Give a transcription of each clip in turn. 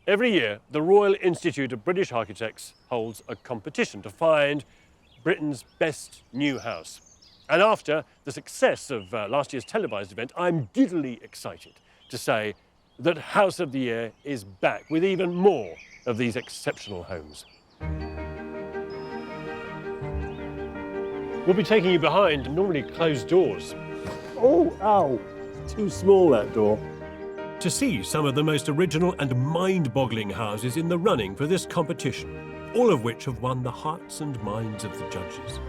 Every year, the Royal Institute of British Architects holds a competition to find Britain's best new house. And after the success of last year's televised event, I'm giddily excited to say that House of the Year is back with even more of these exceptional homes. We'll be taking you behind normally closed doors. Oh, ow, too small that door. To see some of the most original and mind-boggling houses in the running for this competition, all of which have won the hearts and minds of the judges.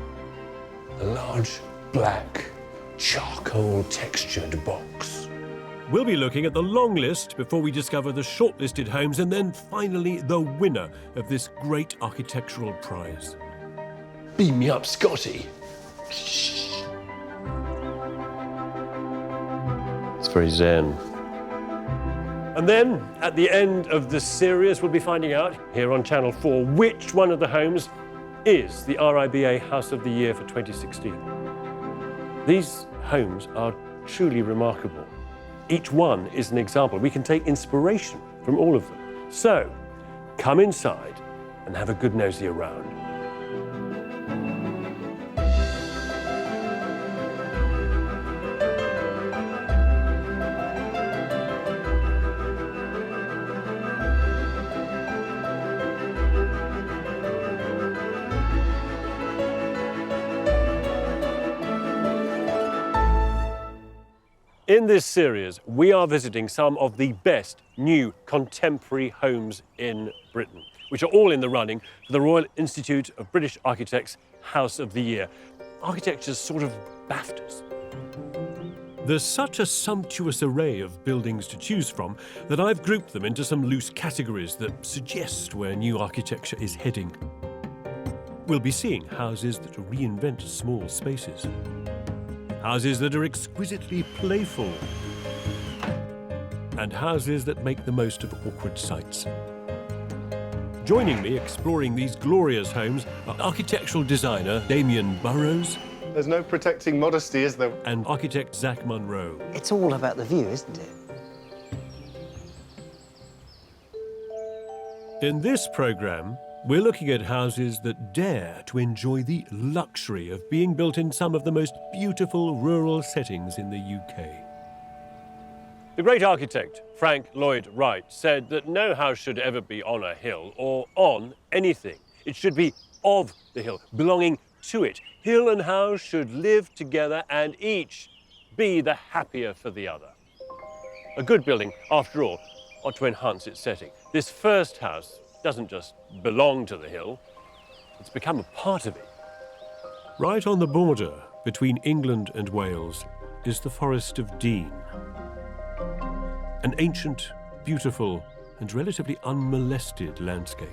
A large, black, charcoal textured box. We'll be looking at the long list before we discover the shortlisted homes and then finally the winner of this great architectural prize. Beam me up, Scotty. It's very zen. And then, at the end of the series, we'll be finding out, here on Channel 4, which one of the homes is the RIBA House of the Year for 2016. These homes are truly remarkable. Each one is an example. We can take inspiration from all of them. So, come inside and have a good nosy around. In this series, we are visiting some of the best new contemporary homes in Britain, which are all in the running for the Royal Institute of British Architects House of the Year. Architecture's sort of BAFTAs. There's such a sumptuous array of buildings to choose from that I've grouped them into some loose categories that suggest where new architecture is heading. We'll be seeing houses that reinvent small spaces. Houses that are exquisitely playful, and houses that make the most of awkward sites. Joining me exploring these glorious homes are architectural designer Damion Burrows. There's no protecting modesty, is there? And architect Monro. It's all about the view, isn't it? In this programme, we're looking at houses that dare to enjoy the luxury of being built in some of the most beautiful rural settings in the UK. The great architect, Frank Lloyd Wright, said that no house should ever be on a hill or on anything. It should be of the hill, belonging to it. Hill and house should live together and each be the happier for the other. A good building, after all, ought to enhance its setting. This first house doesn't just belong to the hill, it's become a part of it. Right on the border between England and Wales is the Forest of Dean. An ancient, beautiful, and relatively unmolested landscape.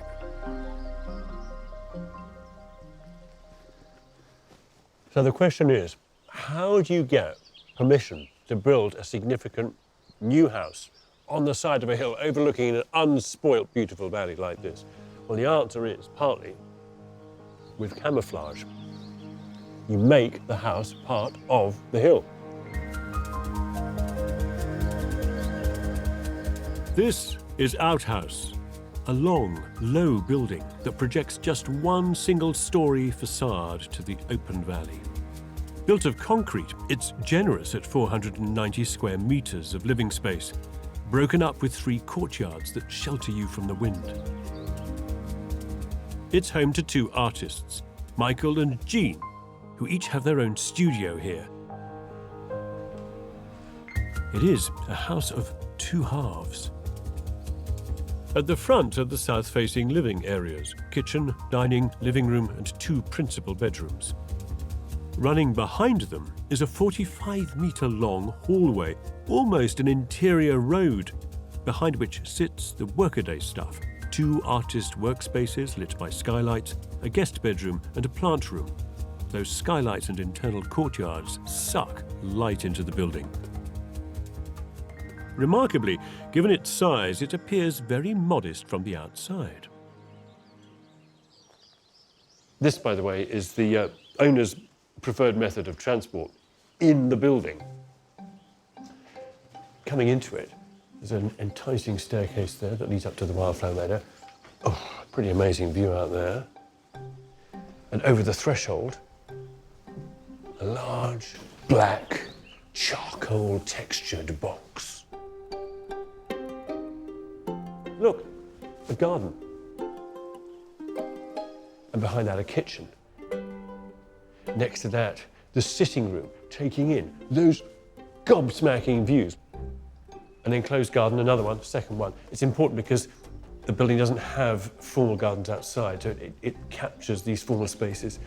So the question is, how do you get permission to build a significant new house on the side of a hill overlooking an unspoilt, beautiful valley like this? Well, the answer is partly with camouflage. You make the house part of the hill. This is Outhouse, a long, low building that projects just one single-storey facade to the open valley. Built of concrete, it's generous at 490 square metres of living space, broken up with 3 courtyards that shelter you from the wind. It's home to 2 artists, Michael and Jean, who each have their own studio here. It is a house of 2 halves. At the front are the south-facing living areas, kitchen, dining, living room, and 2 principal bedrooms. Running behind them is a 45-metre-long hallway, almost an interior road, behind which sits the workaday stuff. 2 artist workspaces lit by skylights, a guest bedroom and a plant room. Those skylights and internal courtyards suck light into the building. Remarkably, given its size, it appears very modest from the outside. This, by the way, is the owner's preferred method of transport in the building. Coming into it, There's an enticing staircase there that leads up to the wildflower meadow. Oh, pretty amazing view out there. And over the threshold, a large, black, charcoal textured box. Look, a garden. And behind that, a kitchen. Next to that, the sitting room, taking in those gobsmacking views. An enclosed garden, another one, second one. It's important because the building doesn't have formal gardens outside, so it captures these formal spaces.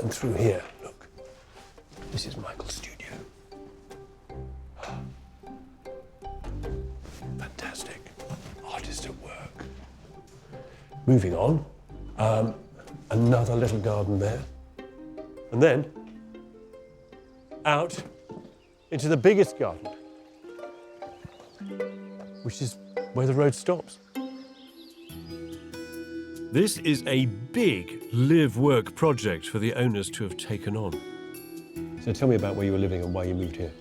And through here, look, this is Michael's studio. Fantastic. Artist at work. Moving on, another little garden there. And then, out into the biggest garden, which is where the road stops. This is a big live-work project for the owners to have taken on. So tell me about where you were living and why you moved here.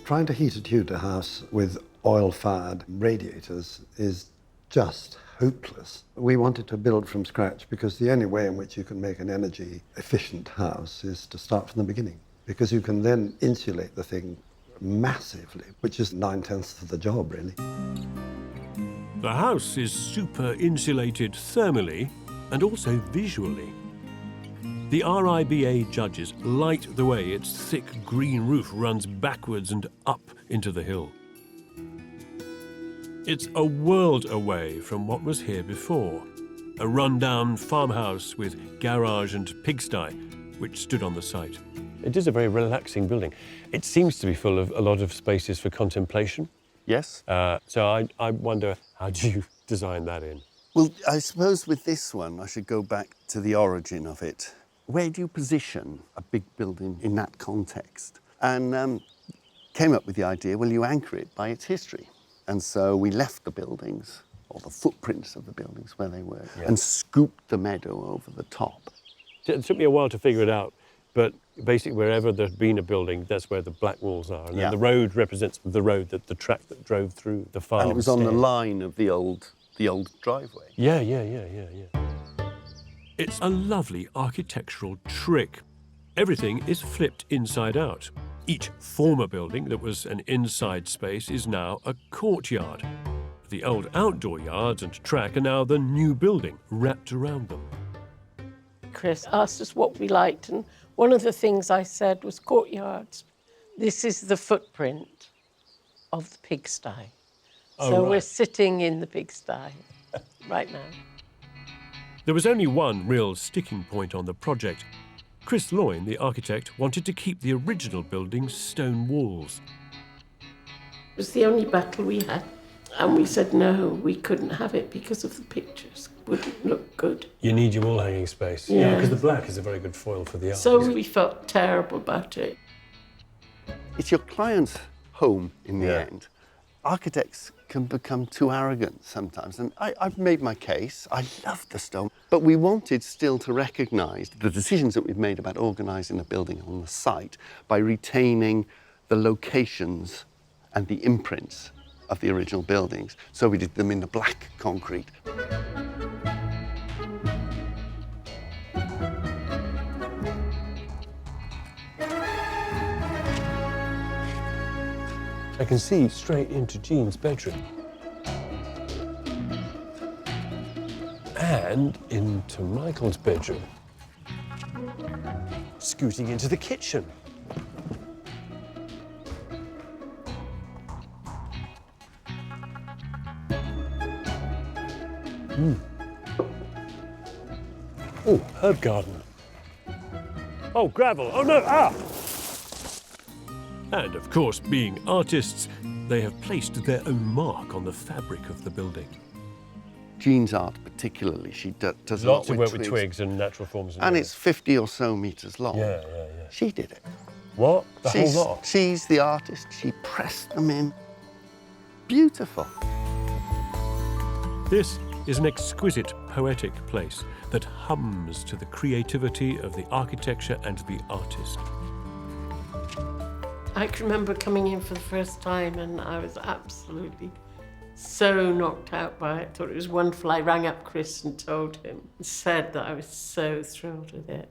Trying to heat a Tudor house with oil-fired radiators is just hopeless. We wanted to build from scratch because the only way in which you can make an energy-efficient house is to start from the beginning, because you can then insulate the thing massively, which is 9/10 of the job, really. The house is super insulated thermally and also visually. The RIBA judges light the way its thick green roof runs backwards and up into the hill. It's a world away from what was here before, a rundown farmhouse with garage and pigsty, which stood on the site. It is a very relaxing building. It seems to be full of a lot of spaces for contemplation. Yes. So I wonder, how do you design that in? Well, I suppose with this one, I should go back to the origin of it. Where do you position a big building in that context? And came up with the idea, well, you anchor it by its history. And so we left the buildings, or the footprints of the buildings where they were, and scooped the meadow over the top. It took me a while to figure it out, but basically wherever there's been a building, that's where the black walls are. And then the road represents the road, the track that drove through the farm. And it was on the line of the old driveway. Yeah. It's a lovely architectural trick. Everything is flipped inside out. Each former building that was an inside space is now a courtyard. The old outdoor yards and track are now the new building wrapped around them. Chris asked us what we liked, and one of the things I said was courtyards. This is the footprint of the pigsty. We're sitting in the pigsty right now. There was only one real sticking point on the project. Chris Loyne, the architect, wanted to keep the original building's stone walls. It was the only battle we had, and we said no, we couldn't have it because of the pictures. It wouldn't look good. You need your wall hanging space. Yeah. Because the black is a very good foil for the art. So we felt terrible about it. It's your client's home in the end. Architects can become too arrogant sometimes, and I've made my case. I love the stone, but we wanted still to recognise the decisions that we've made about organising the building on the site by retaining the locations and the imprints of the original buildings. So we did them in the black concrete. I can see straight into Jean's bedroom. And into Michael's bedroom. Scooting into the kitchen. Oh, herb garden. Oh, gravel. Oh, no, And of course, being artists, they have placed their own mark on the fabric of the building. Jean's art particularly, she does a Lots lot of work with with twigs and natural forms. And it's 50 or so metres long. Yeah. She did it. What? The whole lot? She's the artist. She pressed them in. Beautiful. This is an exquisite, poetic place that hums to the creativity of the architecture and the artist. I can remember coming in for the first time and I was absolutely so knocked out by it, thought it was wonderful. I rang up Chris and told him, said that I was so thrilled with it.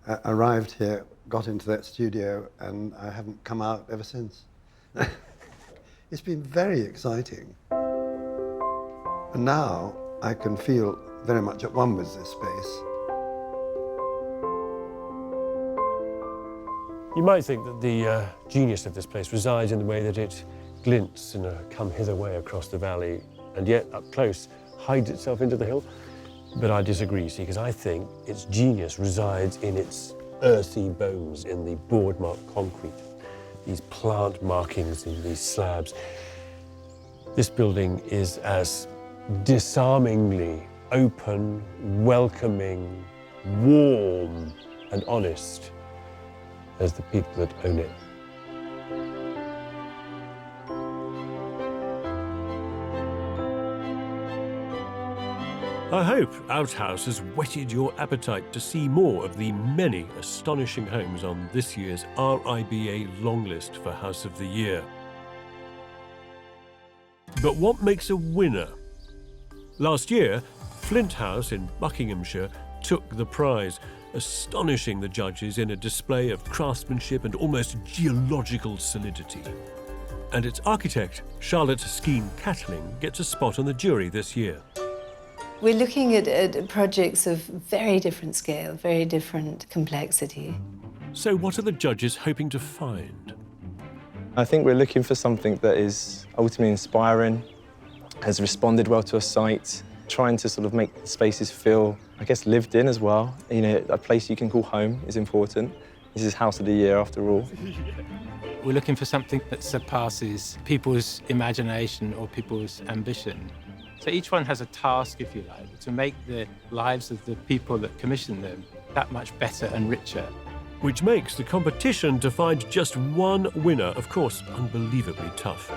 I arrived here, got into that studio, and I haven't come out ever since. It's been very exciting. And now I can feel very much at one with this space. You might think that the genius of this place resides in the way that it glints in a come-hither way across the valley, and yet, up close, hides itself into the hill. But I disagree, see, because I think its genius resides in its earthy bones, in the board-marked concrete, these plant markings in these slabs. This building is as disarmingly open, welcoming, warm, and honest as the people that own it. I hope Outhouse has whetted your appetite to see more of the many astonishing homes on this year's RIBA longlist for House of the Year. But what makes a winner? Last year, Flint House in Buckinghamshire took the prize, astonishing the judges in a display of craftsmanship and almost geological solidity. And its architect, Charlotte Skeen-Catling, gets a spot on the jury this year. We're looking at projects of very different scale, very different complexity. So what are the judges hoping to find? I think we're looking for something that is ultimately inspiring, has responded well to a site, trying to sort of make the spaces feel, I guess, lived in as well. You know, a place you can call home is important. This is House of the Year, after all. We're looking for something that surpasses people's imagination or people's ambition. So each one has a task, if you like, to make the lives of the people that commission them that much better and richer. Which makes the competition to find just one winner, of course, unbelievably tough.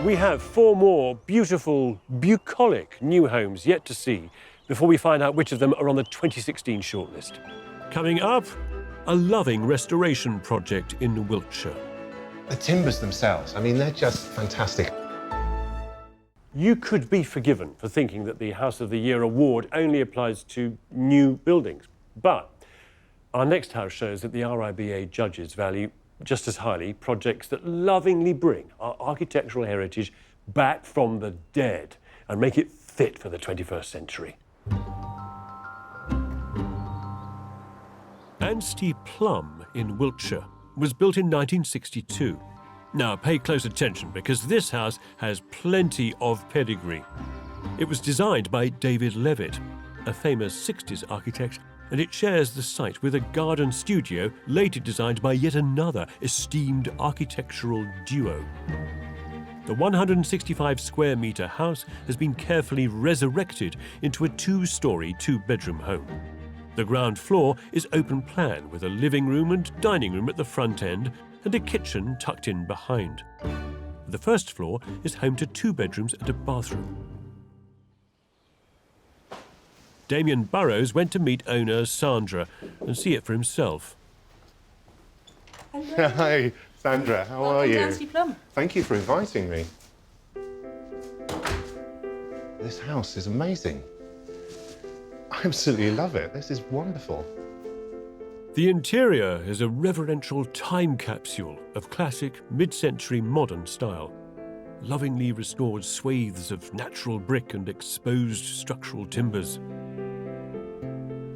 We have 4 more beautiful, bucolic new homes yet to see before we find out which of them are on the 2016 shortlist. Coming up, a loving restoration project in Wiltshire. The timbers themselves, I mean, they're just fantastic. You could be forgiven for thinking that the House of the Year award only applies to new buildings, but our next house shows that the RIBA judges value just as highly projects that lovingly bring our architectural heritage back from the dead and make it fit for the 21st century. Anstey Plum in Wiltshire was built in 1962. Now, pay close attention because this house has plenty of pedigree. It was designed by David Levitt, a famous 60s architect, and it shares the site with a garden studio later designed by yet another esteemed architectural duo. The 165 square metre house has been carefully resurrected into a 2-storey, 2-bedroom home. The ground floor is open plan with a living room and dining room at the front end and a kitchen tucked in behind. The first floor is home to 2 bedrooms and a bathroom. Damion Burrows went to meet owner Sandra and see it for himself. Hello. Hi, Sandra. How are you? Welcome to Plum. Thank you for inviting me. This house is amazing. I absolutely love it. This is wonderful. The interior is a reverential time capsule of classic mid-century modern style. Lovingly restored swathes of natural brick and exposed structural timbers.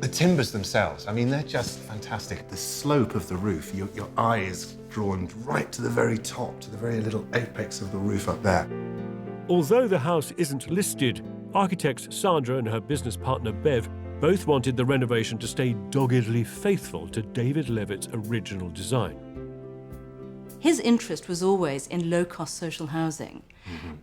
The timbers themselves, I mean, they're just fantastic. The slope of the roof, your eye is drawn right to the very top, to the very little apex of the roof up there. Although the house isn't listed, architects Sandra and her business partner Bev both wanted the renovation to stay doggedly faithful to David Levitt's original design. His interest was always in low-cost social housing,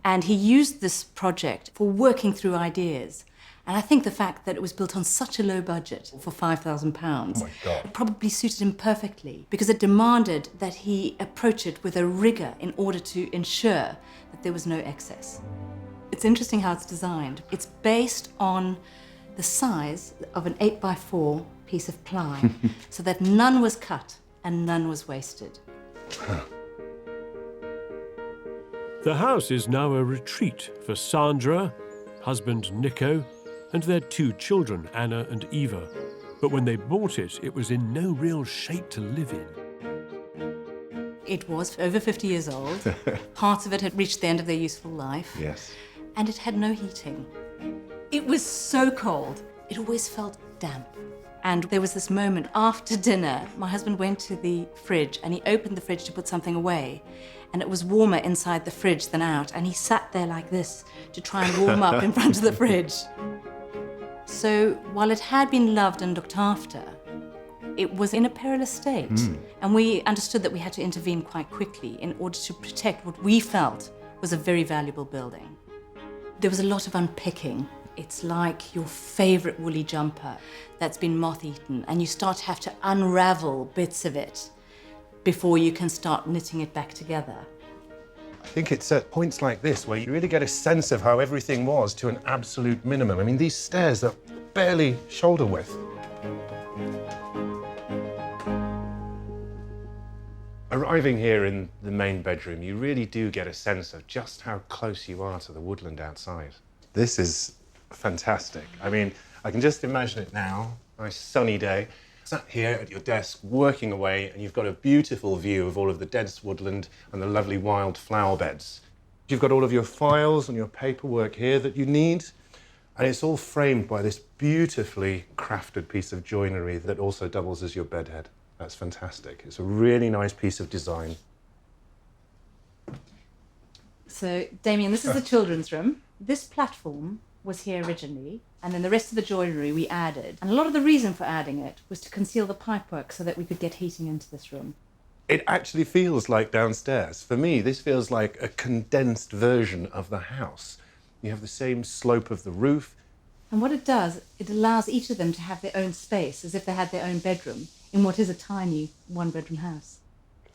and he used this project for working through ideas. And I think the fact that it was built on such a low budget for £5,000 probably suited him perfectly, because it demanded that he approach it with a rigour in order to ensure that there was no excess. It's interesting how it's designed. It's based on the size of an 8x4 piece of ply, so that none was cut and none was wasted. The house is now a retreat for Sandra, husband Nico, and their 2 children, Anna and Eva. But when they bought it, it was in no real shape to live in. It was over 50 years old. Parts of it had reached the end of their useful life. Yes. And it had no heating. It was so cold. It always felt damp. And there was this moment after dinner, my husband went to the fridge and he opened the fridge to put something away. And it was warmer inside the fridge than out. And he sat there like this to try and warm up in front of the fridge. So while it had been loved and looked after, it was in a perilous state. And we understood that we had to intervene quite quickly in order to protect what we felt was a very valuable building. There was a lot of unpicking. It's like your favorite woolly jumper that's been moth-eaten, and you start to have to unravel bits of it before you can start knitting it back together. I think it's at points like this where you really get a sense of how everything was to an absolute minimum. I mean, these stairs are barely shoulder width. Arriving here in the main bedroom, you really do get a sense of just how close you are to the woodland outside. This is fantastic. I mean, I can just imagine it now, nice sunny day, sat here at your desk working away, and you've got a beautiful view of all of the dense woodland and the lovely wild flower beds. You've got all of your files and your paperwork here that you need, and it's all framed by this beautifully crafted piece of joinery that also doubles as your bedhead. That's fantastic. It's a really nice piece of design. So, Damion, this is the children's room. This platform was here originally, and then the rest of the joinery we added. And a lot of the reason for adding it was to conceal the pipework so that we could get heating into this room. It actually feels like downstairs. For me, this feels like a condensed version of the house. You have the same slope of the roof. And what it does, it allows each of them to have their own space, as if they had their own bedroom, in what is a tiny one-bedroom house.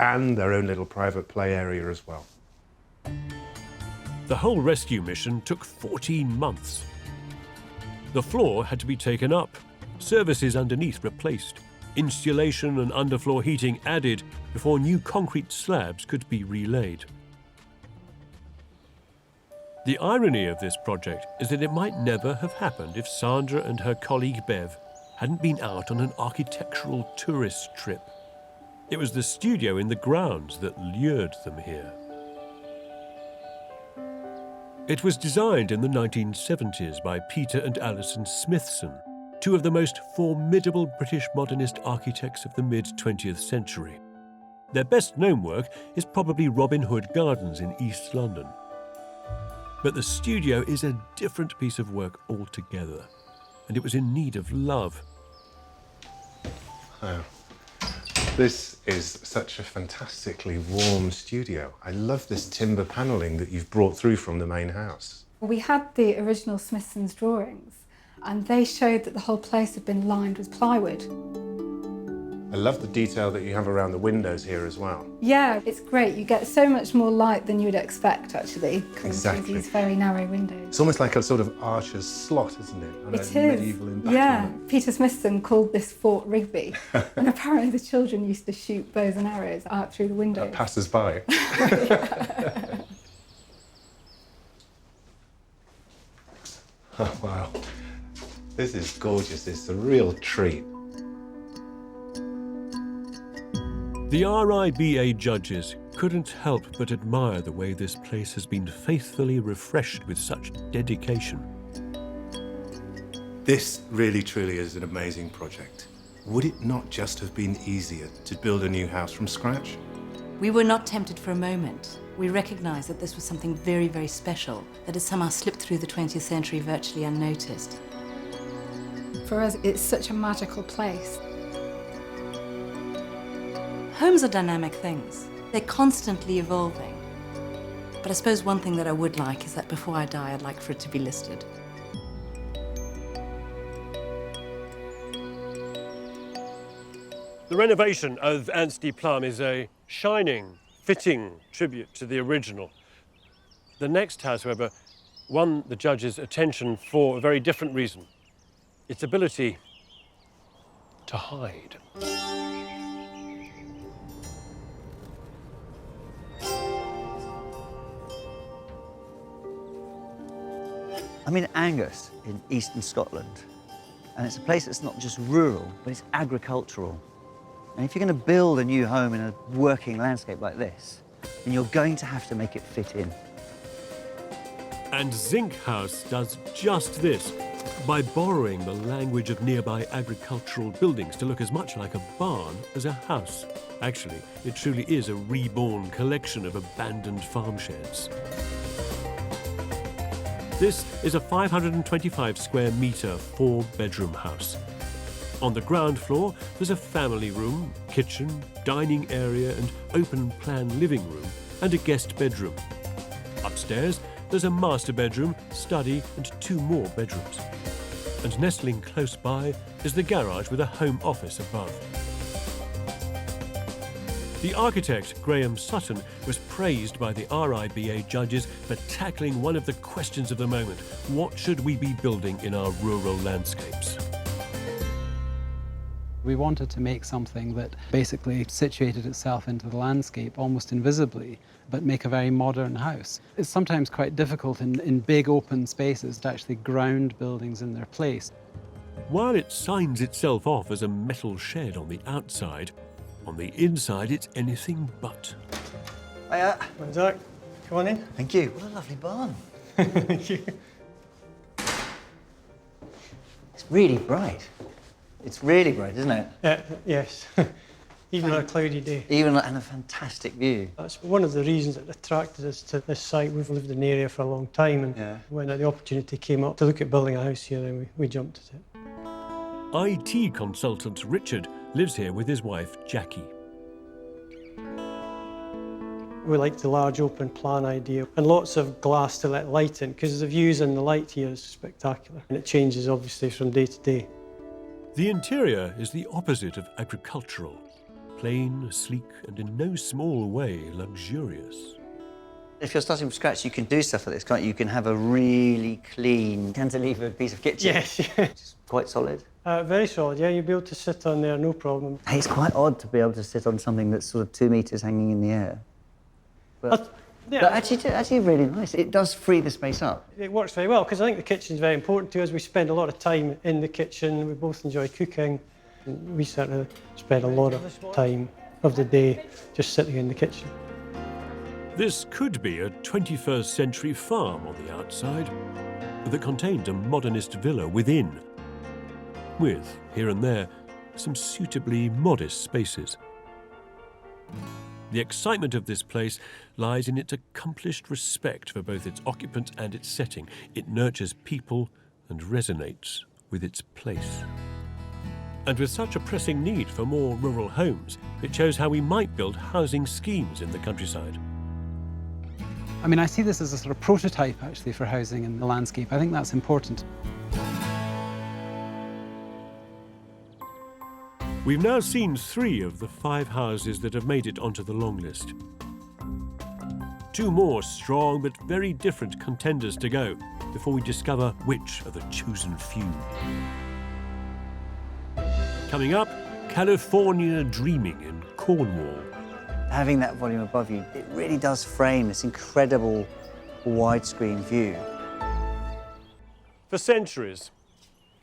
And their own little private play area as well. The whole rescue mission took 14 months. The floor had to be taken up, services underneath replaced, insulation and underfloor heating added before new concrete slabs could be relaid. The irony of this project is that it might never have happened if Sandra and her colleague Bev hadn't been out on an architectural tourist trip. It was the studio in the grounds that lured them here. It was designed in the 1970s by Peter and Alison Smithson, 2 of the most formidable British modernist architects of the mid-20th century. Their best-known work is probably Robin Hood Gardens in East London. But the studio is a different piece of work altogether, and it was in need of love. Oh. This is such a fantastically warm studio. I love this timber panelling that you've brought through from the main house. We had the original Smithson's drawings, and they showed that the whole place had been lined with plywood. I love the detail that you have around the windows here as well. Yeah, it's great. You get so much more light than you'd expect, actually, coming through these very narrow windows. It's almost like a sort of archer's slot, isn't it? And It a is. medieval embankment. Yeah, Peter Smithson called this Fort Rigby, and apparently the children used to shoot bows and arrows out through the windows. Passers by. Oh, wow. This is gorgeous. It's a real treat. The RIBA judges couldn't help but admire the way this place has been faithfully refreshed with such dedication. This really, truly is an amazing project. Would it not just have been easier to build a new house from scratch? We were not tempted for a moment. We recognised that this was something very, very special, that had somehow slipped through the 20th century virtually unnoticed. For us, it's such a magical place. Homes are dynamic things. They're constantly evolving. But I suppose one thing that I would like is that before I die, I'd like for it to be listed. The renovation of Anstey Plum is a shining, fitting tribute to the original. The next house, however, won the judges' attention for a very different reason. Its ability to hide. I'm in Angus in eastern Scotland, and it's a place that's not just rural, but it's agricultural. And if you're going to build a new home in a working landscape like this, then you're going to have to make it fit in. And Zinc House does just this, by borrowing the language of nearby agricultural buildings to look as much like a barn as a house. Actually, it truly is a reborn collection of abandoned farm sheds. This is a 525 square metre, 4-bedroom house. On the ground floor, there's a family room, kitchen, dining area and open-plan living room, and a guest bedroom. Upstairs, there's a master bedroom, study and 2 more bedrooms. And nestling close by is the garage with a home office above. The architect, Graham Sutton, was praised by the RIBA judges for tackling one of the questions of the moment. What should we be building in our rural landscapes? We wanted to make something that basically situated itself into the landscape almost invisibly, but make a very modern house. It's sometimes quite difficult in big open spaces to actually ground buildings in their place. While it signs itself off as a metal shed on the outside, on the inside it's anything but. Hiya. Hi, Zach. Come on in. Thank you. What a lovely barn. Thank you. It's really bright. It's really bright, isn't it? Yes. Even on a cloudy day. And a fantastic view. That's one of the reasons that attracted us to this site. We've lived in the area for a long time, and when the opportunity came up to look at building a house here, then we jumped at it. IT consultant Richard lives here with his wife Jackie. We like the large open plan idea and lots of glass to let light in, because the views and the light here is spectacular, and it changes obviously from day to day. The interior is the opposite of agricultural. Plain, sleek, and in no small way luxurious. If you're starting from scratch, you can do stuff like this, can't you? You can have a really clean cantilevered piece of kitchen. Yes. It's quite solid. Very solid, yeah. You'll be able to sit on there, no problem. Hey, it's quite odd to be able to sit on something that's sort of 2 metres hanging in the air. But actually really nice. It does free the space up. It works very well, because I think the kitchen's very important to us. We spend a lot of time in the kitchen. We both enjoy cooking. And we certainly spend a lot of time of the day just sitting in the kitchen. This could be a 21st century farm on the outside that contained a modernist villa within, with, here and there, some suitably modest spaces. The excitement of this place lies in its accomplished respect for both its occupant and its setting. It nurtures people and resonates with its place. And with such a pressing need for more rural homes, it shows how we might build housing schemes in the countryside. I mean, I see this as a sort of prototype, actually, for housing in the landscape. I think that's important. We've now seen 3 of the 5 houses that have made it onto the long list. 2 more strong but very different contenders to go before we discover which are the chosen few. Coming up, California dreaming in Cornwall. Having that volume above you, it really does frame this incredible widescreen view. For centuries,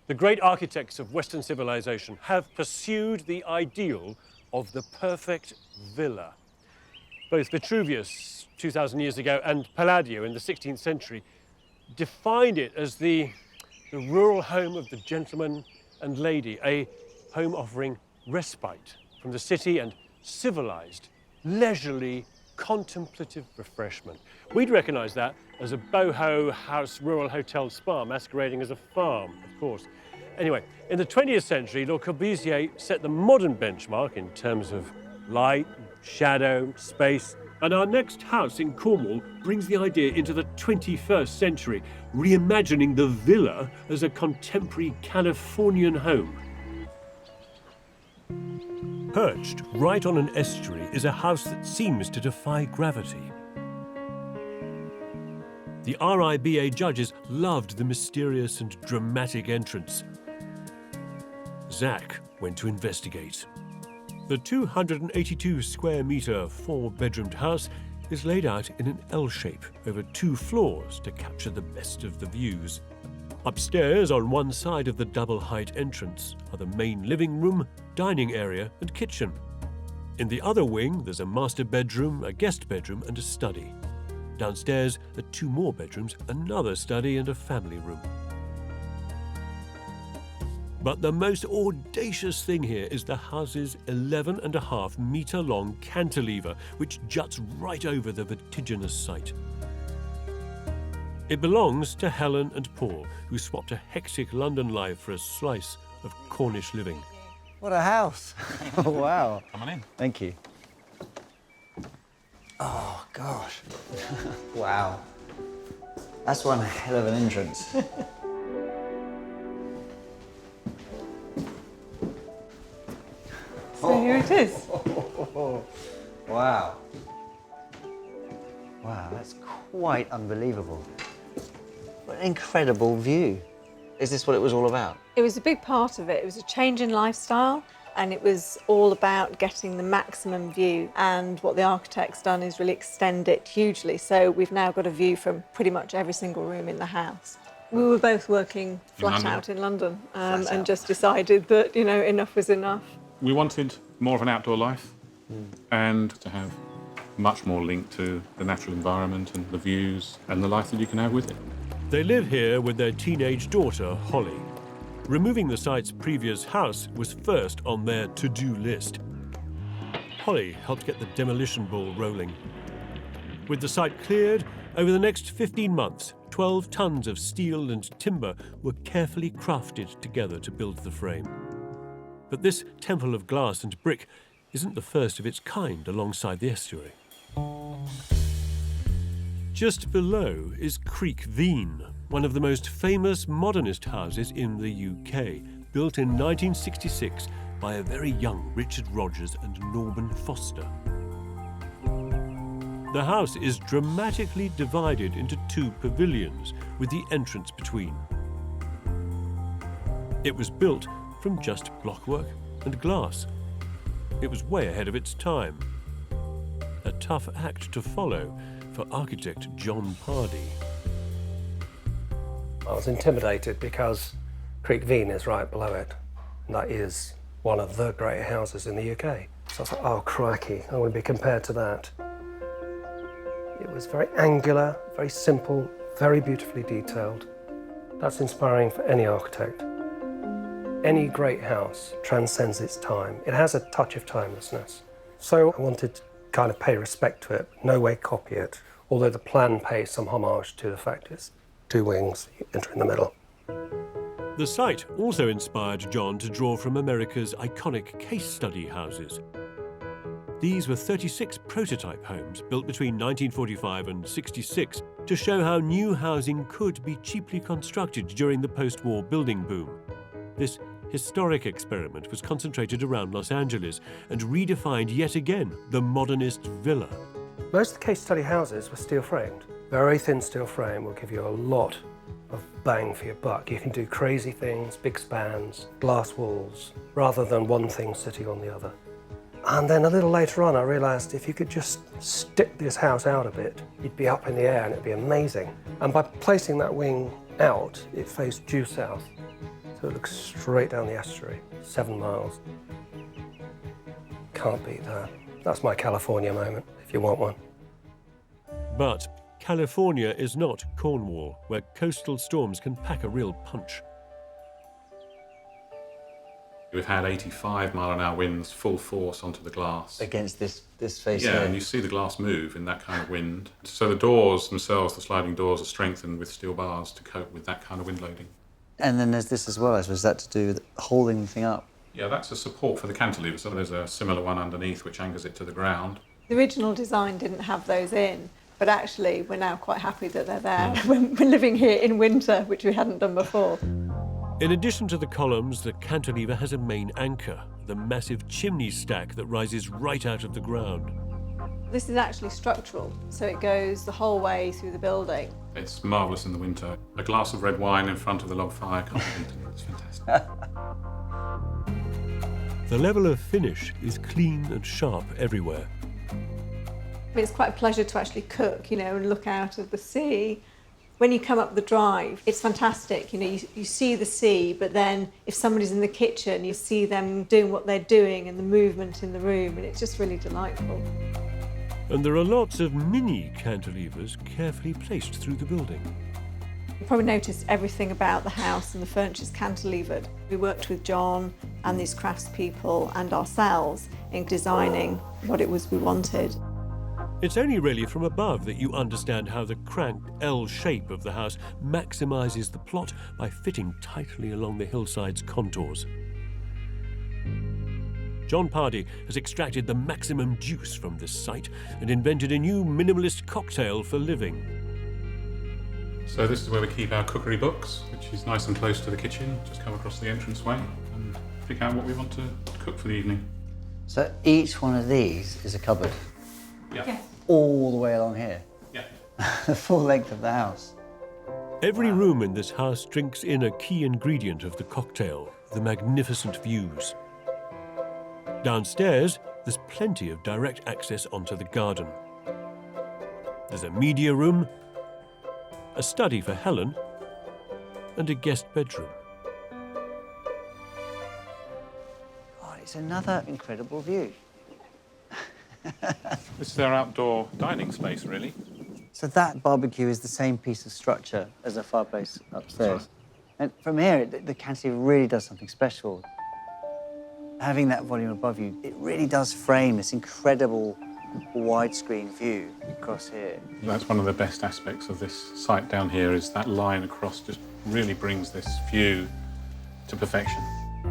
the great architects of Western civilization have pursued the ideal of the perfect villa. Both Vitruvius 2,000 years ago and Palladio in the 16th century defined it as the rural home of the gentleman and lady, a home offering respite from the city and civilized, leisurely, contemplative refreshment. We'd recognise that as a boho house rural hotel spa masquerading as a farm, of course. Anyway, in the 20th century, Le Corbusier set the modern benchmark in terms of light, shadow, space, and our next house in Cornwall brings the idea into the 21st century, reimagining the villa as a contemporary Californian home. Perched right on an estuary is a house that seems to defy gravity. The RIBA judges loved the mysterious and dramatic entrance. Zach went to investigate. The 282 square metre 4-bedroomed house is laid out in an L shape over 2 floors to capture the best of the views. Upstairs, on one side of the double-height entrance, are the main living room, dining area and kitchen. In the other wing, there's a master bedroom, a guest bedroom and a study. Downstairs are 2 more bedrooms, another study and a family room. But the most audacious thing here is the house's 11.5-metre long cantilever, which juts right over the vertiginous site. It belongs to Helen and Paul, who swapped a hectic London life for a slice of Cornish living. What a house. Oh, wow. Come on in. Thank you. Oh, gosh. Wow. That's one hell of an entrance. So here it is. Wow. Wow, that's quite unbelievable. What an incredible view. Is this what it was all about? It was a big part of it. It was a change in lifestyle, and it was all about getting the maximum view. And what the architect's done is really extend it hugely. So we've now got a view from pretty much every single room in the house. We were both working flat out in London and just decided that, you know, enough was enough. We wanted more of an outdoor life and to have much more link to the natural environment and the views and the life that you can have with it. They live here with their teenage daughter, Holly. Removing the site's previous house was first on their to-do list. Holly helped get the demolition ball rolling. With the site cleared, over the next 15 months, 12 tons of steel and timber were carefully crafted together to build the frame. But this temple of glass and brick isn't the first of its kind alongside the estuary. Just below is Creek Veen, one of the most famous modernist houses in the UK, built in 1966 by a very young Richard Rogers and Norman Foster. The house is dramatically divided into 2 pavilions, with the entrance between. It was built from just blockwork and glass. It was way ahead of its time. A tough act to follow for architect John Pardee. I was intimidated because Creek Veen is right below it. And that is one of the great houses in the UK. So I thought, oh crikey, I want to be compared to that. It was very angular, very simple, very beautifully detailed. That's inspiring for any architect. Any great house transcends its time. It has a touch of timelessness. So I wanted to kind of pay respect to it, no way copy it, although the plan pays some homage to the fact it's 2 wings, you enter in the middle. The site also inspired John to draw from America's iconic case study houses. These were 36 prototype homes built between 1945 and 66 to show how new housing could be cheaply constructed during the post-war building boom. This historic experiment was concentrated around Los Angeles and redefined yet again the modernist villa. Most of the case study houses were steel framed. Very thin steel frame will give you a lot of bang for your buck. You can do crazy things, big spans, glass walls, rather than one thing sitting on the other. And then a little later on, I realized if you could just stick this house out a bit, you'd be up in the air and it'd be amazing. And by placing that wing out, it faced due south. So it looks straight down the estuary, 7 miles. Can't beat that. That's my California moment, if you want one. But California is not Cornwall, where coastal storms can pack a real punch. We've had 85-mile-an-hour winds full force onto the glass. Against this face Yeah, here. and you see the glass move in that kind of wind. So the doors themselves, the sliding doors, are strengthened with steel bars to cope with that kind of wind loading. And then there's this as well. Was that to do with holding the thing up? Yeah, that's a support for the cantilever, so there's a similar one underneath which anchors it to the ground. The original design didn't have those in, but actually we're now quite happy that they're there. We're living here in winter, which we hadn't done before. In addition to the columns, the cantilever has a main anchor, the massive chimney stack that rises right out of the ground. This is actually structural, so it goes the whole way through the building. It's marvellous in the winter. A glass of red wine in front of the log fire, can't beat it. It's fantastic. The level of finish is clean and sharp everywhere. It's quite a pleasure to actually cook, you know, and look out at the sea. When you come up the drive, it's fantastic. You know, you see the sea, but then if somebody's in the kitchen, you see them doing what they're doing and the movement in the room, and it's just really delightful. And there are lots of mini cantilevers carefully placed through the building. You probably noticed everything about the house and the furniture's cantilevered. We worked with John and these craftspeople and ourselves in designing what it was we wanted. It's only really from above that you understand how the cranked L shape of the house maximises the plot by fitting tightly along the hillside's contours. John Pardey has extracted the maximum juice from this site and invented a new minimalist cocktail for living. So this is where we keep our cookery books, which is nice and close to the kitchen. Just come across the entranceway and pick out what we want to cook for the evening. So each one of these is a cupboard? Yeah. All the way along here? Yeah. The full length of the house? Every room in this house drinks in a key ingredient of the cocktail, the magnificent views. Downstairs, there's plenty of direct access onto the garden. There's a media room, a study for Helen, and a guest bedroom. Oh, it's another incredible view. This is our outdoor dining space, really. So that barbecue is the same piece of structure as the fireplace upstairs. And from here, the cantilever really does something special. Having that volume above you, it really does frame this incredible widescreen view across here. That's one of the best aspects of this site down here, is that line across just really brings this view to perfection.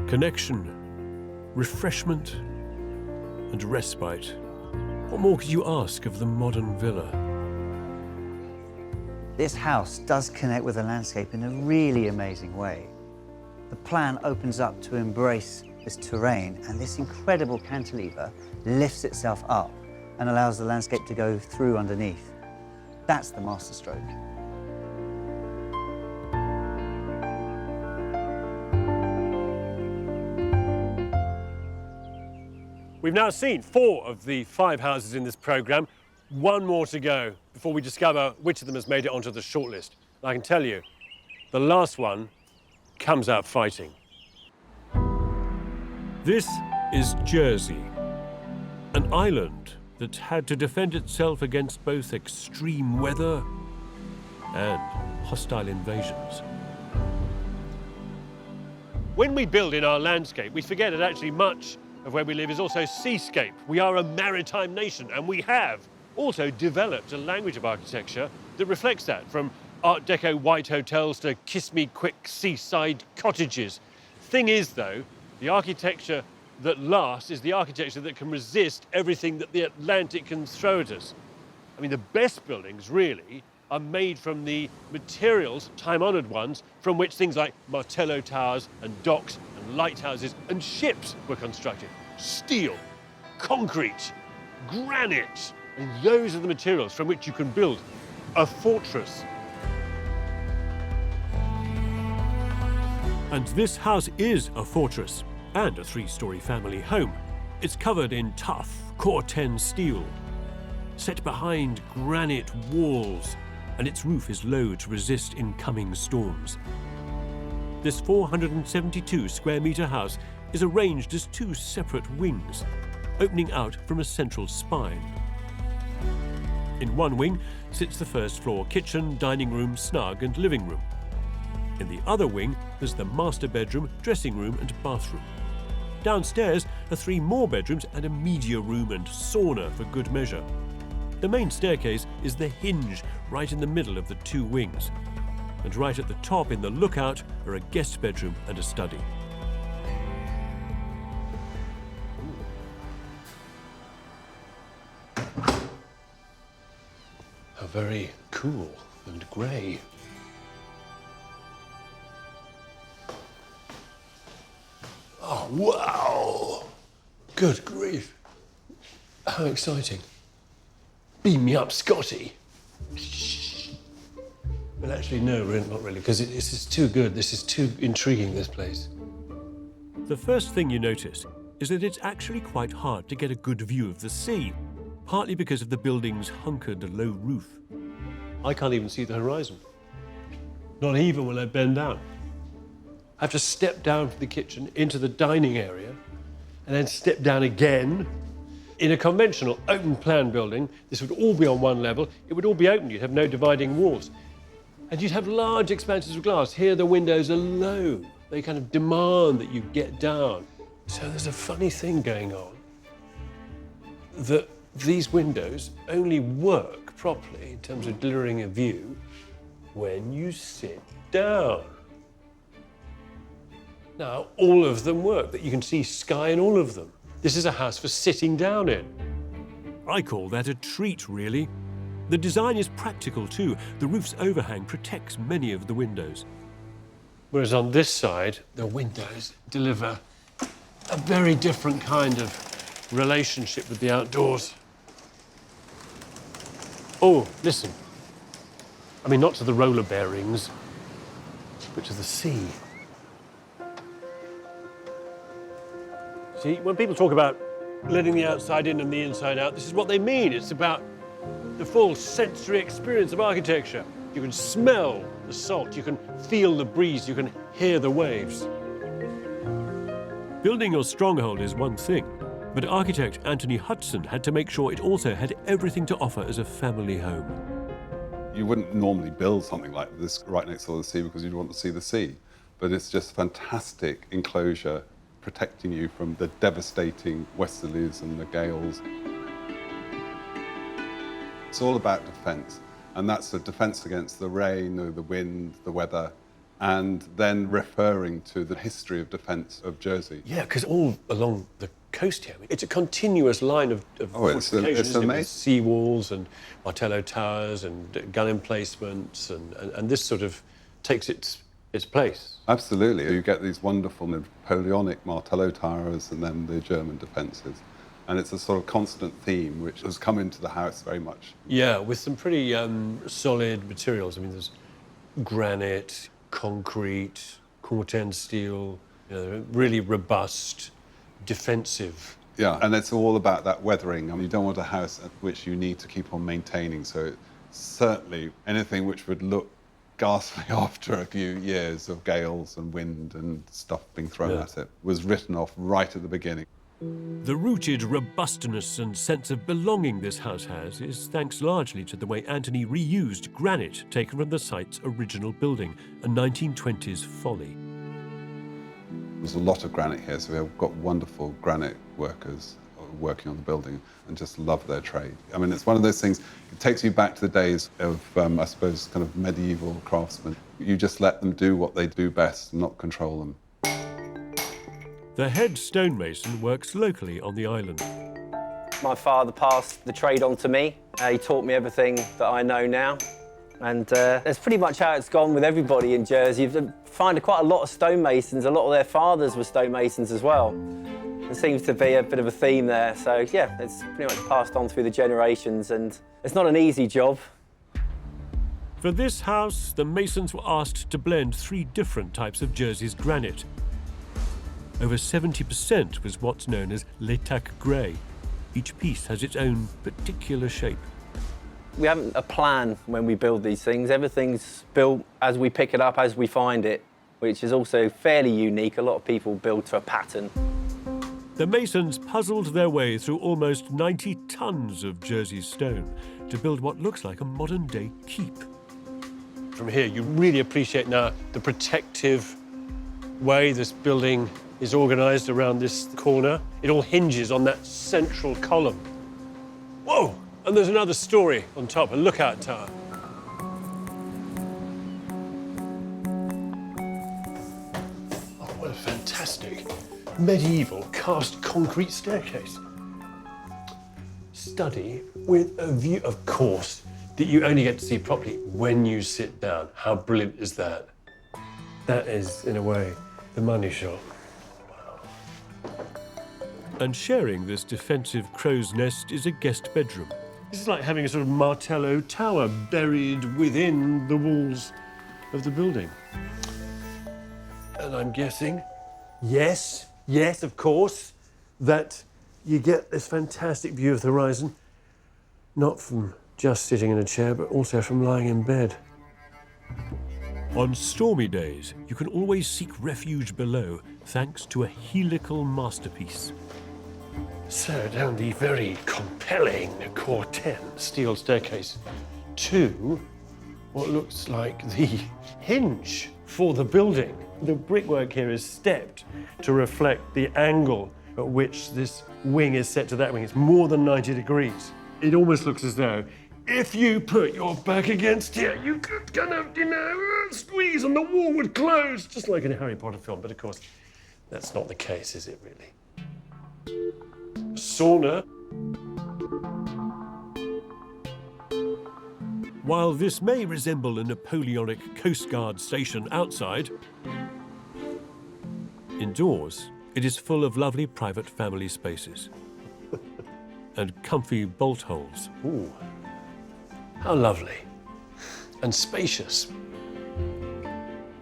Connection, refreshment, and respite. What more could you ask of the modern villa? This house does connect with the landscape in a really amazing way. The plan opens up to embrace this terrain, and this incredible cantilever lifts itself up and allows the landscape to go through underneath. That's the masterstroke. We've now seen 4 of the 5 houses in this programme. One more to go before we discover which of them has made it onto the shortlist. And I can tell you, the last one comes out fighting. This is Jersey, an island that had to defend itself against both extreme weather and hostile invasions. When we build in our landscape, we forget that actually much of where we live is also seascape. We are a maritime nation, and we have also developed a language of architecture that reflects that, from Art Deco white hotels to kiss-me-quick seaside cottages. Thing is, though, the architecture that lasts is the architecture that can resist everything that the Atlantic can throw at us. I mean, the best buildings, really, are made from the materials, time-honoured ones, from which things like Martello towers and docks and lighthouses and ships were constructed. Steel, concrete, granite, and those are the materials from which you can build a fortress. And this house is a fortress and a 3-storey family home. It's covered in tough Core 10 steel, set behind granite walls, and its roof is low to resist incoming storms. This 472 square metre house is arranged as 2 separate wings, opening out from a central spine. In one wing sits the first floor kitchen, dining room, snug and living room. In the other wing, there's the master bedroom, dressing room and bathroom. Downstairs are 3 more bedrooms and a media room and sauna for good measure. The main staircase is the hinge right in the middle of the 2 wings. And right at the top in the lookout are a guest bedroom and a study. How very cool and grey. Oh, wow! Good grief. How exciting. Beam me up, Scotty. Well, actually, no, not really, because this is too good. This is too intriguing, this place. The first thing you notice is that it's actually quite hard to get a good view of the sea. partly because of the building's hunkered low roof. I can't even see the horizon. Not even when I bend down. I have to step down from the kitchen into the dining area and then step down again. In a conventional open plan building, this would all be on one level. It would all be open. You'd have no dividing walls. And you'd have large expanses of glass. Here, the windows are low. They kind of demand that you get down. So there's a funny thing going on that these windows only work properly in terms of delivering a view when you sit down. Now, all of them work, that you can see sky in all of them. This is a house for sitting down in. I call that a treat, really. The design is practical too. The roof's overhang protects many of the windows. Whereas on this side, the windows deliver a very different kind of relationship with the outdoors. Oh, listen. I mean, not to the roller bearings, but to the sea. See, when people talk about letting the outside in and the inside out, this is what they mean. It's about the full sensory experience of architecture. You can smell the salt, you can feel the breeze, you can hear the waves. Building your stronghold is one thing, but architect Anthony Hudson had to make sure it also had everything to offer as a family home. You wouldn't normally build something like this right next to the sea because you'd want to see the sea, but it's just fantastic enclosure protecting you from the devastating westerlies and the gales. It's all about defence, and that's the defence against the rain, or the wind, the weather, and then referring to the history of defence of Jersey. Yeah, because all along the coast here, it's a continuous line of fortifications, it's amazing. with sea walls and Martello towers and gun emplacements, and this sort of takes its place. Absolutely. You get these wonderful Napoleonic Martello towers and then the German defences. And it's a sort of constant theme which has come into the house very much. Yeah, with some pretty solid materials. I mean, there's granite, concrete, Corten steel, you know, really robust, defensive. Yeah, and it's all about that weathering. I mean, you don't want a house which you need to keep on maintaining. So certainly anything which would look ghastly after a few years of gales and wind and stuff being thrown at it was written off right at the beginning. The rooted robustness and sense of belonging this house has is thanks largely to the way Anthony reused granite taken from the site's original building, a 1920s folly. There's a lot of granite here, so we've got wonderful granite workers working on the building and just love their trade. I mean, it's one of those things, it takes you back to the days of, I suppose, kind of medieval craftsmen. You just let them do what they do best and not control them. The head stonemason works locally on the island. My father passed the trade on to me. He taught me everything that I know now. And that's pretty much how it's gone with everybody in Jersey. You find quite a lot of stonemasons, a lot of their fathers were stonemasons as well. There seems to be a bit of a theme there. So yeah, it's pretty much passed on through the generations, and it's not an easy job. For this house, the masons were asked to blend 3 different types of Jersey's granite. Over 70% was what's known as Letac grey. Each piece has its own particular shape. We haven't a plan when we build these things. Everything's built as we pick it up, as we find it, which is also fairly unique. A lot of people build to a pattern. The masons puzzled their way through almost 90 tons of Jersey stone to build what looks like a modern-day keep. From here, you really appreciate now the protective way this building is organised around this corner. It all hinges on that central column. Whoa! And there's another story on top, a lookout tower. Oh, what a fantastic medieval cast concrete staircase. Study with a view, of course, that you only get to see properly when you sit down. How brilliant is that? That is, in a way, the money shot. And sharing this defensive crow's nest is a guest bedroom. This is like having a sort of Martello tower buried within the walls of the building. And I'm guessing, yes, of course, that you get this fantastic view of the horizon not from just sitting in a chair, but also from lying in bed. On stormy days, you can always seek refuge below, thanks to a helical masterpiece. So down the very compelling core 10 steel staircase to what looks like the hinge for the building. The brickwork here is stepped to reflect the angle at which this wing is set to that wing. It's more than 90 degrees. It almost looks as though if you put your back against here, you could kind of, squeeze and the wall would close, just like in a Harry Potter film. But of course, that's not the case, is it really? Sauna. While this may resemble a Napoleonic Coast Guard station outside, indoors it is full of lovely private family spaces and comfy bolt holes. Ooh, how lovely and spacious.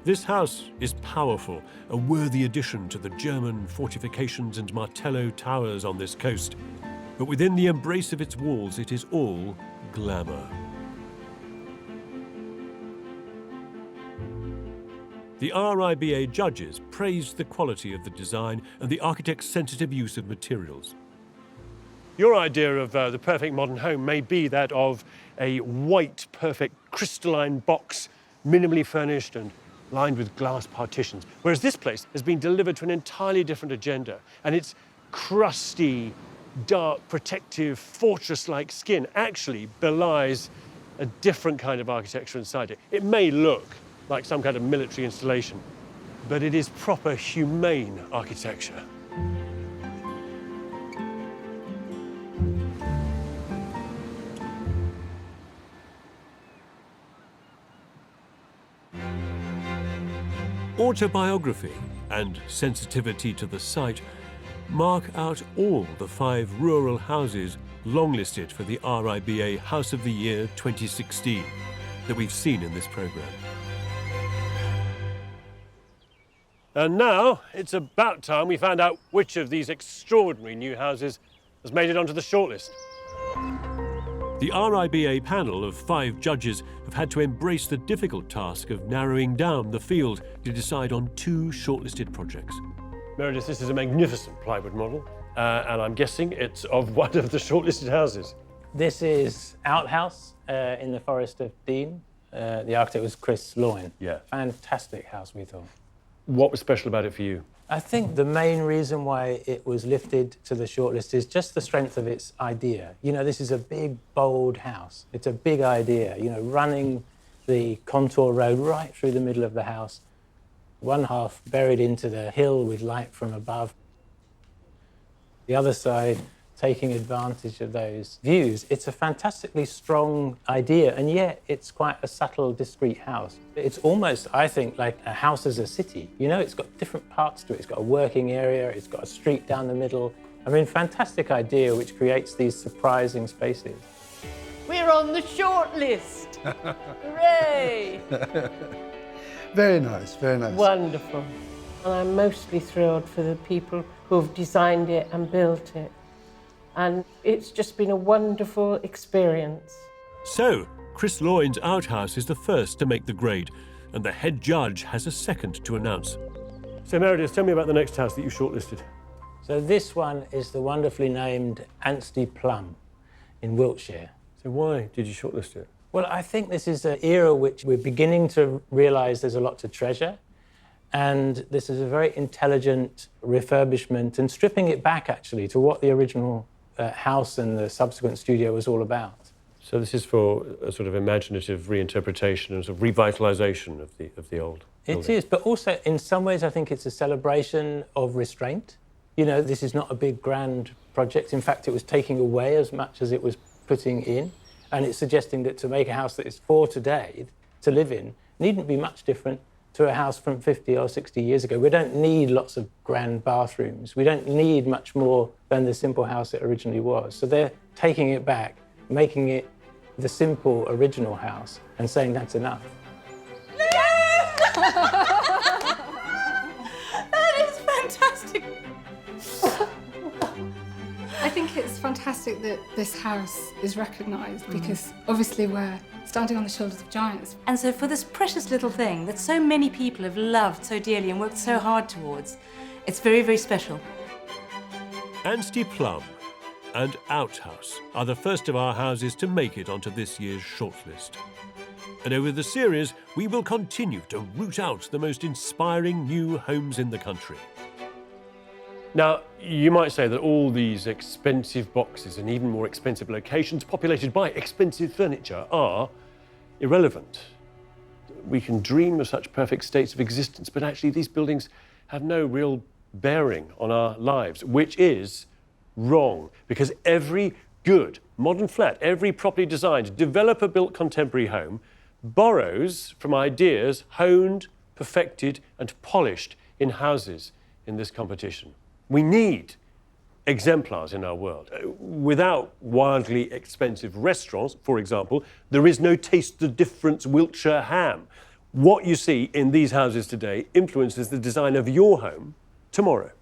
This house is powerful, a worthy addition to the German fortifications and Martello towers on this coast. But within the embrace of its walls, it is all glamour. The RIBA judges praised the quality of the design and the architect's sensitive use of materials. Your idea of the perfect modern home may be that of a white, perfect, crystalline box, minimally furnished and lined with glass partitions. Whereas this place has been delivered to an entirely different agenda, and its crusty, dark, protective, fortress-like skin actually belies a different kind of architecture inside it. It may look like some kind of military installation, but it is proper humane architecture. Autobiography and sensitivity to the site mark out all the 5 rural houses longlisted for the RIBA House of the Year 2016 that we've seen in this programme. And now it's about time we found out which of these extraordinary new houses has made it onto the shortlist. The RIBA panel of 5 judges have had to embrace the difficult task of narrowing down the field to decide on 2 shortlisted projects. Meredith, this is a magnificent plywood model, and I'm guessing it's of one of the shortlisted houses. This is Outhouse in the Forest of Dean. The architect was Chris Loyne. Yeah. Fantastic house, we thought. What was special about it for you? I think the main reason why it was lifted to the shortlist is just the strength of its idea. You know, this is a big, bold house. It's a big idea, you know, running the contour road right through the middle of the house, one half buried into the hill with light from above, the other side taking advantage of those views. It's a fantastically strong idea, and yet it's quite a subtle, discreet house. It's almost, I think, like a house as a city. You know, it's got different parts to it. It's got a working area, it's got a street down the middle. I mean, fantastic idea which creates these surprising spaces. We're on the short list. Hooray! Very nice, very nice. Wonderful. And I'm mostly thrilled for the people who have designed it and built it. And it's just been a wonderful experience. So, Chris Loyne's outhouse is the first to make the grade, and the head judge has a second to announce. So Meredith, tell me about the next house that you shortlisted. So this one is the wonderfully named Anstey Plum in Wiltshire. So why did you shortlist it? Well, I think this is an era which we're beginning to realise there's a lot to treasure. And this is a very intelligent refurbishment and stripping it back, actually, to what the original house and the subsequent studio was all about. So this is for a sort of imaginative reinterpretation and sort of revitalisation of the old building. It is, but also in some ways I think it's a celebration of restraint. You know, this is not a big grand project. In fact, it was taking away as much as it was putting in, and it's suggesting that to make a house that is for today, to live in, needn't be much different to a house from 50 or 60 years ago. We don't need lots of grand bathrooms. We don't need much more than the simple house it originally was. So they're taking it back, making it the simple original house and saying that's enough. That is fantastic. I think it's fantastic fantastic that this house is recognised because obviously we're standing on the shoulders of giants. And so for this precious little thing that so many people have loved so dearly and worked so hard towards, it's very, very special. Anstey Plum and Outhouse are the first of our houses to make it onto this year's shortlist. And over the series, we will continue to root out the most inspiring new homes in the country. Now, you might say that all these expensive boxes and even more expensive locations populated by expensive furniture are irrelevant. We can dream of such perfect states of existence, but actually these buildings have no real bearing on our lives, which is wrong, because every good modern flat, every properly designed, developer-built contemporary home borrows from ideas honed, perfected and polished in houses in this competition. We need exemplars in our world. Without wildly expensive restaurants, for example, there is no Taste the Difference Wiltshire ham. What you see in these houses today influences the design of your home tomorrow.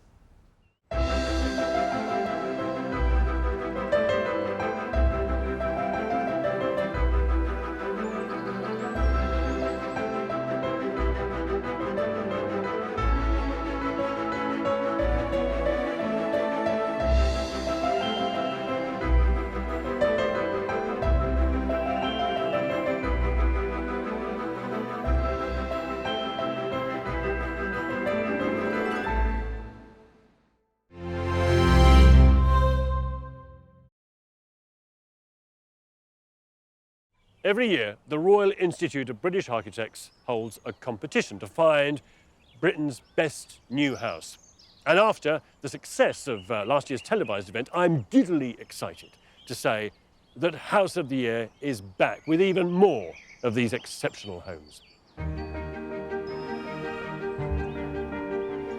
Every year, the Royal Institute of British Architects holds a competition to find Britain's best new house. And after the success of last year's televised event, I'm giddily excited to say that House of the Year is back with even more of these exceptional homes.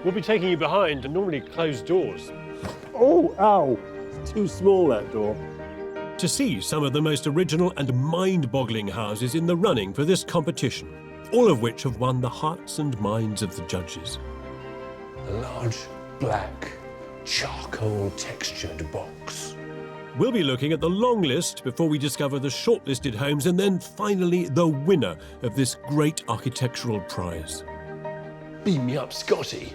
We'll be taking you behind normally closed doors. Oh, ow! It's too small, that door. To see some of the most original and mind-boggling houses in the running for this competition, all of which have won the hearts and minds of the judges. A large, black, charcoal textured box. We'll be looking at the long list before we discover the shortlisted homes and then finally the winner of this great architectural prize. Beam me up, Scotty.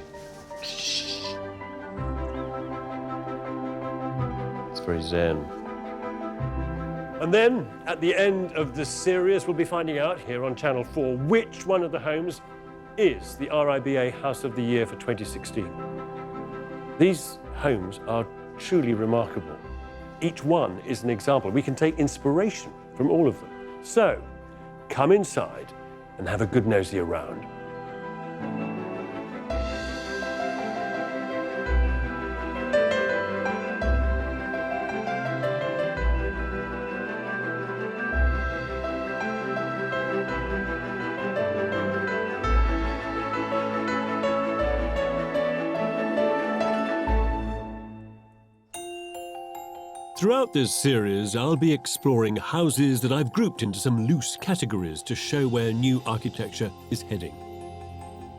It's very zen. And then, at the end of this series, we'll be finding out here on Channel 4 which one of the homes is the RIBA House of the Year for 2016. These homes are truly remarkable. Each one is an example. We can take inspiration from all of them. So, come inside and have a good nosy around. Throughout this series, I'll be exploring houses that I've grouped into some loose categories to show where new architecture is heading.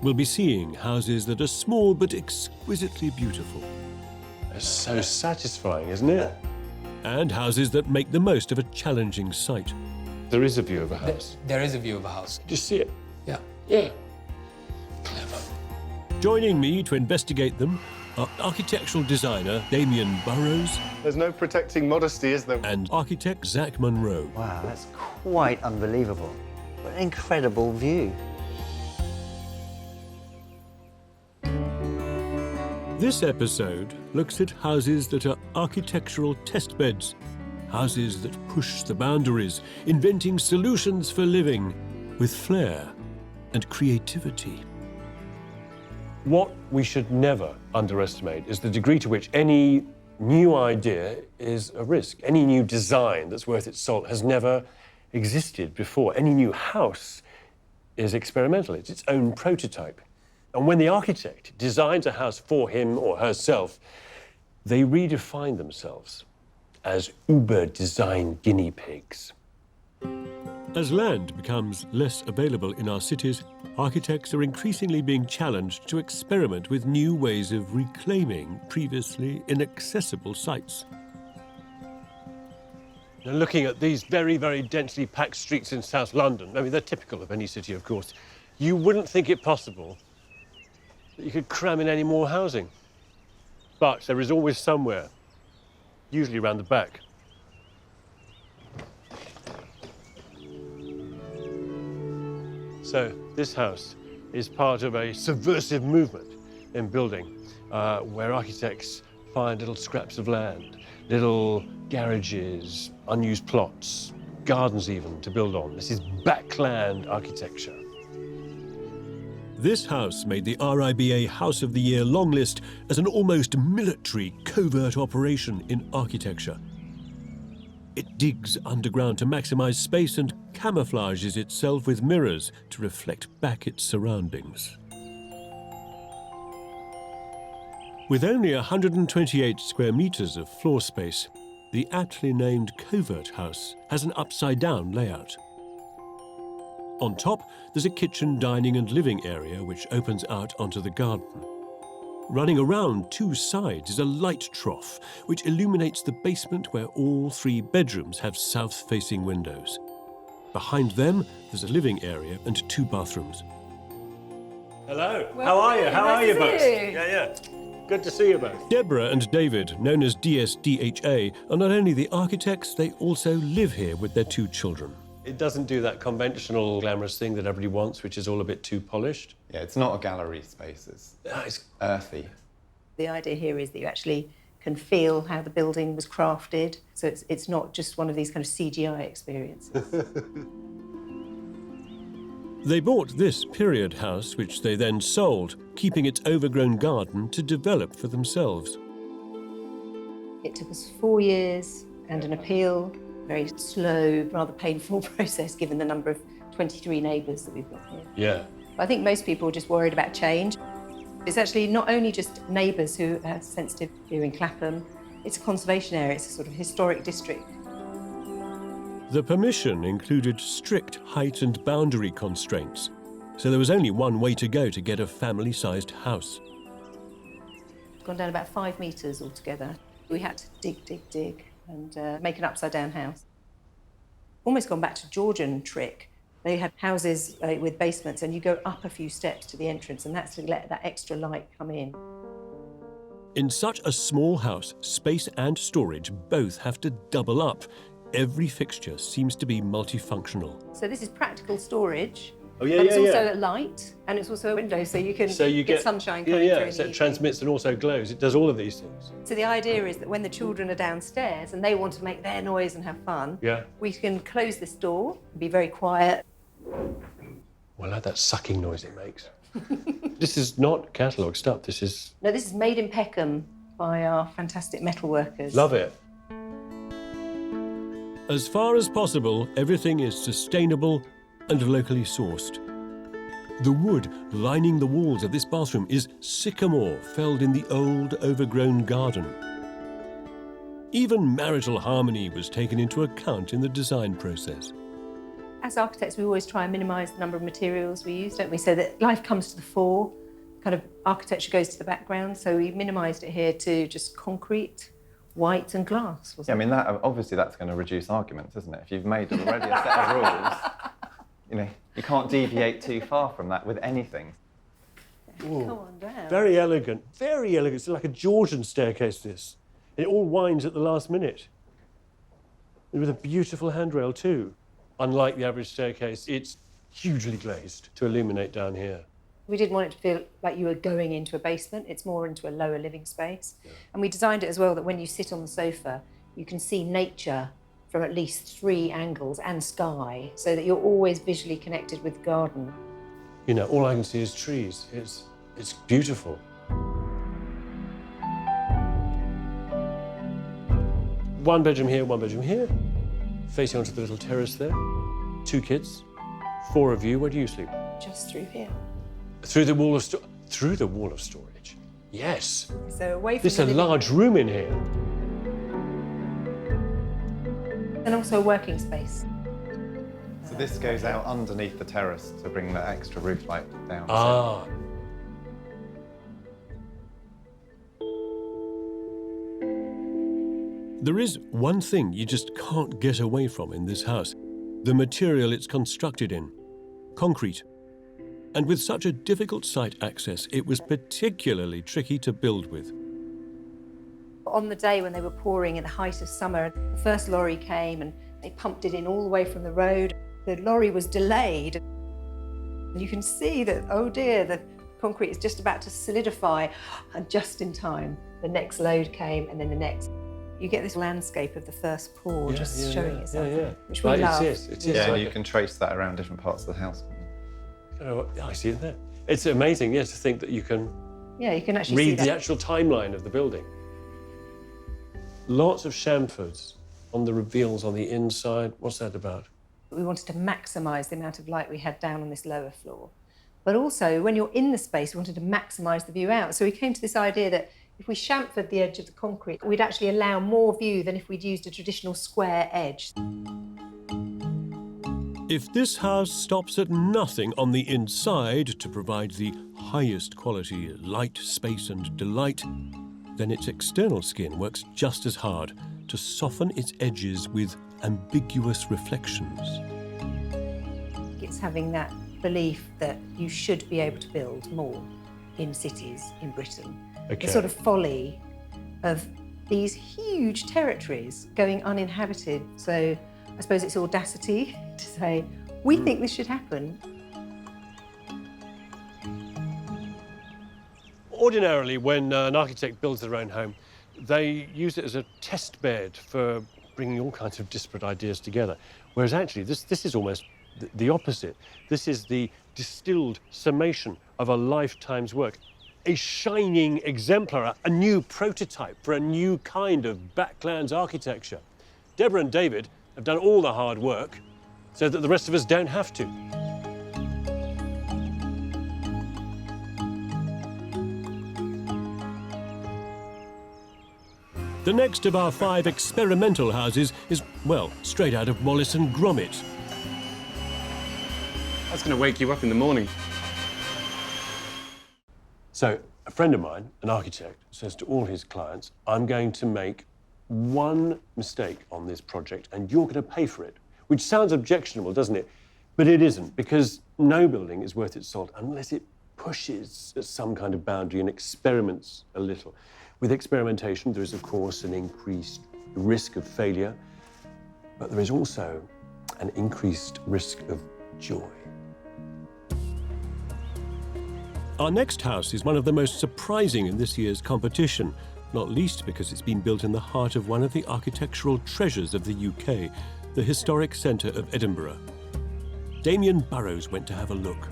We'll be seeing houses that are small but exquisitely beautiful. It's so satisfying, isn't it? And houses that make the most of a challenging site. There is a view of a house. There is a view of a house. Just see it. Yeah. Yeah. Clever. Joining me to investigate them are architectural designer Damion Burrows. There's no protecting modesty, is there? And architect Zach Monro. Wow, that's quite unbelievable. What an incredible view. This episode looks at houses that are architectural testbeds, houses that push the boundaries, inventing solutions for living with flair and creativity. What we should never underestimate is the degree to which any new idea is a risk. Any new design that's worth its salt has never existed before. Any new house is experimental. It's its own prototype. And when the architect designs a house for him or herself, they redefine themselves as uber-design guinea pigs. As land becomes less available in our cities, architects are increasingly being challenged to experiment with new ways of reclaiming previously inaccessible sites. Now, looking at these very, very densely packed streets in South London, I mean, they're typical of any city, of course, you wouldn't think it possible that you could cram in any more housing. But there is always somewhere, usually around the back. So this house is part of a subversive movement in building, where architects find little scraps of land, little garages, unused plots, gardens even to build on. This is backland architecture. This house made the RIBA House of the Year long list as an almost military covert operation in architecture. It digs underground to maximize space and camouflages itself with mirrors to reflect back its surroundings. With only 128 square meters of floor space, the aptly named Covert House has an upside-down layout. On top, there's a kitchen, dining and living area which opens out onto the garden. Running around two sides is a light trough which illuminates the basement where all 3 bedrooms have south-facing windows. Behind them, there's a living area and 2 bathrooms. Hello, how are you? How are you both? Yeah. Good to see you both. Deborah and David, known as DSDHA, are not only the architects, they also live here with their 2 children. It doesn't do that conventional glamorous thing that everybody wants, which is all a bit too polished. Yeah, it's not a gallery space, it's earthy. The idea here is that you actually can feel how the building was crafted, so it's not just one of these kind of CGI experiences. They bought this period house, which they then sold, keeping its overgrown garden to develop for themselves. It took us 4 years and an appeal, very slow, rather painful process given the number of 23 neighbours that we've got here. Yeah. I think most people are just worried about change. It's actually not only just neighbours who are sensitive here in Clapham, it's a conservation area, it's a sort of historic district. The permission included strict height and boundary constraints, so there was only one way to go to get a family-sized house. It's gone down about 5 metres altogether. We had to dig and make an upside-down house. Almost gone back to Georgian trick. They had houses with basements and you go up a few steps to the entrance, and that's to let that extra light come in. In such a small house, space and storage both have to double up. Every fixture seems to be multifunctional. So this is practical storage. Oh, yeah, but it's yeah, also yeah. a light, and it's also a window, so you can get sunshine yeah, coming yeah. through. So it transmits and also glows. It does all of these things. So the idea is that when the children are downstairs and they want to make their noise and have fun, Yeah. we can close this door, be very quiet. Well, I like that sucking noise it makes. This is not catalogue stuff. This is... No, this is made in Peckham by our fantastic metal workers. Love it. As far as possible, everything is sustainable and locally sourced. The wood lining the walls of this bathroom is sycamore felled in the old, overgrown garden. Even marital harmony was taken into account in the design process. As architects, we always try and minimise the number of materials we use, don't we? So that life comes to the fore, kind of architecture goes to the background. So we minimised it here to just concrete, white and glass. Yeah, I mean, obviously that's going to reduce arguments, isn't it? If you've made already a set of rules, you can't deviate too far from that with anything. Come on down. Very elegant, very elegant. It's like a Georgian staircase, this. It all winds at the last minute. And with a beautiful handrail too. Unlike the average staircase, it's hugely glazed to illuminate down here. We didn't want it to feel like you were going into a basement. It's more into a lower living space. Yeah. And we designed it as well that when you sit on the sofa, you can see nature from at least 3 angles and sky, so that you're always visually connected with the garden. All I can see is trees. It's beautiful. One bedroom here, facing onto the little terrace there. 2 kids, 4 of you. Where do you sleep? Just through here. Through the wall of storage. Yes. So away from This is a large room in here. And also a working space. So this goes out underneath the terrace to bring the extra roof light down. Ah. There is one thing you just can't get away from in this house: the material it's constructed in, concrete. And with such a difficult site access, it was particularly tricky to build with. On the day when they were pouring in the height of summer, the first lorry came and they pumped it in all the way from the road. The lorry was delayed. And you can see that, oh dear, the concrete is just about to solidify. And just in time, the next load came and then the next. You get this landscape of the first pour showing itself, which we love. It is. Yeah, and you can trace that around different parts of the house. Oh, I see it there. It's amazing, to think that you can, you can actually read see the actual timeline of the building. Lots of chamfers on the reveals on the inside. What's that about? We wanted to maximise the amount of light we had down on this lower floor. But also, when you're in the space, we wanted to maximise the view out. So we came to this idea that if we chamfered the edge of the concrete, we'd actually allow more view than if we'd used a traditional square edge. If this house stops at nothing on the inside to provide the highest quality light, space and delight, then its external skin works just as hard to soften its edges with ambiguous reflections. It's having that belief that you should be able to build more in cities in Britain. The sort of folly of these huge territories going uninhabited. So I suppose it's audacity to say, we think this should happen. Ordinarily, when an architect builds their own home, they use it as a test bed for bringing all kinds of disparate ideas together. Whereas actually, this is almost the opposite. This is the distilled summation of a lifetime's work. A shining exemplar, a new prototype for a new kind of backlands architecture. Deborah and David have done all the hard work so that the rest of us don't have to. The next of our 5 experimental houses is, well, straight out of Wallace and Gromit. That's going to wake you up in the morning. So a friend of mine, an architect, says to all his clients, I'm going to make one mistake on this project and you're going to pay for it, which sounds objectionable, doesn't it? But it isn't, because no building is worth its salt unless it pushes some kind of boundary and experiments a little. With experimentation, there is, of course, an increased risk of failure, but there is also an increased risk of joy. Our next house is one of the most surprising in this year's competition, not least because it's been built in the heart of one of the architectural treasures of the UK, the historic centre of Edinburgh. Damion Burrows went to have a look.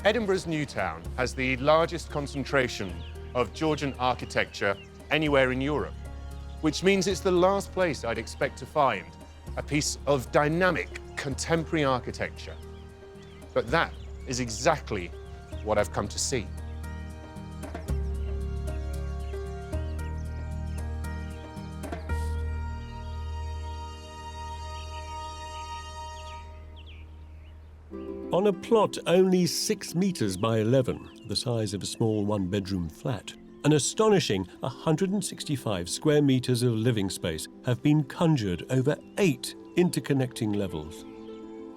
Edinburgh's New Town has the largest concentration of Georgian architecture anywhere in Europe, which means it's the last place I'd expect to find a piece of dynamic, contemporary architecture. But that is exactly what I've come to see. On a plot only 6 metres by 11, the size of a small one-bedroom flat, an astonishing 165 square metres of living space have been conjured over 8 interconnecting levels.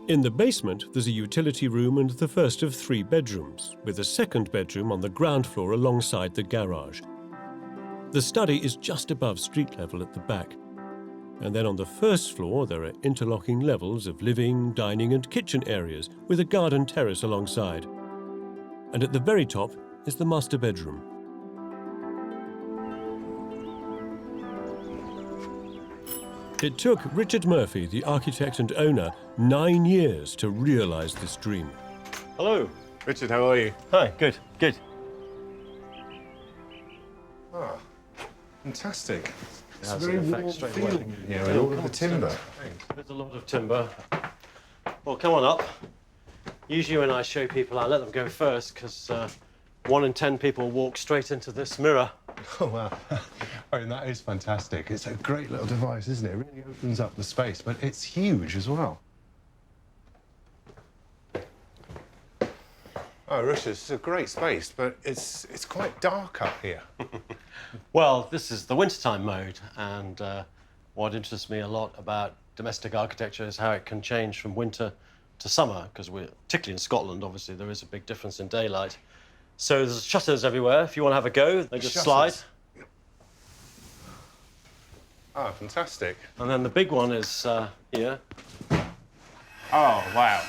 In the basement, there's a utility room and the first of 3 bedrooms, with a second bedroom on the ground floor alongside the garage. The study is just above street level at the back. And then on the first floor, there are interlocking levels of living, dining and kitchen areas with a garden terrace alongside. And at the very top is the master bedroom. It took Richard Murphy, the architect and owner, 9 years to realise this dream. Hello. Richard, how are you? Hi, good, good. Oh, fantastic. It's Has very an effect warm straight feeling away. here with all of the timber. There's a lot of timber. Well, come on up. Usually when I show people, I let them go first, because 1 in 10 people walk straight into this mirror. Oh, wow. I mean, that is fantastic. It's a great little device, isn't it? It really opens up the space, but it's huge as well. Oh, Richard, it's a great space, but it's quite dark up here. Well, this is the wintertime mode, and What interests me a lot about domestic architecture is how it can change from winter to summer, because we're, particularly in Scotland, obviously, there is a big difference in daylight. So there's shutters everywhere. If you want to have a go, they just slide. Oh, fantastic. And then the big one is here. Oh, wow.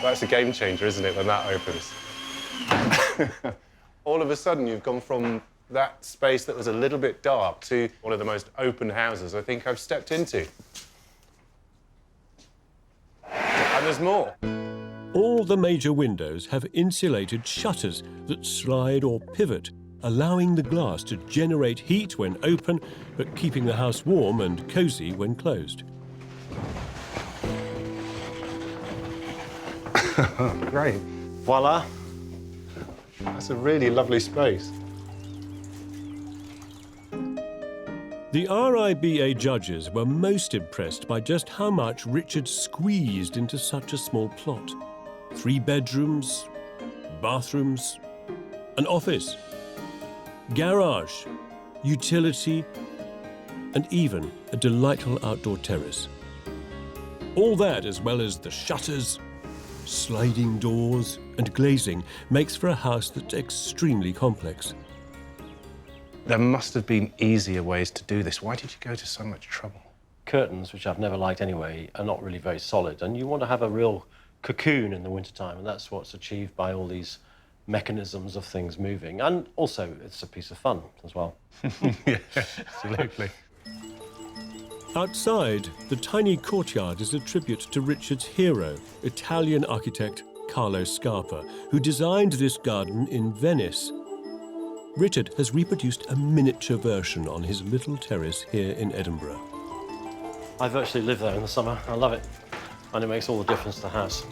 That's a game changer, isn't it, when that opens? All of a sudden, you've gone from that space that was a little bit dark to one of the most open houses I think I've stepped into. And there's more. All the major windows have insulated shutters that slide or pivot, allowing the glass to generate heat when open, but keeping the house warm and cosy when closed. Great. Voila. That's a really lovely space. The RIBA judges were most impressed by just how much Richard squeezed into such a small plot. 3 bedrooms, bathrooms, an office, garage, utility, and even a delightful outdoor terrace. All that, as well as the shutters, sliding doors, and glazing, makes for a house that's extremely complex. There must have been easier ways to do this. Why did you go to so much trouble? Curtains, which I've never liked anyway, are not really very solid, and you want to have a real cocoon in the wintertime, and that's what's achieved by all these mechanisms of things moving. And also, it's a piece of fun as well. Yeah, absolutely. Outside, the tiny courtyard is a tribute to Richard's hero, Italian architect Carlo Scarpa, who designed this garden in Venice. Richard has reproduced a miniature version on his little terrace here in Edinburgh. I virtually live there in the summer. I love it. And it makes all the difference to the house.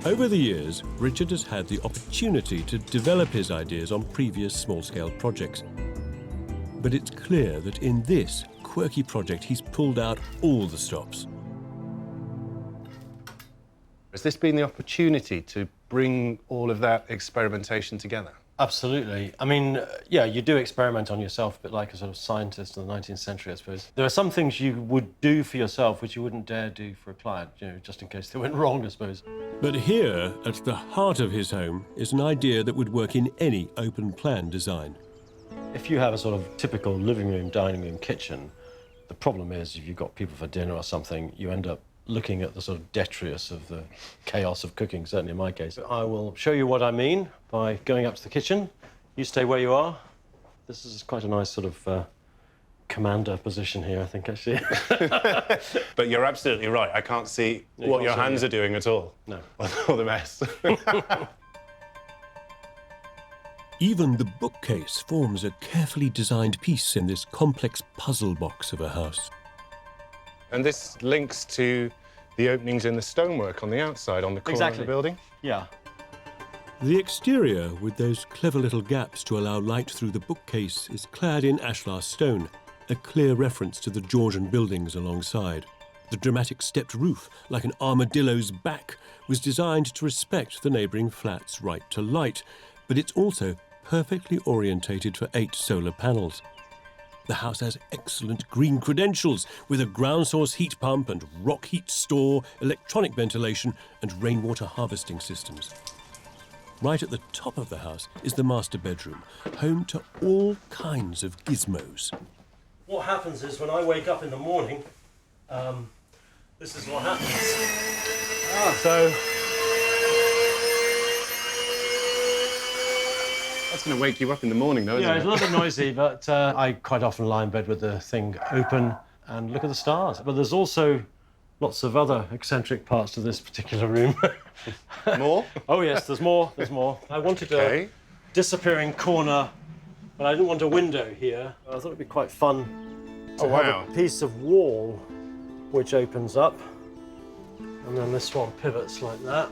Over the years, Richard has had the opportunity to develop his ideas on previous small-scale projects. But it's clear that in this quirky project, he's pulled out all the stops. Has this been the opportunity to bring all of that experimentation together? Absolutely. I mean, yeah, you do experiment on yourself, a bit like a sort of scientist of the 19th century, I suppose. There are some things you would do for yourself which you wouldn't dare do for a client, you know, just in case they went wrong, I suppose. But here, at the heart of his home, is an idea that would work in any open-plan design. If you have a sort of typical living room, dining room, kitchen, the problem is if you've got people for dinner or something, you end up looking at the sort of detritus of the chaos of cooking, certainly in my case. I will show you what I mean by going up to the kitchen. You stay where you are. This is quite a nice sort of commander position here, I think, actually. But you're absolutely right. I can't see what your hands are doing at all. No. Or the mess. Even the bookcase forms a carefully designed piece in this complex puzzle box of a house. And this links to the openings in the stonework on the outside, on the corner of the building? Yeah. The exterior, with those clever little gaps to allow light through the bookcase, is clad in ashlar stone, a clear reference to the Georgian buildings alongside. The dramatic stepped roof, like an armadillo's back, was designed to respect the neighbouring flat's right to light, but it's also perfectly orientated for 8 solar panels. The house has excellent green credentials, with a ground source heat pump and rock heat store, electronic ventilation and rainwater harvesting systems. Right at the top of the house is the master bedroom, home to all kinds of gizmos. What happens is when I wake up in the morning, this is what happens. So That's going to wake you up in the morning, though, isn't it? Yeah, it's a little bit noisy, but I quite often lie in bed with the thing open and look at the stars. But there's also lots of other eccentric parts to this particular room. More? Oh, yes, there's more, there's more. I wanted a disappearing corner, but I didn't want a window here. I thought it'd be quite fun to have a piece of wall which opens up, and then this one pivots like that.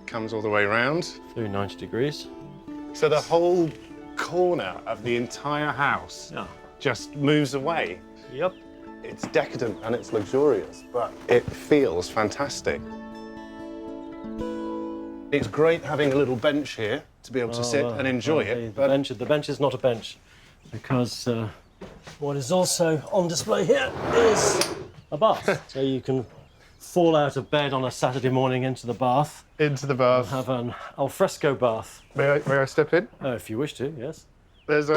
Comes all the way around. Through 90 degrees. So the whole corner of the entire house just moves away. Yep. It's decadent and it's luxurious, but it feels fantastic. It's great having a little bench here to be able to sit and enjoy it. The bench is not a bench, because what is also on display here is a bath. So you can fall out of bed on a Saturday morning into the bath. Into the bath. Have an alfresco bath. May I step in? If you wish to, yes. There's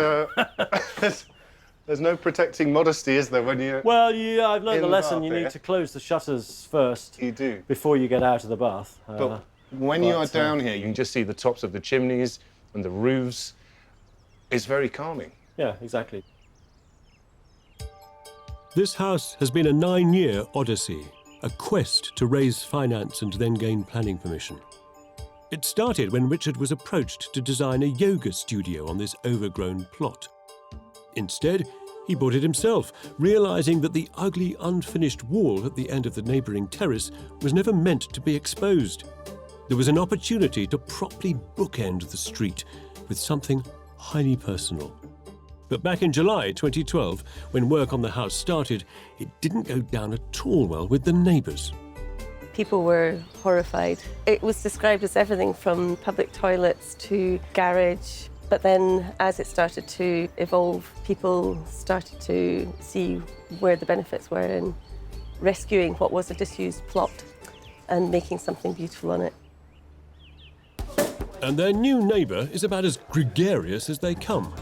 no protecting modesty, is there, when you? Well, I've learned the lesson. You here. need to close the shutters first. You do. Before you get out of the bath. But when you are down here, you can just see the tops of the chimneys and the roofs. It's very calming. Yeah, exactly. This house has been a 9-year odyssey, a quest to raise finance and then gain planning permission. It started when Richard was approached to design a yoga studio on this overgrown plot. Instead, he bought it himself, realising that the ugly, unfinished wall at the end of the neighbouring terrace was never meant to be exposed. There was an opportunity to properly bookend the street with something highly personal. But back in July 2012, when work on the house started, it didn't go down at all well with the neighbours. People were horrified. It was described as everything from public toilets to garage. But then, as it started to evolve, people started to see where the benefits were in rescuing what was a disused plot and making something beautiful on it. And their new neighbour is about as gregarious as they come.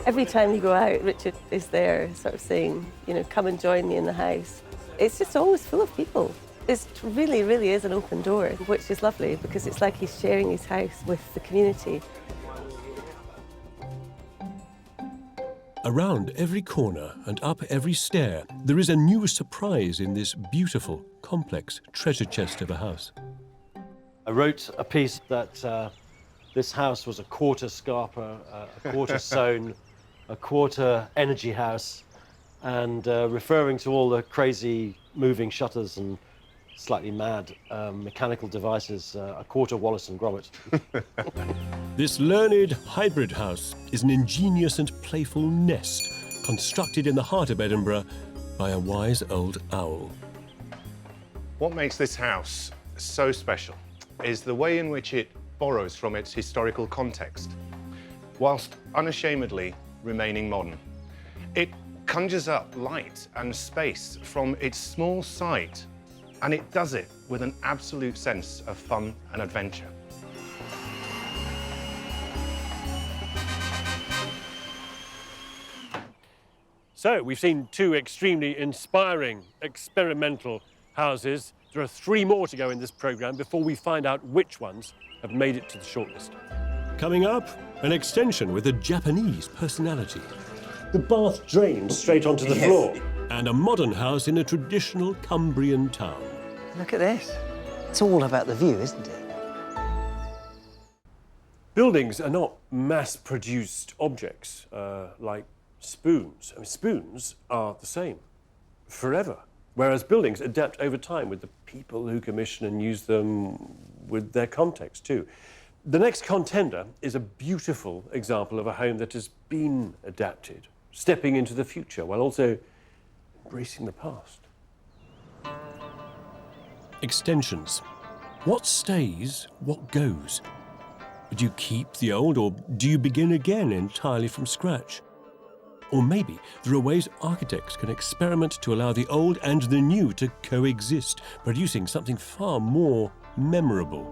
Every time you go out, Richard is there sort of saying, come and join me in the house. It's just always full of people. It really, really is an open door, which is lovely because it's like he's sharing his house with the community. Around every corner and up every stair, there is a new surprise in this beautiful, complex treasure chest of a house. I wrote a piece that this house was a quarter Scarpa, a quarter Soane, a quarter energy house, and referring to all the crazy moving shutters and slightly mad mechanical devices, a quarter Wallace and Gromit. This learned hybrid house is an ingenious and playful nest constructed in the heart of Edinburgh by a wise old owl. What makes this house so special is the way in which it borrows from its historical context, whilst unashamedly remaining modern. It conjures up light and space from its small site, and it does it with an absolute sense of fun and adventure. So, we've seen 2 extremely inspiring experimental houses. There are 3 more to go in this programme before we find out which ones have made it to the shortlist. Coming up, an extension with a Japanese personality. The bath drains straight onto the floor. And a modern house in a traditional Cumbrian town. Look at this. It's all about the view, isn't it? Buildings are not mass-produced objects like spoons. I mean, spoons are the same forever, whereas buildings adapt over time with the people who commission and use them with their context too. The next contender is a beautiful example of a home that has been adapted, stepping into the future while also embracing the past. Extensions. What stays, what goes? Do you keep the old, or do you begin again entirely from scratch? Or maybe there are ways architects can experiment to allow the old and the new to coexist, producing something far more memorable.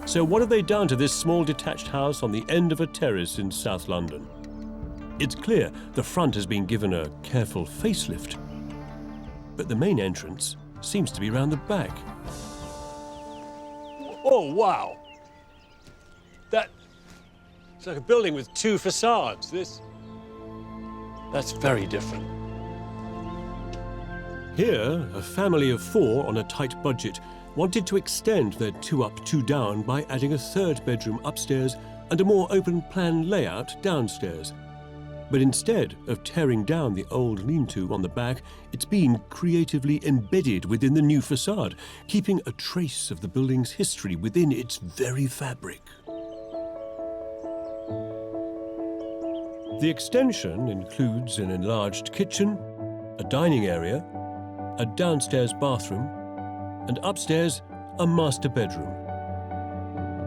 So what have they done to this small detached house on the end of a terrace in South London? It's clear the front has been given a careful facelift, but the main entrance seems to be round the back. Oh, wow! It's like a building with 2 facades. That's very different. Here, a family of 4 on a tight budget wanted to extend their 2 up, 2 down by adding a 3rd bedroom upstairs and a more open-plan layout downstairs. But instead of tearing down the old lean-to on the back, it's been creatively embedded within the new facade, keeping a trace of the building's history within its very fabric. The extension includes an enlarged kitchen, a dining area, a downstairs bathroom, and upstairs a master bedroom.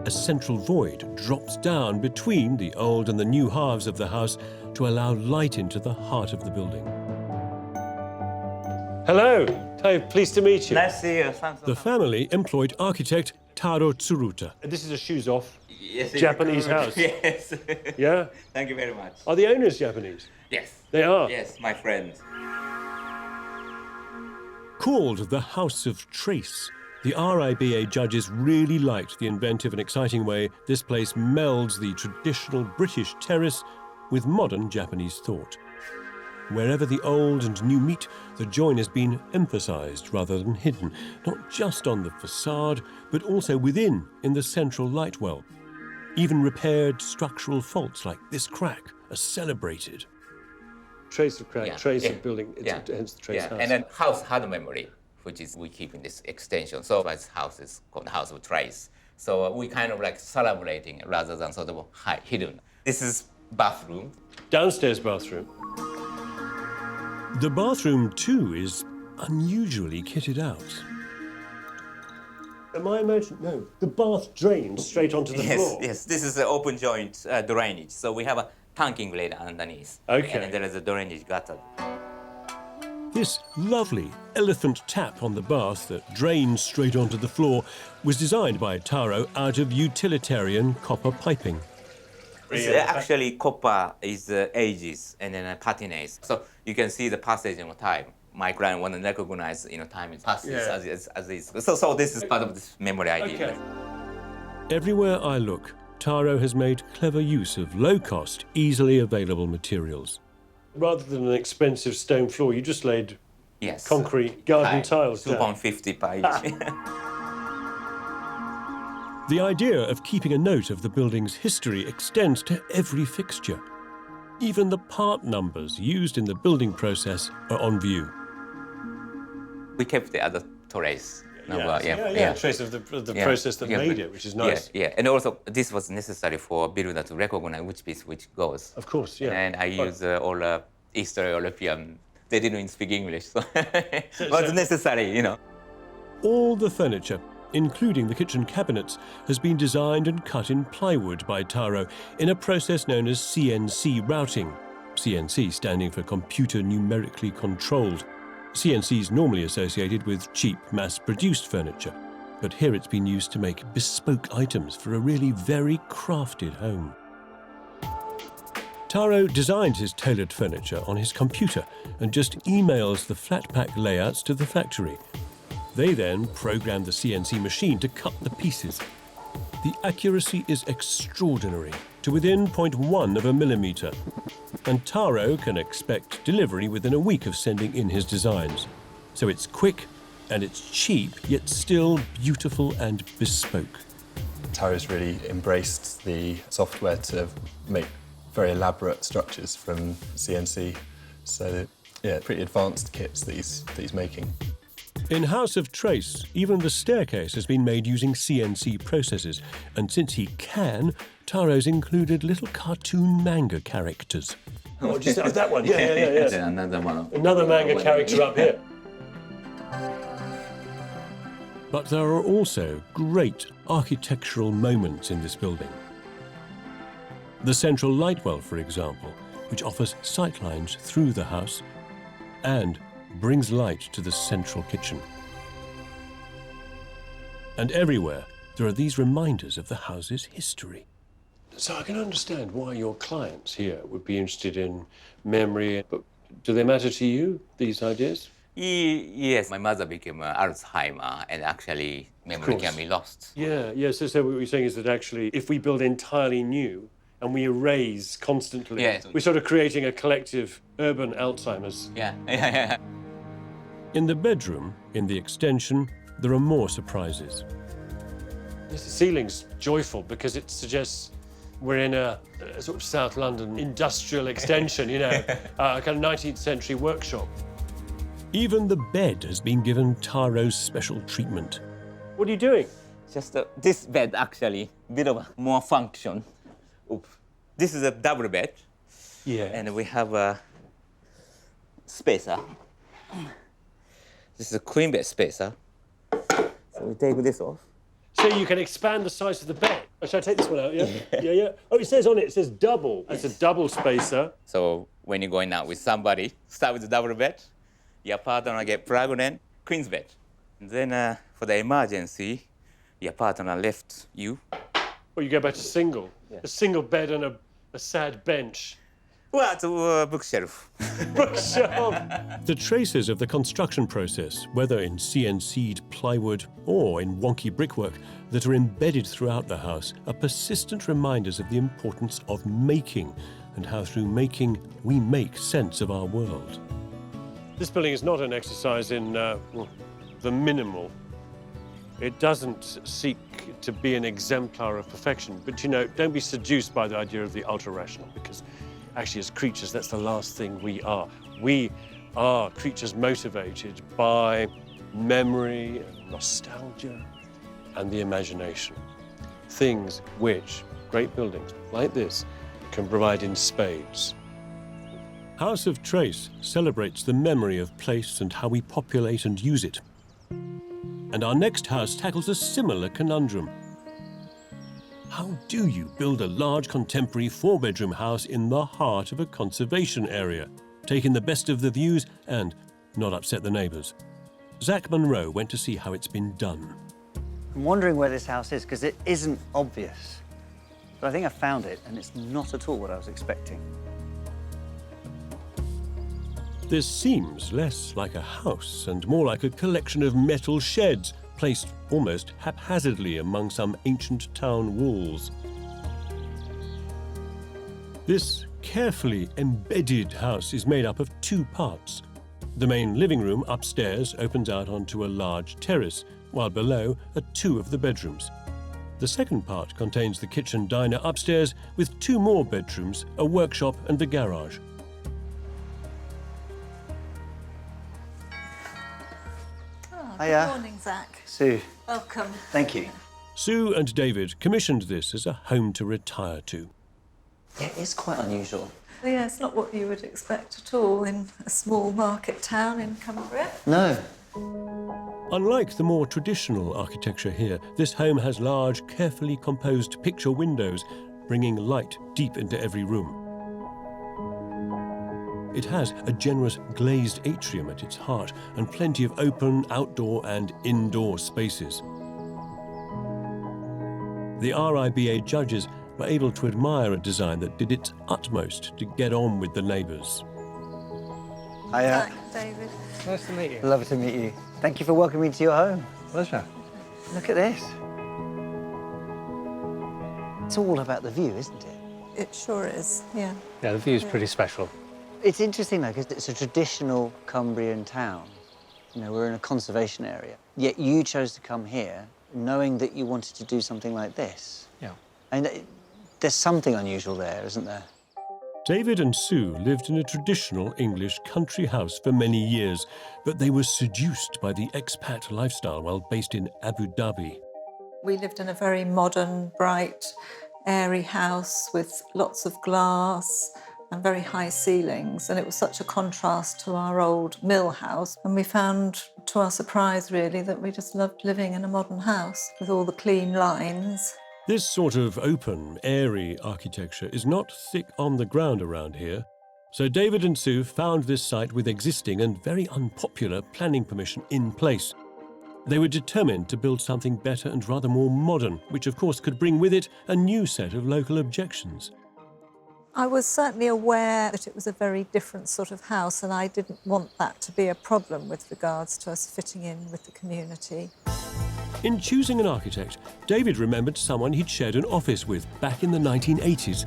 A central void drops down between the old and the new halves of the house to allow light into the heart of the building. Hello. Hi, pleased to meet you. Nice to see you. The family employed architect Taro Tsuruta. This is a shoes off Yes, Japanese good. house. Yes. Yeah? Thank you very much. Are the owners Japanese? Yes. They are? Yes, my friends. Called the House of Trace, the RIBA judges really liked the inventive and exciting way this place melds the traditional British terrace with modern Japanese thought. Wherever the old and new meet, the join has been emphasised rather than hidden, not just on the facade, but also within in the central light well. Even repaired structural faults like this crack are celebrated. Trace of crack, trace of building, hence the trace house. And then house had memory, which is we keep in this extension. So this house is called the House of Trace. So we kind of like celebrating rather than sort of hidden. This is bathroom. Downstairs bathroom. The bathroom, too, is unusually kitted out. Am I imagining? No. The bath drains straight onto the floor. Yes, this is an open joint drainage. So we have a tanking blade underneath. Okay. And then there is a drainage gutter. This lovely elephant tap on the bath that drains straight onto the floor was designed by Taro out of utilitarian copper piping. Actually, copper is ages and then patinates. So you can see the passage of time. My client want to recognize, time is passes as is. So this is part of this memory idea. Okay. Everywhere I look, Taro has made clever use of low-cost, easily available materials. Rather than an expensive stone floor, you just laid concrete garden tiles down. £2.50 per each. The idea of keeping a note of the building's history extends to every fixture. Even the part numbers used in the building process are on view. We kept the other trace number. Trace of the process that made it, which is nice. Yeah, and also this was necessary for a builder to recognize which piece which goes. Of course, yeah. And I use all Eastern European. They didn't speak English, so it was necessary, All the furniture, including the kitchen cabinets, has been designed and cut in plywood by Taro in a process known as CNC routing. CNC standing for computer numerically controlled. CNC is normally associated with cheap, mass-produced furniture, but here it's been used to make bespoke items for a really very crafted home. Taro designs his tailored furniture on his computer and just emails the flat pack layouts to the factory. They then program the CNC machine to cut the pieces. The accuracy is extraordinary, to within 0.1 of a millimetre, and Taro can expect delivery within a week of sending in his designs. So it's quick and it's cheap, yet still beautiful and bespoke. Taro's really embraced the software to make very elaborate structures from CNC. So, yeah, pretty advanced kits that he's making. In House of Trace, even the staircase has been made using CNC processes, and since he can, Taro's included little cartoon manga characters. Oh, just that one? Yeah. Another one. Another manga character up here. But there are also great architectural moments in this building. The central light well, for example, which offers sightlines through the house and brings light to the central kitchen. And everywhere, there are these reminders of the house's history. So I can understand why your clients here would be interested in memory, but do they matter to you, these ideas? Yes, my mother became Alzheimer, and actually memory can be lost. Yeah. So what you're saying is that actually, if we build entirely new and we erase constantly, we're sort of creating a collective urban Alzheimer's. Yeah. In the bedroom, in the extension, there are more surprises. This ceiling's joyful because it suggests we're in a sort of South London industrial extension, a kind of 19th century workshop. Even the bed has been given Taro's special treatment. What are you doing? Just this bed, actually, bit of more function. Oops. This is a double bed. Yeah. And we have a spacer. This is a queen bed spacer. So we take this off. So you can expand the size of the bed. Oh, should I take this one out, yeah? Yeah. Oh, it says on it says double. It's a double spacer. So when you're going out with somebody, start with the double bed, your partner get pregnant, queen's bed. And then for the emergency, your partner left you. Or you go back to single. Yeah. A single bed and a sad bench. Well, it's a bookshelf. Bookshelf! The traces of the construction process, whether in CNC'd plywood or in wonky brickwork, that are embedded throughout the house are persistent reminders of the importance of making and how through making we make sense of our world. This building is not an exercise in the minimal. It doesn't seek to be an exemplar of perfection, but you know, don't be seduced by the idea of the ultra-rational, because actually as creatures, that's the last thing we are. We are creatures motivated by memory, nostalgia, and the imagination. Things which great buildings like this can provide in spades. House of Trace celebrates the memory of place and how we populate and use it. And our next house tackles a similar conundrum. How do you build a large contemporary 4-bedroom house in the heart of a conservation area, taking the best of the views and not upset the neighbours? Zach Monro went to see how it's been done. I'm wondering where this house is, because it isn't obvious. But I think I found it, and it's not at all what I was expecting. This seems less like a house and more like a collection of metal sheds placed almost haphazardly among some ancient town walls. This carefully embedded house is made up of 2 parts. The main living room upstairs opens out onto a large terrace, while below are 2 of the bedrooms. The second part contains the kitchen diner upstairs with 2 more bedrooms, a workshop and the garage. Hiya. Good morning, Zach. Sue. Welcome. Thank you. Sue and David commissioned this as a home to retire to. It is quite unusual. Yeah, it's not what you would expect at all in a small market town in Cumbria. No. Unlike the more traditional architecture here, this home has large, carefully composed picture windows, bringing light deep into every room. It has a generous glazed atrium at its heart and plenty of open outdoor and indoor spaces. The RIBA judges were able to admire a design that did its utmost to get on with the neighbours. Hiya. David. Nice to meet you. Lovely to meet you. Thank you for welcoming me to your home. Pleasure. Look at this. It's all about the view, isn't it? It sure is, yeah. Yeah, the view's pretty special. It's interesting, though, because it's a traditional Cumbrian town. You know, we're in a conservation area. Yet you chose to come here knowing that you wanted to do something like this. Yeah. And there's something unusual there, isn't there? David and Sue lived in a traditional English country house for many years, but they were seduced by the expat lifestyle while based in Abu Dhabi. We lived in a very modern, bright, airy house with lots of glass and very high ceilings, and it was such a contrast to our old mill house. And we found, to our surprise really, that we just loved living in a modern house with all the clean lines. This sort of open, airy architecture is not thick on the ground around here. So David and Sue found this site with existing and very unpopular planning permission in place. They were determined to build something better and rather more modern, which of course could bring with it a new set of local objections. I was certainly aware that it was a very different sort of house, and I didn't want that to be a problem with regards to us fitting in with the community. In choosing an architect, David remembered someone he'd shared an office with back in the 1980s.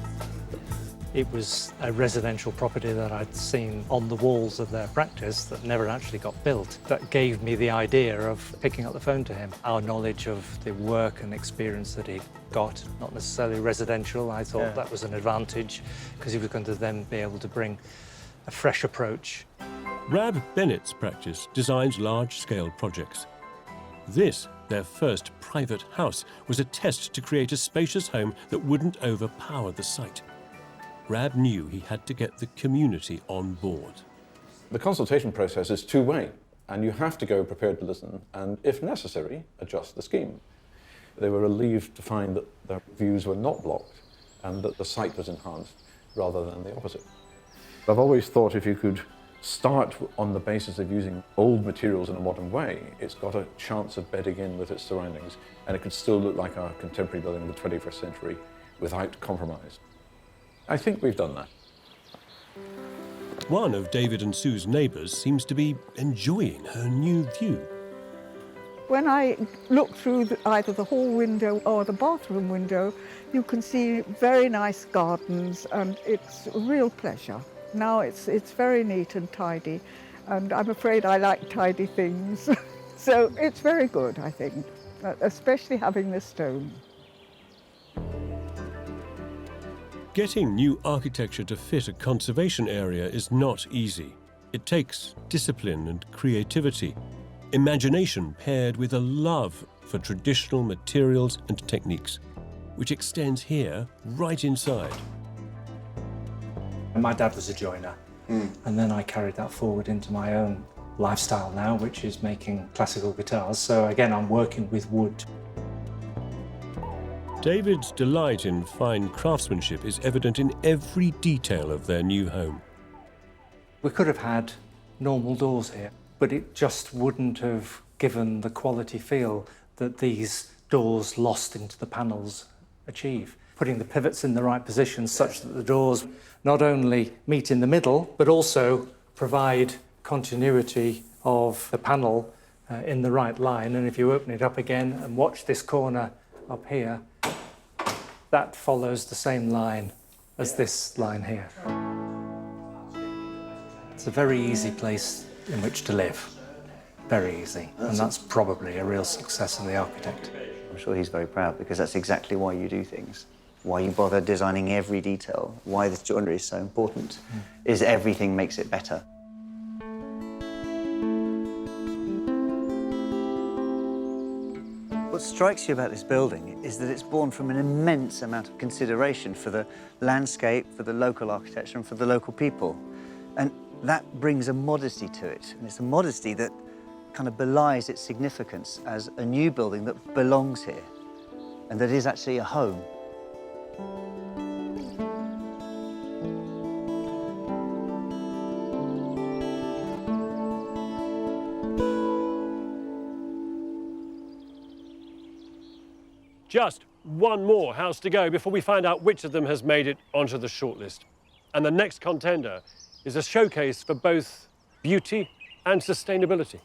It was a residential property that I'd seen on the walls of their practice that never actually got built. That gave me the idea of picking up the phone to him. Our knowledge of the work and experience that he'd got, not necessarily residential, I thought that was an advantage because he was going to then be able to bring a fresh approach. Rab Bennett's practice designs large-scale projects. This, their first private house, was a test to create a spacious home that wouldn't overpower the site. Rab knew he had to get the community on board. The consultation process is two-way. and you have to go prepared to listen and, if necessary, adjust the scheme. They were relieved to find that their views were not blocked and that the site was enhanced rather than the opposite. I've always thought if you could start on the basis of using old materials in a modern way, it's got a chance of bedding in with its surroundings, and it could still look like a contemporary building in the 21st century without compromise. I think we've done that. One of David and Sue's neighbours seems to be enjoying her new view. When I look through either the hall window or the bathroom window, you can see very nice gardens, and it's a real pleasure. Now it's very neat and tidy, and I'm afraid I like tidy things. So it's very good, I think, especially having this stone. Getting new architecture to fit a conservation area is not easy. It takes discipline and creativity, imagination paired with a love for traditional materials and techniques, which extends here right inside. My dad was a joiner, and then I carried that forward into my own lifestyle now, which is making classical guitars. So again, I'm working with wood. David's delight in fine craftsmanship is evident in every detail of their new home. We could have had normal doors here, but it just wouldn't have given the quality feel that these doors lost into the panels achieve. Putting the pivots in the right position such that the doors not only meet in the middle, but also provide continuity of the panel in the right line. And if you open it up again and watch this corner up here, that follows the same line as this line here. It's a very easy place in which to live. Very easy. And that's probably a real success of the architect. I'm sure he's very proud, because that's exactly why you do things. Why you bother designing every detail, why this joinery is so important, is everything makes it better. What strikes you about this building is that it's born from an immense amount of consideration for the landscape, for the local architecture, and for the local people. And that brings a modesty to it. And it's a modesty that kind of belies its significance as a new building that belongs here and that is actually a home. Just one more house to go before we find out which of them has made it onto the shortlist. And the next contender is a showcase for both beauty and sustainability.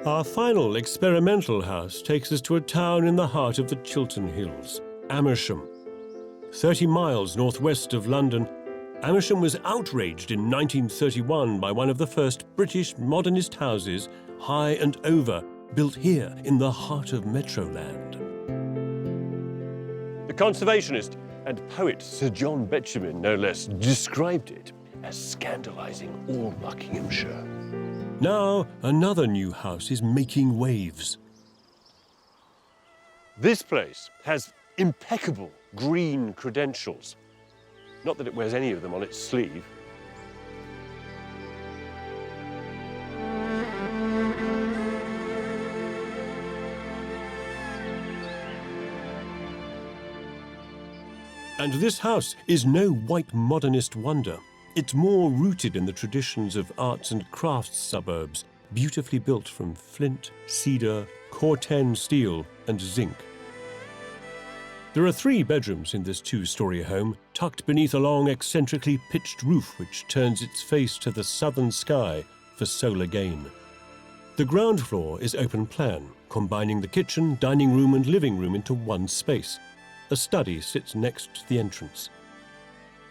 Our final experimental house takes us to a town in the heart of the Chiltern Hills, Amersham. 30 miles northwest of London, Amersham was outraged in 1931 by one of the first British modernist houses, high and over, built here in the heart of Metroland. The conservationist and poet Sir John Betjeman, no less, described it as scandalising all Buckinghamshire. Now, another new house is making waves. This place has impeccable green credentials. Not that it wears any of them on its sleeve. And this house is no white modernist wonder. It's more rooted in the traditions of arts and crafts suburbs, beautifully built from flint, cedar, Corten steel and zinc. There are 3 bedrooms in this 2-storey home, tucked beneath a long, eccentrically pitched roof which turns its face to the southern sky for solar gain. The ground floor is open plan, combining the kitchen, dining room and living room into one space. A study sits next to the entrance.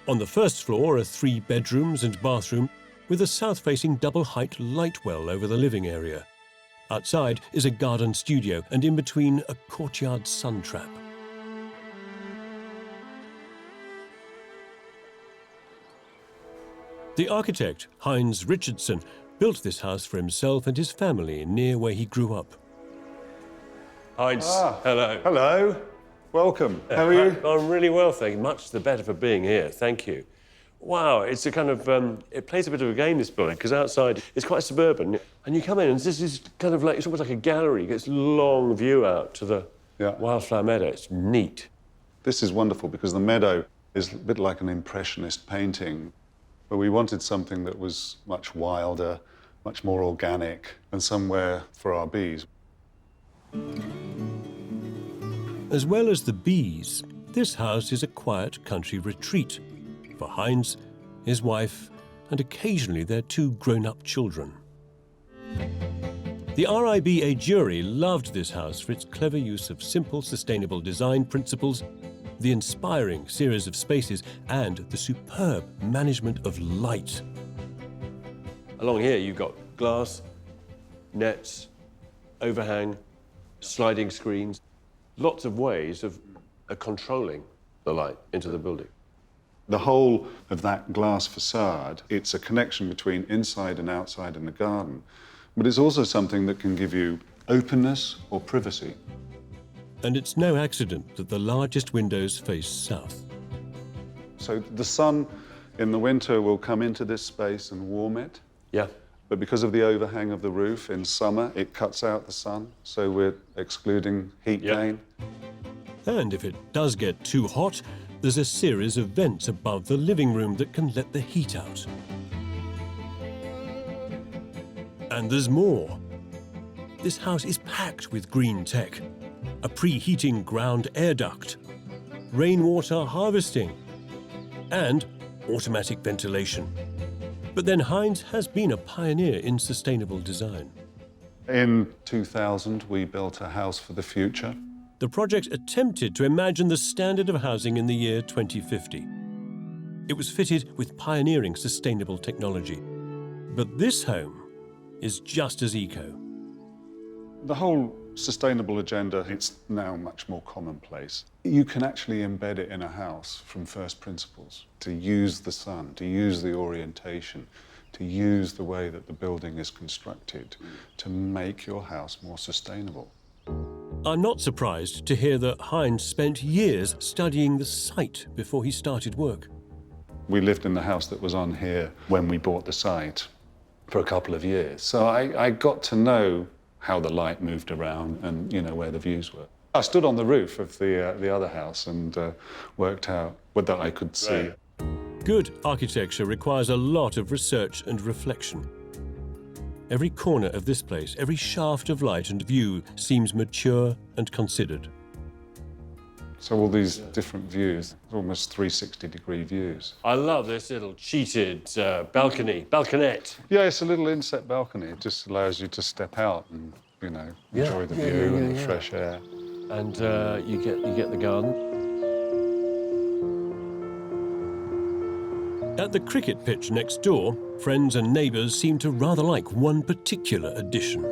On the first floor are 3 bedrooms and bathroom with a south-facing double-height light well over the living area. Outside is a garden studio and in between a courtyard sun trap. The architect, Heinz Richardson, built this house for himself and his family near where he grew up. Heinz, hello. Hello. Welcome. How are you? I'm really well, thank you. Much the better for being here, thank you. wow, it's a kind of, it plays a bit of a game, this building, because outside it's quite suburban. And you come in and this is kind of like, it's almost like a gallery. It gets a long view out to the wildflower meadow. It's neat. This is wonderful because the meadow is a bit like an impressionist painting, but we wanted something that was much wilder, much more organic, and somewhere for our bees. As well as the bees, this house is a quiet country retreat for Heinz, his wife, and occasionally their 2 grown-up children. The RIBA jury loved this house for its clever use of simple, sustainable design principles, the inspiring series of spaces, and the superb management of light. Along here, you've got glass, nets, overhang, sliding screens, lots of ways of controlling the light into the building. The whole of that glass facade, it's a connection between inside and outside in the garden, but it's also something that can give you openness or privacy. And it's no accident that the largest windows face south. So the sun in the winter will come into this space and warm it. Yeah. But because of the overhang of the roof in summer, it cuts out the sun, so we're excluding heat gain. And if it does get too hot, there's a series of vents above the living room that can let the heat out. And there's more. This house is packed with green tech. A preheating ground air duct, rainwater harvesting, and automatic ventilation. But then Heinz has been a pioneer in sustainable design. In 2000, we built a house for the future. The project attempted to imagine the standard of housing in the year 2050. It was fitted with pioneering sustainable technology. But this home is just as eco. The whole sustainable agenda, it's now much more commonplace. You can actually embed it in a house from first principles, to use the sun, to use the orientation, to use the way that the building is constructed, to make your house more sustainable. I'm not surprised to hear that Heinz spent years studying the site before he started work. We lived in the house that was on here when we bought the site for a couple of years. So I got to know how the light moved around and, you know, where the views were. I stood on the roof of the other house and worked out what that I could see. Good architecture requires a lot of research and reflection. Every corner of this place, every shaft of light and view seems mature and considered. So all these different views, almost 360-degree views. I love this little cheated balconette. Yeah, it's a little inset balcony. It just allows you to step out and, you know, enjoy the view and the fresh air. And you get the garden. At the cricket pitch next door, friends and neighbours seem to rather like one particular addition.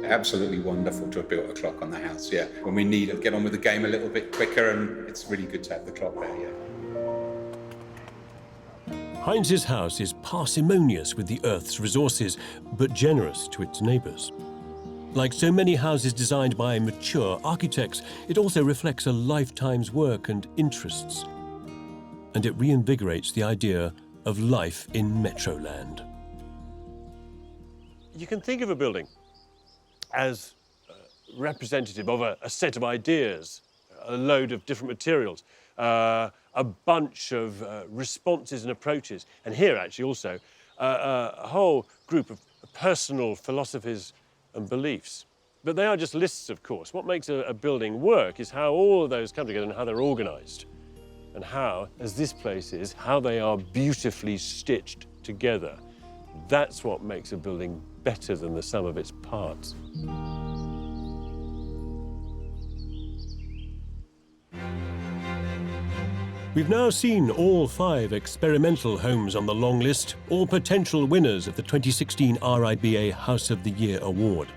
Absolutely wonderful to have built a clock on the house, yeah. When we need to get on with the game a little bit quicker, and it's really good to have the clock there, yeah. Heinz's house is parsimonious with the Earth's resources, but generous to its neighbours. Like so many houses designed by mature architects, it also reflects a lifetime's work and interests. And it reinvigorates the idea of life in Metroland. You can think of a building as representative of a set of ideas, a load of different materials, a bunch of responses and approaches. And here, actually, also, a whole group of personal philosophies and beliefs. But they are just lists, of course. What makes a building work is how all of those come together and how they're organised. And how, as this place is, how they are beautifully stitched together. That's what makes a building better than the sum of its parts. We've now seen all 5 experimental homes on the long list, all potential winners of the 2016 RIBA House of the Year award.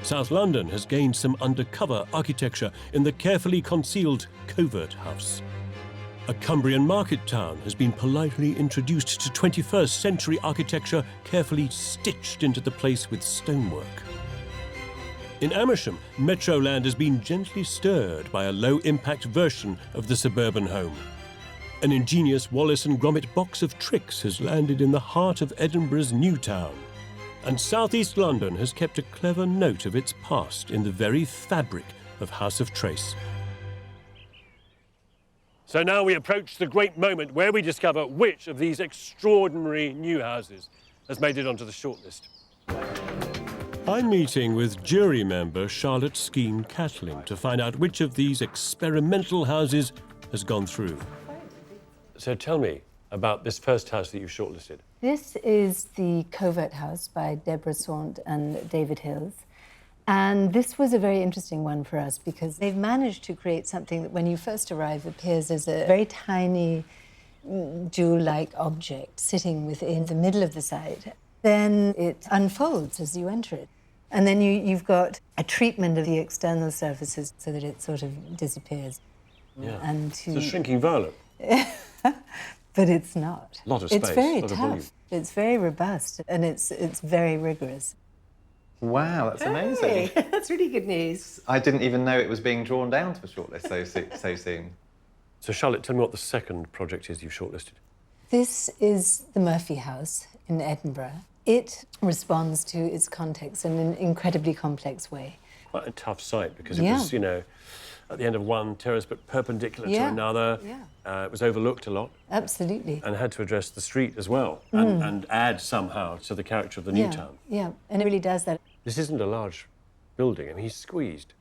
South London has gained some undercover architecture in the carefully concealed Covert House. A Cumbrian market town has been politely introduced to 21st century architecture, carefully stitched into the place with stonework. In Amersham, Metroland has been gently stirred by a low-impact version of the suburban home. An ingenious Wallace and Gromit box of tricks has landed in the heart of Edinburgh's new town. And southeast London has kept a clever note of its past in the very fabric of House of Trace. So now we approach the great moment where we discover which of these extraordinary new houses has made it onto the shortlist. I'm meeting with jury member Charlotte Skeen-Catling to find out which of these experimental houses has gone through. So tell me about this first house that you've shortlisted. This is the Covert House by Deborah Sant and David Hills. And this was a very interesting one for us because they've managed to create something that when you first arrive appears as a very tiny jewel-like object sitting within the middle of the site. Then it unfolds as you enter it. And then you've got a treatment of the external surfaces so that it sort of disappears. Yeah. And It's a shrinking violet. But it's not. A lot of It's space, very lot of volume. tough. It's very robust and it's very rigorous. Wow, that's amazing. Hey, that's really good news. I didn't even know it was being drawn down to a shortlist so soon. So Charlotte, tell me what the second project is you've shortlisted. This is the Murphy House in Edinburgh. It responds to its context in an incredibly complex way. Quite a tough site because it Yeah. was, you know, at the end of one terrace but perpendicular to Yeah, another. yeah. It was overlooked a lot. Absolutely. And had to address the street as well and add somehow to the character of the new town. Yeah, and it really does that. This isn't a large building. I mean, he's squeezed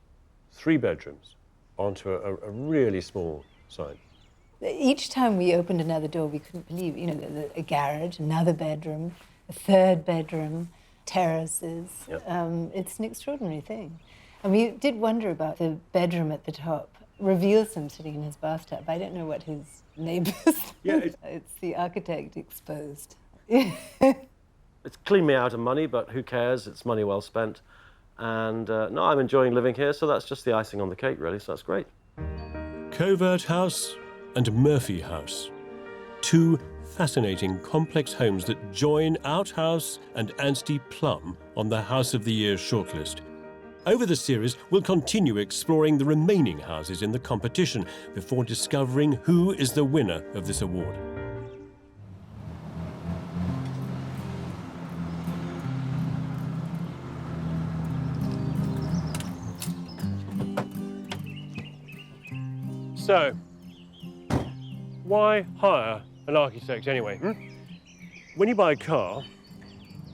3 bedrooms onto a really small site. Each time we opened another door, we couldn't believe, you know, a garage, another bedroom, a third bedroom, terraces. Yep. It's an extraordinary thing. And we did wonder about the bedroom at the top. Reveals him sitting in his bathtub. I don't know what his neighbours. Yeah, it's the architect exposed. It's cleaned me out of money, but who cares? It's money well spent. And no, I'm enjoying living here, so that's just the icing on the cake, really, so that's great. Covert House and Murphy House. 2 fascinating, complex homes that join Outhouse and Anstey Plum on the House of the Year shortlist. Over the series, we'll continue exploring the remaining houses in the competition before discovering who is the winner of this award. So, why hire an architect anyway? When you buy a car,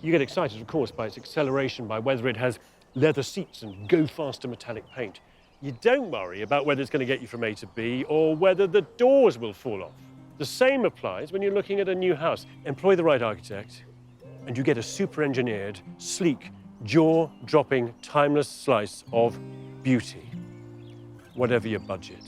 you get excited, of course, by its acceleration, by whether it has leather seats and go-faster metallic paint. You don't worry about whether it's going to get you from A to B or whether the doors will fall off. The same applies when you're looking at a new house. Employ the right architect, and you get a super-engineered, sleek, jaw-dropping, timeless slice of beauty, whatever your budget.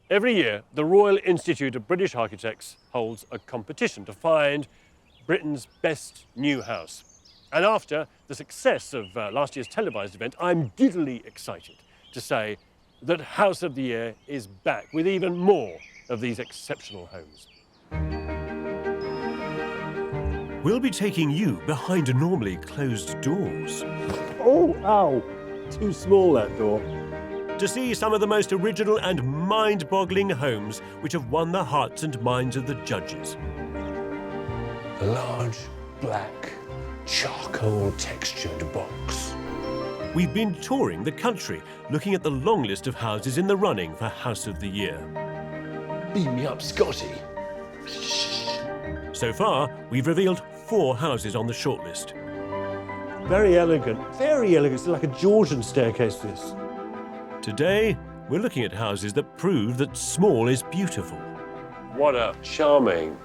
Every year, the Royal Institute of British Architects holds a competition to find Britain's best new house. And after the success of last year's televised event, I'm giddily excited to say that House of the Year is back with even more of these exceptional homes. We'll be taking you behind normally closed doors. Oh, ow! Too small, that door. To see some of the most original and mind-boggling homes which have won the hearts and minds of the judges. A large, black, charcoal textured box. We've been touring the country, looking at the long list of houses in the running for House of the Year. Beam me up, Scotty. So far, we've revealed 4 houses on the shortlist. Very elegant, very elegant. It's like a Georgian staircase, this. Today, we're looking at houses that prove that small is beautiful. What a charming,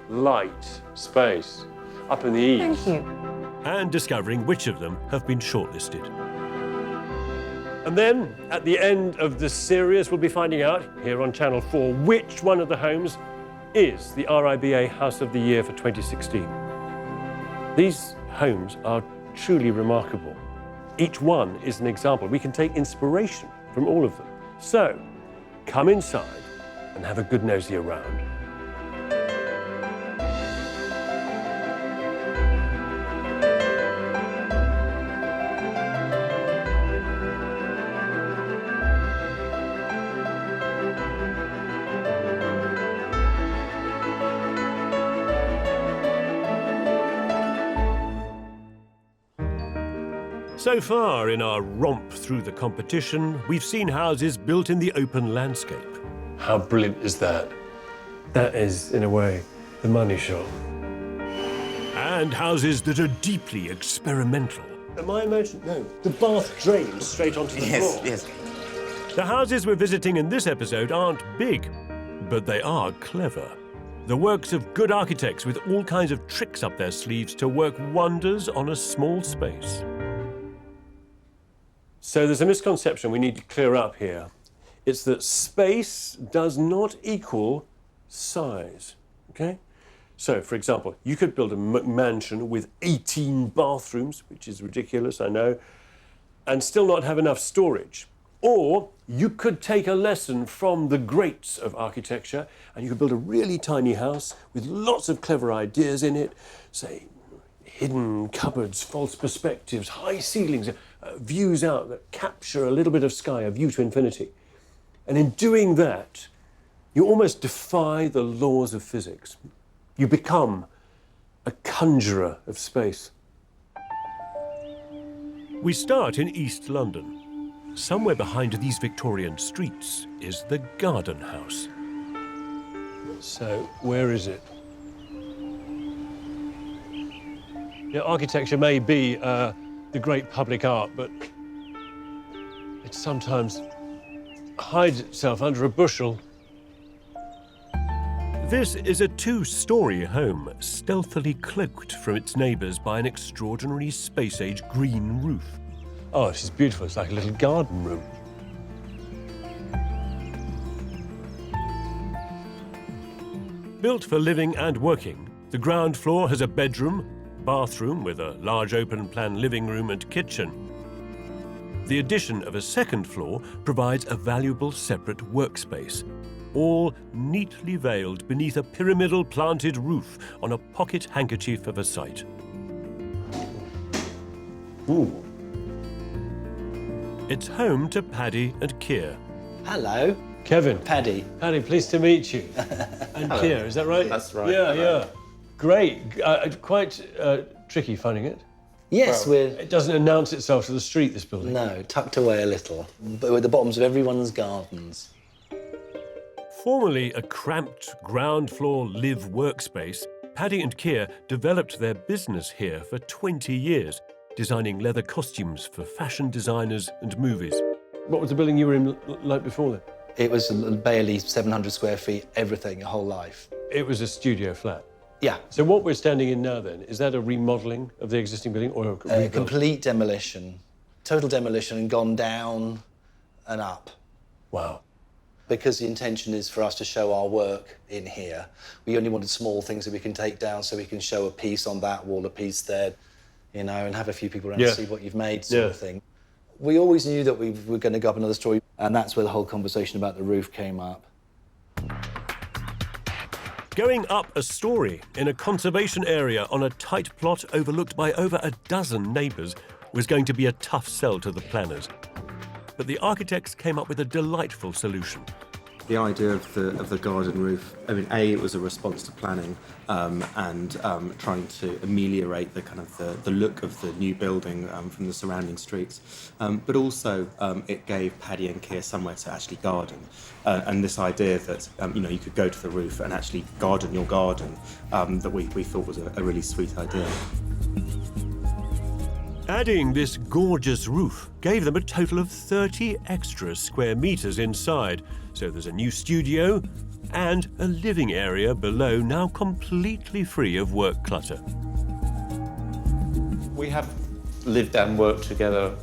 light space up in the east. Thank you. And discovering which of them have been shortlisted. And then, at the end of the series, we'll be finding out, here on Channel 4, which one of the homes is the RIBA House of the Year for 2016. These homes are truly remarkable. Each one is an example. We can take inspiration from all of them. So, come inside and have a good nosy around. So far in our romp through the competition, we've seen houses built in the open landscape. How brilliant is that? That is, in a way, the money shot. And houses that are deeply experimental. Am I imagining? No, the bath drains straight onto the floor. Yes. The houses we're visiting in this episode aren't big, but they are clever. The works of good architects with all kinds of tricks up their sleeves to work wonders on a small space. So there's a misconception we need to clear up here. It's that space does not equal size, okay? So, for example, you could build a mansion with 18 bathrooms, which is ridiculous, I know, and still not have enough storage. Or you could take a lesson from the greats of architecture and you could build a really tiny house with lots of clever ideas in it, say, hidden cupboards, false perspectives, high ceilings, views out that capture a little bit of sky, a view to infinity. And in doing that, you almost defy the laws of physics. You become a conjurer of space. We start in East London. Somewhere behind these Victorian streets is the Garden House. So, where is it? Yeah, architecture may be the great public art, but it sometimes hides itself under a bushel. This is a two-storey home, stealthily cloaked from its neighbours by an extraordinary space-age green roof. Oh, this is beautiful. It's like a little garden room. Built for living and working, the ground floor has a bedroom, bathroom with a large open-plan living room and kitchen. The addition of a second floor provides a valuable separate workspace, all neatly veiled beneath a pyramidal planted roof on a pocket handkerchief of a site. Ooh. It's home to Paddy and Keir. Hello. Kevin. Paddy. Paddy, pleased to meet you. And Hello. Keir, is that right? That's right. Yeah, Hello. yeah. Great. Quite tricky finding it. Yes, Well, it doesn't announce itself to the street, this building. No, tucked away a little, but we're at the bottoms of everyone's gardens. Formerly a cramped ground floor live workspace, Paddy and Keir developed their business here for 20 years, designing leather costumes for fashion designers and movies. What was the building you were in like before then? It was barely 700 square feet, everything, your whole life. It was a studio flat? Yeah. So what we're standing in now then, is that a remodelling of the existing building or a rebuild? Complete demolition, total demolition, and gone down and up. Wow. Because the intention is for us to show our work in here. We only wanted small things that we can take down so we can show a piece on that wall, a piece there, you know, and have a few people around to see what you've made, sort of thing. We always knew that we were going to go up another story, and that's where the whole conversation about the roof came up. Going up a story in a conservation area on a tight plot overlooked by over a dozen neighbours was going to be a tough sell to the planners. But the architects came up with a delightful solution. The idea of the garden roof, I mean, A, it was a response to planning and trying to ameliorate the kind of the look of the new building from the surrounding streets. But also it gave Paddy and Keir somewhere to actually garden. And this idea that, you know, you could go to the roof and actually garden your garden, that we thought was a really sweet idea. Adding this gorgeous roof gave them a total of 30 extra square metres inside, so there's a new studio and a living area below, now completely free of work clutter. We have lived and worked together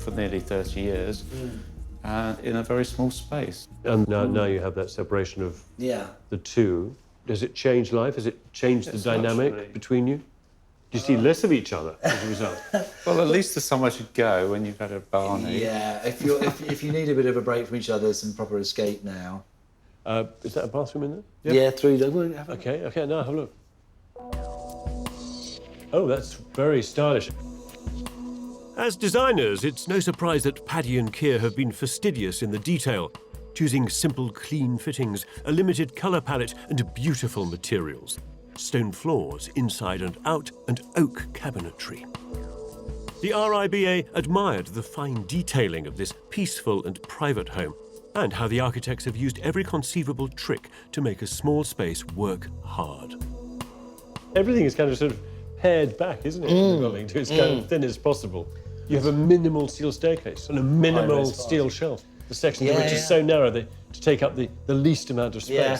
for nearly 30 years in a very small space. And now you have that separation of the two. Does it change life? Has it changed the dynamic between you? Do you see less of each other as a result? Well, at least there's somewhere to go when you've had a Barney. Yeah, if you need a bit of a break from each other, there's some proper escape now. Is that a bathroom in there? Yeah, through there. Okay, now have a look. Oh, that's very stylish. As designers, it's no surprise that Paddy and Keir have been fastidious in the detail, choosing simple, clean fittings, a limited colour palette and beautiful materials. Stone floors inside and out, and oak cabinetry. The RIBA admired the fine detailing of this peaceful and private home, and how the architects have used every conceivable trick to make a small space work hard. Everything is kind of sort of pared back, isn't it, in the building, to as kind of thin as possible. You have a minimal steel staircase and a minimal steel shelf. The section which is so narrow to take up the least amount of space. Yeah.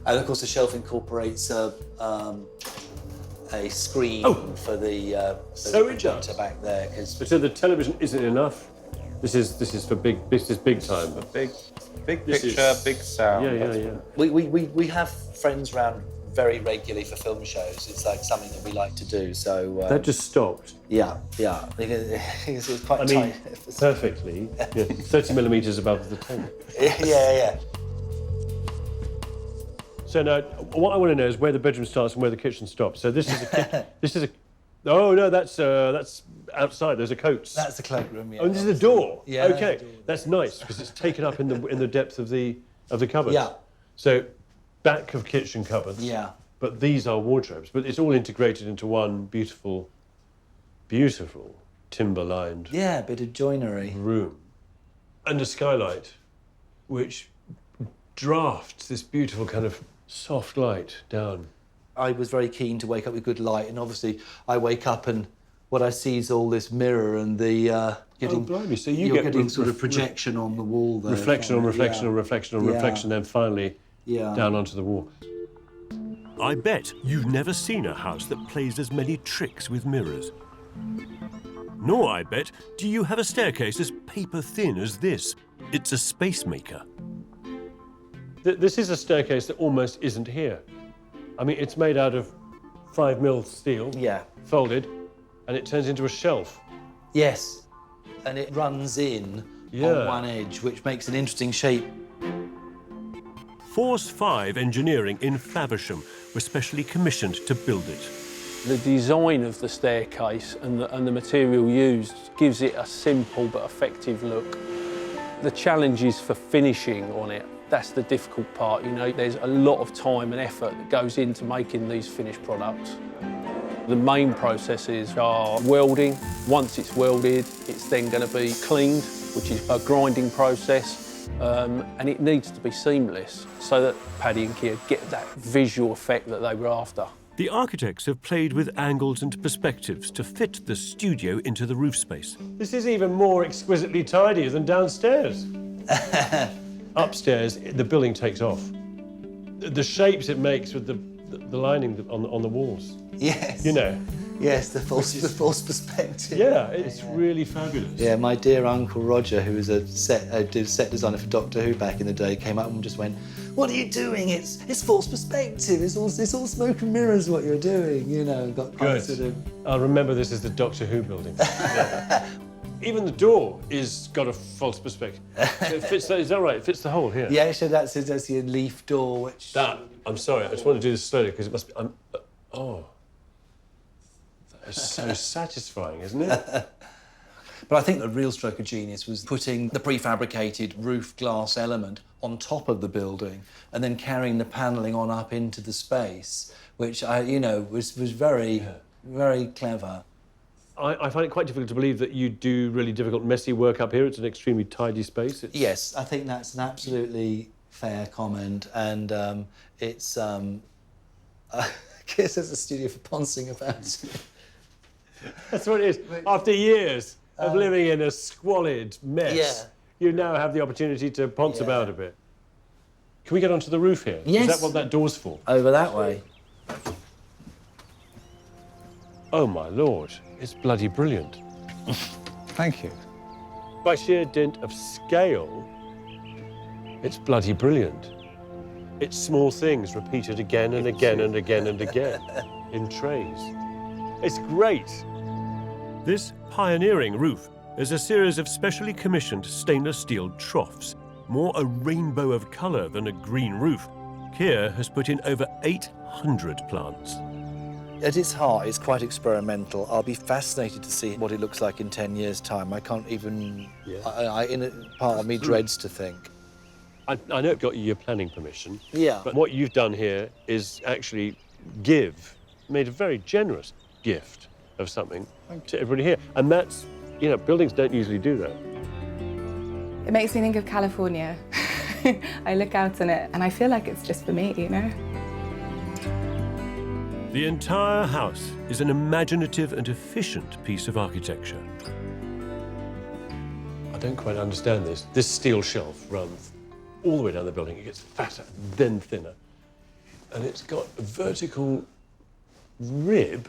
And of course, the shelf incorporates a screen for the projector back there. So the television isn't enough. This is for big. This is big time. Big picture, big sound. Yeah. We have friends round very regularly for film shows. It's like something that we like to do. So that just stopped. Yeah. It was quite tight. Perfectly. 30 millimetres above the table. Yeah. So now, what I want to know is where the bedroom starts and where the kitchen stops. So this is a. Oh no, that's outside. There's a coats. That's the cloakroom. Yeah. Oh, and this is the door. Yeah. Okay, that's nice because it's taken up in the depth of the cupboard. Yeah. So, back of kitchen cupboards. Yeah. But these are wardrobes. But it's all integrated into one beautiful timber-lined. Yeah, a bit of joinery. Room, and a skylight, which drafts this beautiful kind of soft light down. I was very keen to wake up with good light, and obviously I wake up and what I see is all this mirror and the getting. Oh, blimey! So you're getting sort of projection on the wall there. Reflection on reflection on reflection on reflection, then finally down onto the wall. I bet you've never seen a house that plays as many tricks with mirrors. Nor, I bet, do you have a staircase as paper-thin as this. It's a space maker. This is a staircase that almost isn't here. I mean, it's made out of 5mm steel, folded, and it turns into a shelf. Yes, and it runs in on one edge, which makes an interesting shape. Force 5 Engineering in Faversham were specially commissioned to build it. The design of the staircase and the material used gives it a simple but effective look. The challenge is for finishing on it. That's the difficult part, you know. There's a lot of time and effort that goes into making these finished products. The main processes are welding. Once it's welded, it's then going to be cleaned, which is a grinding process, and it needs to be seamless so that Paddy and Keir get that visual effect that they were after. The architects have played with angles and perspectives to fit the studio into the roof space. This is even more exquisitely tidy than downstairs. Upstairs, the building takes off. The shapes it makes with the lining on the walls. Yes. You know. Yes, the false perspective. Yeah, it's really fabulous. Yeah, my dear Uncle Roger, who was a set designer for Doctor Who back in the day, came up and just went, "What are you doing? It's false perspective. It's all smoke and mirrors what you're doing." You know, got quite sort of. I'll remember this as the Doctor Who building. Even the door is got a false perspective. So it fits. Is that right? It fits the hole here. Yeah, so that's a leaf door, which. I'm sorry. I just want to do this slowly because it must be. It's so satisfying, isn't it? But I think the real stroke of genius was putting the prefabricated roof glass element on top of the building and then carrying the panelling on up into the space, which was very, very clever. I find it quite difficult to believe that you do really difficult, messy work up here. It's an extremely tidy space. Yes, I think that's an absolutely fair comment, and it's. I guess there's a studio for poncing about. That's what it is. After years of living in a squalid mess, you now have the opportunity to ponce about a bit. Can we get onto the roof here? Yes. Is that what that door's for? Over that way. Oh, my Lord. It's bloody brilliant. Thank you. By sheer dint of scale, it's bloody brilliant. It's small things repeated again and again and again and again in trays. It's great. This pioneering roof is a series of specially commissioned stainless steel troughs, more a rainbow of colour than a green roof. Keir has put in over 800 plants. At its heart, it's quite experimental. I'll be fascinated to see what it looks like in 10 years' time. I can't even... part of me dreads to think. I know it got you your planning permission. Yeah. But what you've done here is actually made a very generous gift of something to everybody here. And that's, buildings don't usually do that. It makes me think of California. I look out on it and I feel like it's just for me, The entire house is an imaginative and efficient piece of architecture. I don't quite understand this. This steel shelf runs all the way down the building. It gets fatter, then thinner. And it's got a vertical rib,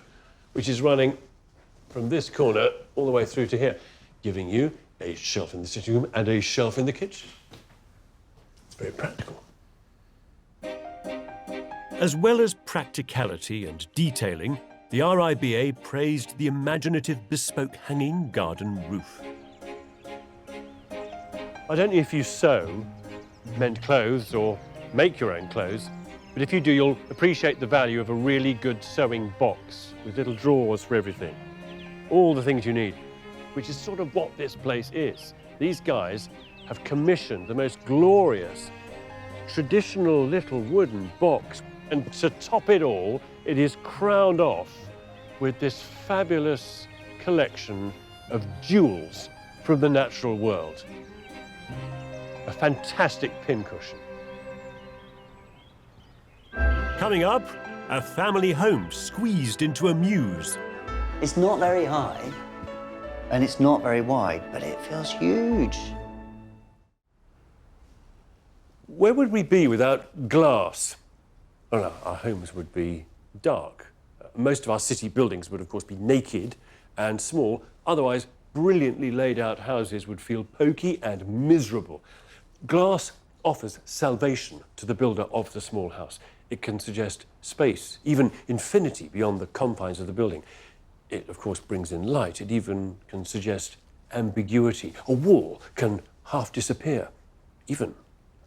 which is running from this corner all the way through to here, giving you a shelf in the sitting room and a shelf in the kitchen. It's very practical. As well as practicality and detailing, the RIBA praised the imaginative bespoke hanging garden roof. I don't know if you sew, mend clothes or make your own clothes, but if you do, you'll appreciate the value of a really good sewing box with little drawers for everything. All the things you need, which is sort of what this place is. These guys have commissioned the most glorious, traditional little wooden box, and to top it all, it is crowned off with this fabulous collection of jewels from the natural world. A fantastic pincushion. Coming up, a family home squeezed into a mews. It's not very high, and it's not very wide, but it feels huge. Where would we be without glass? Well, no, our homes would be dark. Most of our city buildings would, of course, be naked and small. Otherwise, brilliantly laid out houses would feel poky and miserable. Glass offers salvation to the builder of the small house. It can suggest space, even infinity beyond the confines of the building. It, of course, brings in light. It even can suggest ambiguity. A wall can half disappear, even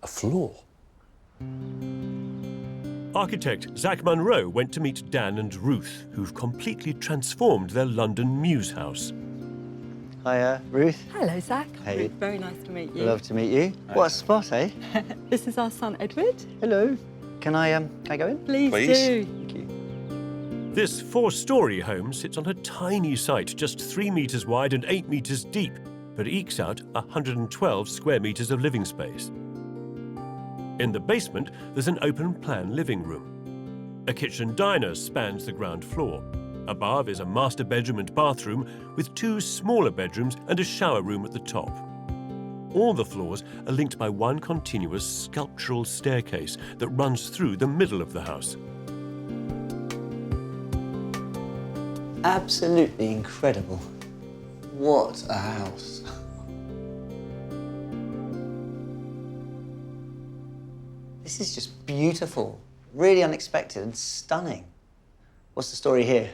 a floor. Architect Zach Monro went to meet Dan and Ruth, who've completely transformed their London mews house. Hiya, Ruth. Hello, Zach. Hey. Very nice to meet you. Love to meet you. What a spot, eh? This is our son, Edward. Hello. Can I go in? Please do. Thank you. This four-storey home sits on a tiny site, just 3 metres wide and 8 metres deep, but ekes out 112 square metres of living space. In the basement, there's an open-plan living room. A kitchen diner spans the ground floor. Above is a master bedroom and bathroom with 2 smaller bedrooms and a shower room at the top. All the floors are linked by one continuous sculptural staircase that runs through the middle of the house. Absolutely incredible. What a house. This is just beautiful, really unexpected and stunning. What's the story here?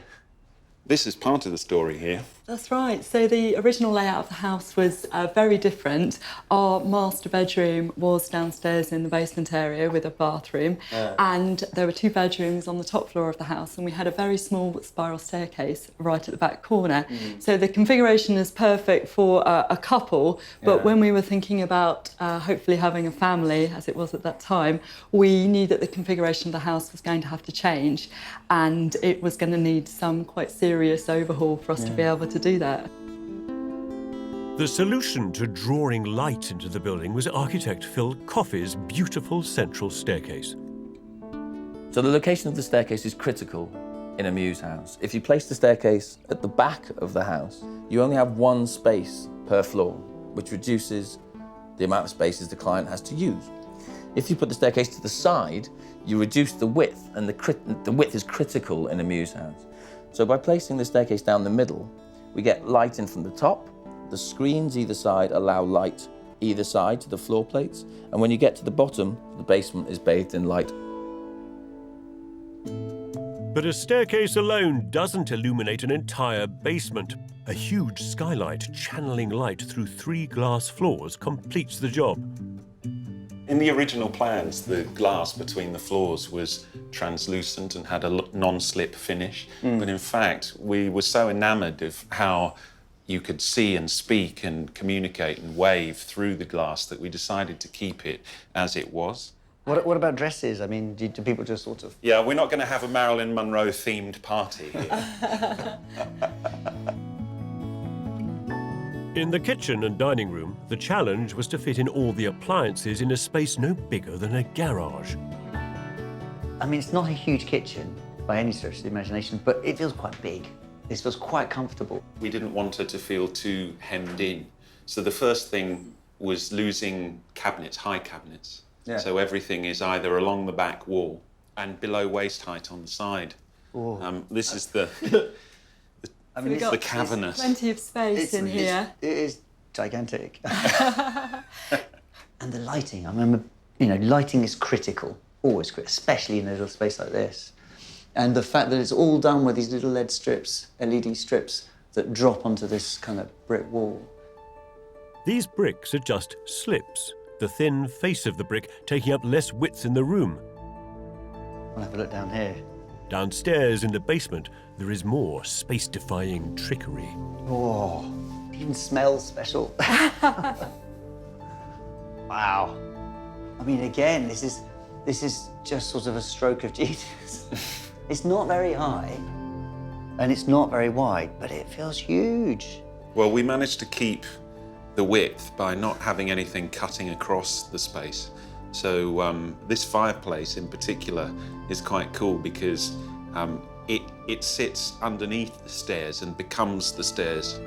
This is part of the story here. That's right. So the original layout of the house was very different. Our master bedroom was downstairs in the basement area with a bathroom, and there were 2 bedrooms on the top floor of the house, and we had a very small spiral staircase right at the back corner. So the configuration is perfect for a couple, but when we were thinking about hopefully having a family, as it was at that time, we knew that the configuration of the house was going to have to change, and it was going to need some quite serious overhaul for us to be able to do that. The solution to drawing light into the building was architect Phil Coffey's beautiful central staircase. So the location of the staircase is critical in a Muse house. If you place the staircase at the back of the house, you only have one space per floor, which reduces the amount of spaces the client has to use. If you put the staircase to the side, you reduce the width, and the width is critical in a Muse house. So by placing the staircase down the middle, we get light in from the top. The screens either side allow light either side to the floor plates, and when you get to the bottom, the basement is bathed in light. But a staircase alone doesn't illuminate an entire basement. A huge skylight channeling light through 3 glass floors completes the job. In the original plans, the glass between the floors was translucent and had a non-slip finish. But in fact, we were so enamoured of how you could see and speak and communicate and wave through the glass that we decided to keep it as it was. What about dresses? I mean, do people just sort of... Yeah, we're not going to have a Marilyn Monroe-themed party here. In the kitchen and dining room, the challenge was to fit in all the appliances in a space no bigger than a garage. I mean, it's not a huge kitchen by any stretch of the imagination, but it feels quite big. This feels quite comfortable. We didn't want her to feel too hemmed in. So the first thing was losing cabinets, high cabinets. Yeah. So everything is either along the back wall and below waist height on the side. This is the the cavernous. Plenty of space in here. It is gigantic. And the lighting, I remember, you know, lighting is critical, always critical, especially in a little space like this. And the fact that it's all done with these little LED strips that drop onto this kind of brick wall. These bricks are just slips, the thin face of the brick taking up less width in the room. I'll have a look down here. Downstairs in the basement, there is more space-defying trickery. Oh, it even smells special. Wow. I mean, again, this is just sort of a stroke of genius. It's not very high, and it's not very wide, but it feels huge. Well, we managed to keep the width by not having anything cutting across the space. So this fireplace in particular is quite cool because it sits underneath the stairs and becomes the stairs.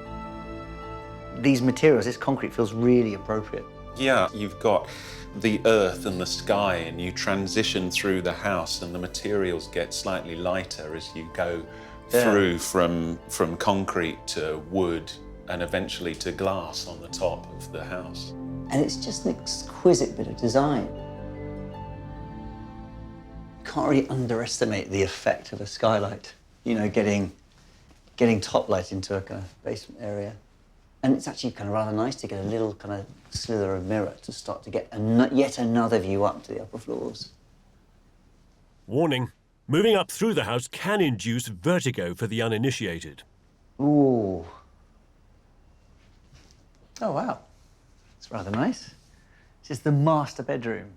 These materials, this concrete feels really appropriate. Yeah, you've got the earth and the sky, and you transition through the house and the materials get slightly lighter as you go through from concrete to wood and eventually to glass on the top of the house. And it's just an exquisite bit of design. You can't really underestimate the effect of a skylight, you know, getting top light into a kind of basement area. And it's actually kind of rather nice to get a little kind of slither of mirror to start to get yet another view up to the upper floors. Warning, moving up through the house can induce vertigo for the uninitiated. Ooh. Oh, wow. It's rather nice. This is the master bedroom.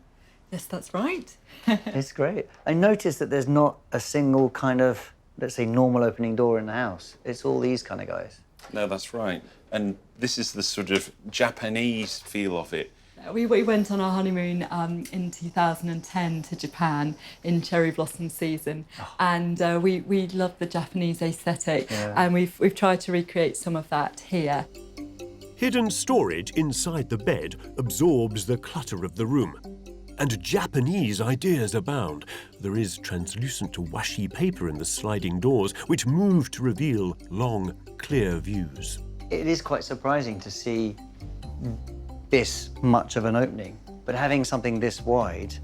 Yes, that's right. It's great. I noticed that there's not a single kind of, let's say, normal opening door in the house. It's all these kind of guys. No, that's right. And this is the sort of Japanese feel of it. We went on our honeymoon in 2010 to Japan in cherry blossom season, and we loved the Japanese aesthetic, and we've tried to recreate some of that here. Hidden storage inside the bed absorbs the clutter of the room. And Japanese ideas abound. There is translucent washi paper in the sliding doors, which move to reveal long, clear views. It is quite surprising to see this much of an opening, but having something this wide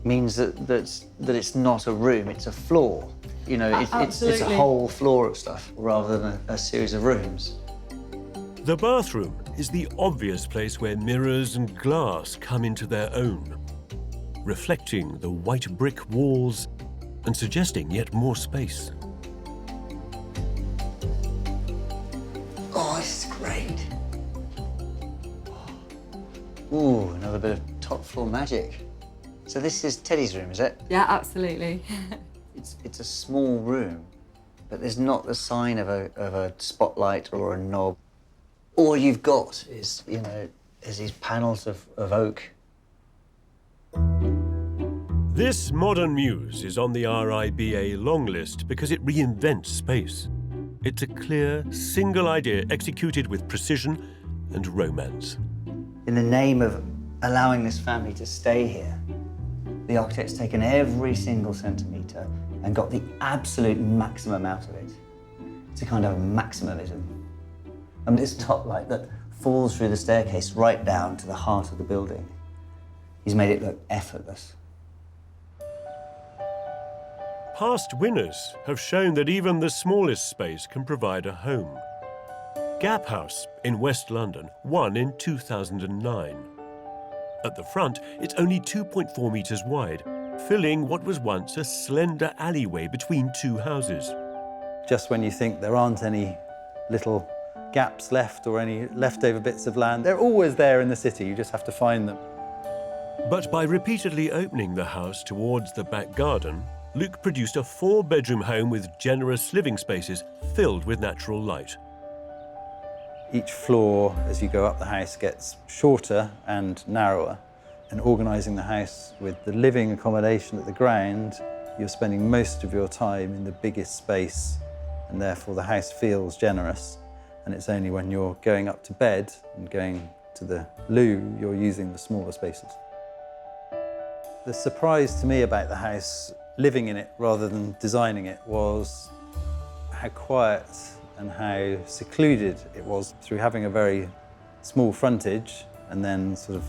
means that it's not a room, it's a floor. You know, it's a whole floor of stuff rather than a series of rooms. The bathroom is the obvious place where mirrors and glass come into their own, reflecting the white brick walls and suggesting yet more space. Oh, this is great. Ooh, another bit of top floor magic. So this is Teddy's room, is it? Yeah, absolutely. It's a small room, but there's not the sign of a spotlight or a knob. All you've got is, you know, is these panels of oak. This modern muse is on the RIBA long list because it reinvents space. It's a clear, single idea executed with precision and romance. In the name of allowing this family to stay here, the architect's taken every single centimetre and got the absolute maximum out of it. It's a kind of maximalism. And this top light that falls through the staircase right down to the heart of the building, he's made it look effortless. Past winners have shown that even the smallest space can provide a home. Gap House in West London won in 2009. At the front, it's only 2.4 metres wide, filling what was once a slender alleyway between two houses. Just when you think there aren't any little gaps left or any leftover bits of land, they're always there in the city, you just have to find them. But by repeatedly opening the house towards the back garden, Luke produced a 4-bedroom home with generous living spaces filled with natural light. Each floor, as you go up the house, gets shorter and narrower. And organising the house with the living accommodation at the ground, you're spending most of your time in the biggest space, and therefore the house feels generous. And it's only when you're going up to bed and going to the loo, you're using the smaller spaces. The surprise to me about the house, living in it rather than designing it, was how quiet and how secluded it was through having a very small frontage and then sort of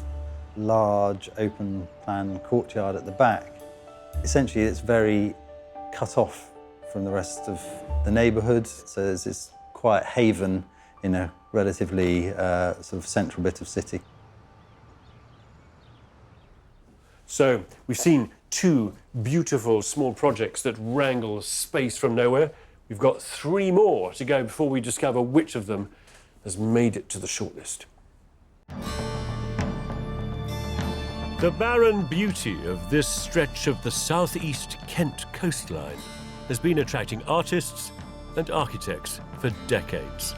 large open plan courtyard at the back. Essentially, it's very cut off from the rest of the neighbourhood, so there's this quiet haven in a relatively sort of central bit of city. So we've seen 2 beautiful small projects that wrangle space from nowhere. We've got 3 more to go before we discover which of them has made it to the shortlist. The barren beauty of this stretch of the southeast Kent coastline has been attracting artists and architects for decades.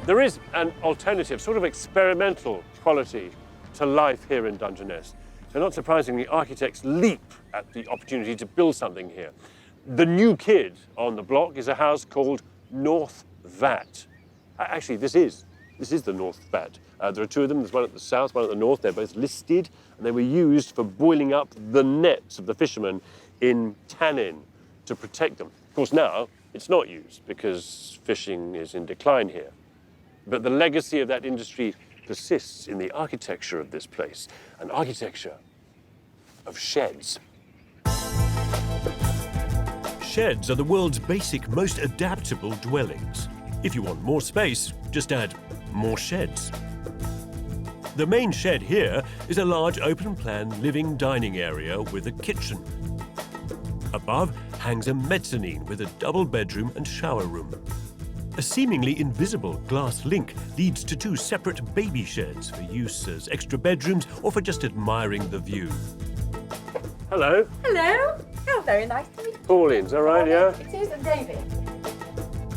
There is an alternative, sort of experimental quality to life here in Dungeness. So not surprisingly, architects leap at the opportunity to build something here. The new kid on the block is a house called North Vat. Actually, this is the North Vat. There are 2 of them. There's one at the south, one at the north. They're both listed, and they were used for boiling up the nets of the fishermen in tannin to protect them. Of course, now it's not used because fishing is in decline here. But the legacy of that industry persists in the architecture of this place, an architecture of sheds. Sheds are the world's basic, most adaptable dwellings. If you want more space, just add more sheds. The main shed here is a large open-plan living dining area with a kitchen. Above hangs a mezzanine with a double bedroom and shower room. A seemingly invisible glass link leads to 2 separate baby sheds for use as extra bedrooms or for just admiring the view. Hello. Hello. Oh, very nice to meet you. Pauline's all right, yeah? It is, and David.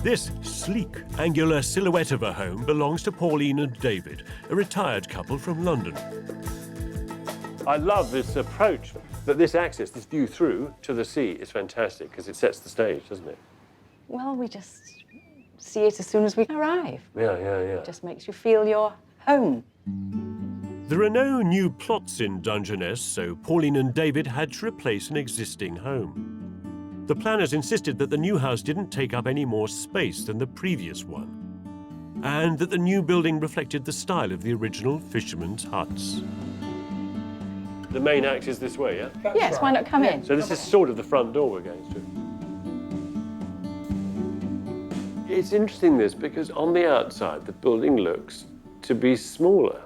This sleek, angular silhouette of a home belongs to Pauline and David, a retired couple from London. I love this approach, that this access, this view through to the sea is fantastic because it sets the stage, doesn't it? Well, we just see it as soon as we arrive. Yeah. It just makes you feel you're home. There are no new plots in Dungeness, so Pauline and David had to replace an existing home. The planners insisted that the new house didn't take up any more space than the previous one, and that the new building reflected the style of the original fishermen's huts. The main act is this way, yeah? Yes, why not come in? So this is sort of the front door we're going through. It's interesting this, because on the outside the building looks to be smaller.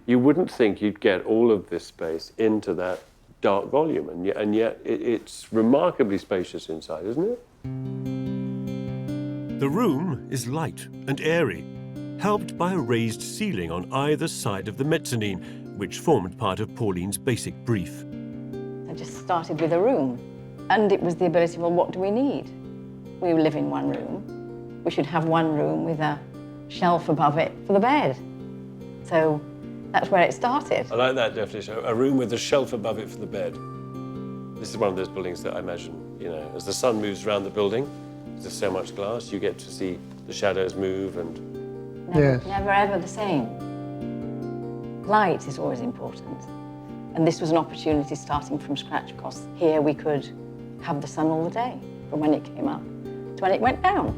You wouldn't think you'd get all of this space into that dark volume, and yet it's remarkably spacious inside, isn't it? The room is light and airy, helped by a raised ceiling on either side of the mezzanine, which formed part of Pauline's basic brief. I just started with a room, and it was the ability, well, what do we need? We live in one room. We should have one room with a shelf above it for the bed. So That's where it started. I like that definition. A room with a shelf above it for the bed. This is one of those buildings that I imagine, you know, as the sun moves around the building, there's so much glass, you get to see the shadows move and... Never ever the same. Light is always important. And this was an opportunity starting from scratch, because here we could have the sun all the day, from when it came up to when it went down.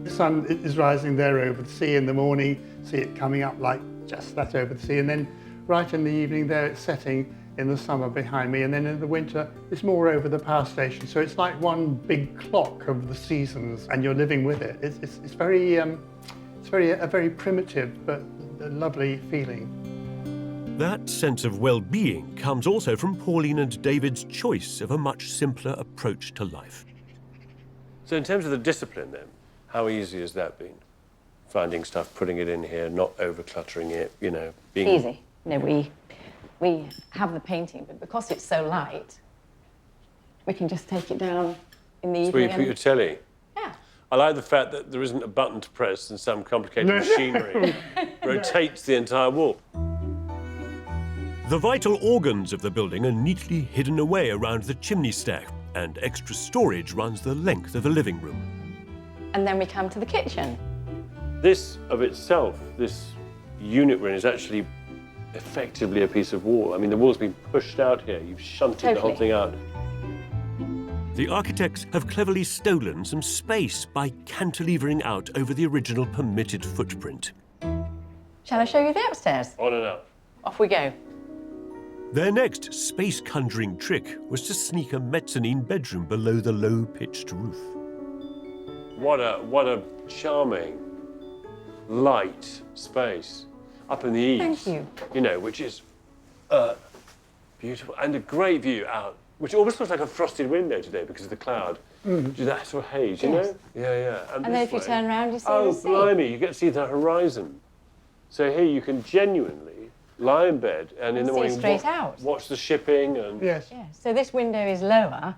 The sun is rising there over the sea in the morning, see it coming up like just that over the sea, and then right in the evening there it's setting in the summer behind me, and then in the winter it's more over the power station. So it's like one big clock of the seasons, and you're living with it. It's a very primitive but a lovely feeling. That sense of well-being comes also from Pauline and David's choice of a much simpler approach to life. So in terms of the discipline then, how easy has that been? Finding stuff, putting it in here, not over-cluttering it, you know, being... Easy. You know, we have the painting, but because it's so light, we can just take it down in the That's evening. where you put your telly? Yeah. I like the fact that there isn't a button to press and some complicated machinery rotates the entire wall. The vital organs of the building are neatly hidden away around the chimney stack, and extra storage runs the length of the living room. And then we come to the kitchen. This of itself, this unit we're in, is actually effectively a piece of wall. I mean, the wall's been pushed out here. You've shunted the whole thing out. The architects have cleverly stolen some space by cantilevering out over the original permitted footprint. Shall I show you the upstairs? On and up. Off we go. Their next space-conjuring trick was to sneak a mezzanine bedroom below the low-pitched roof. What a charming, light space up in the eaves. Thank you. You know, which is beautiful, and a great view out, which almost looks like a frosted window today because of the cloud. Which is that sort of haze, you know? Yeah. And then if you turn around, you see oh, the sea. blimey, you get to see the horizon. So here you can genuinely lie in bed and in the morning straight out. watch the shipping and... Yes. Yeah. So this window is lower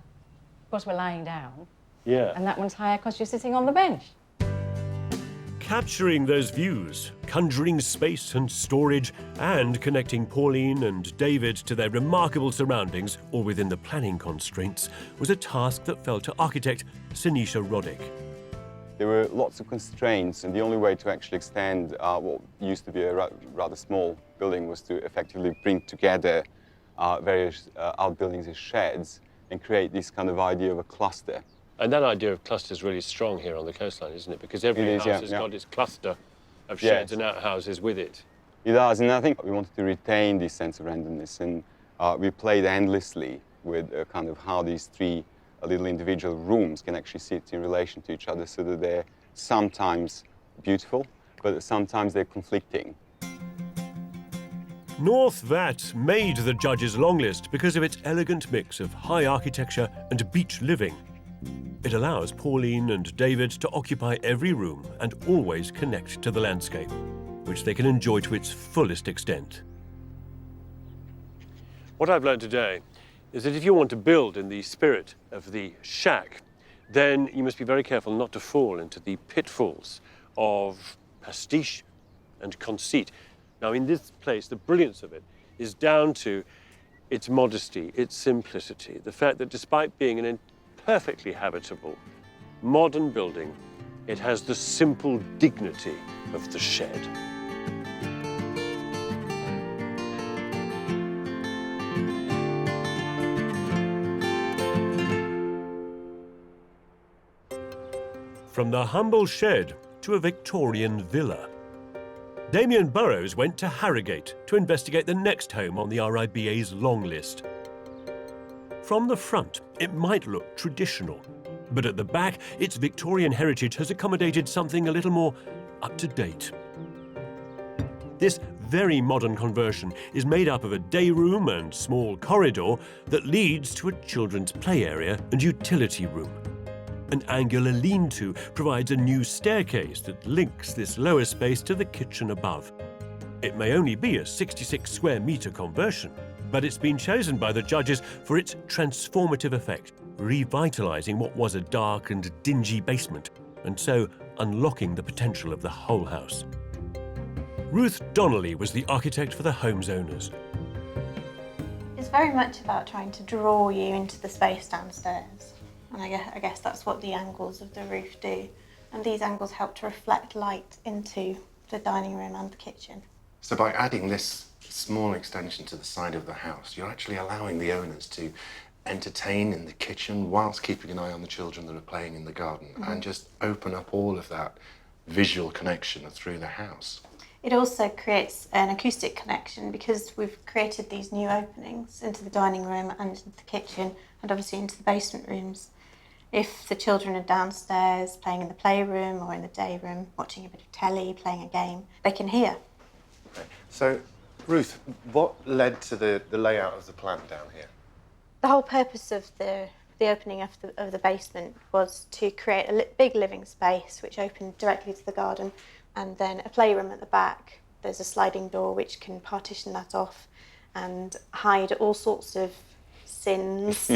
because we're lying down. Yeah. And that one's higher because you're sitting on the bench. Capturing those views, conjuring space and storage, and connecting Pauline and David to their remarkable surroundings, all within the planning constraints, was a task that fell to architect Sinisha Roddick. There were lots of constraints, and the only way to actually extend what used to be a rather small building was to effectively bring together various outbuildings as sheds and create this kind of idea of a cluster. And that idea of cluster is really strong here on the coastline, isn't it? Because every house has got its cluster of sheds and outhouses with it. It does, and I think we wanted to retain this sense of randomness, and we played endlessly with kind of how these three little individual rooms can actually sit in relation to each other, so that they're sometimes beautiful, but sometimes they're conflicting. North Vat made the judges' longlist because of its elegant mix of high architecture and beach living. It allows Pauline and David to occupy every room and always connect to the landscape, which they can enjoy to its fullest extent. What I've learned today is that if you want to build in the spirit of the shack, then you must be very careful not to fall into the pitfalls of pastiche and conceit. Now, in this place, the brilliance of it is down to its modesty, its simplicity, the fact that despite being an perfectly habitable, modern building, it has the simple dignity of the shed. From the humble shed to a Victorian villa, Damion Burrows went to Harrogate to investigate the next home on the RIBA's long list. From the front, it might look traditional, but at the back, its Victorian heritage has accommodated something a little more up-to-date. This very modern conversion is made up of a day room and small corridor that leads to a children's play area and utility room. An angular lean-to provides a new staircase that links this lower space to the kitchen above. It may only be a 66 square metre conversion, but it's been chosen by the judges for its transformative effect, revitalising what was a dark and dingy basement, and so unlocking the potential of the whole house. Ruth Donnelly was the architect for the home's owners. It's very much about trying to draw you into the space downstairs. And I guess that's what the angles of the roof do. And these angles help to reflect light into the dining room and the kitchen. So by adding this small extension to the side of the house, you're actually allowing the owners to entertain in the kitchen whilst keeping an eye on the children that are playing in the garden and just open up all of that visual connection through the house. It also creates an acoustic connection because we've created these new openings into the dining room and into the kitchen and obviously into the basement rooms. If the children are downstairs playing in the playroom or in the day room, watching a bit of telly, playing a game, they can hear. Okay. So, Ruth, what led to the layout of the plan down here? The whole purpose of the opening of the basement was to create a big living space which opened directly to the garden, and then a playroom at the back. There's a sliding door which can partition that off and hide all sorts of sins.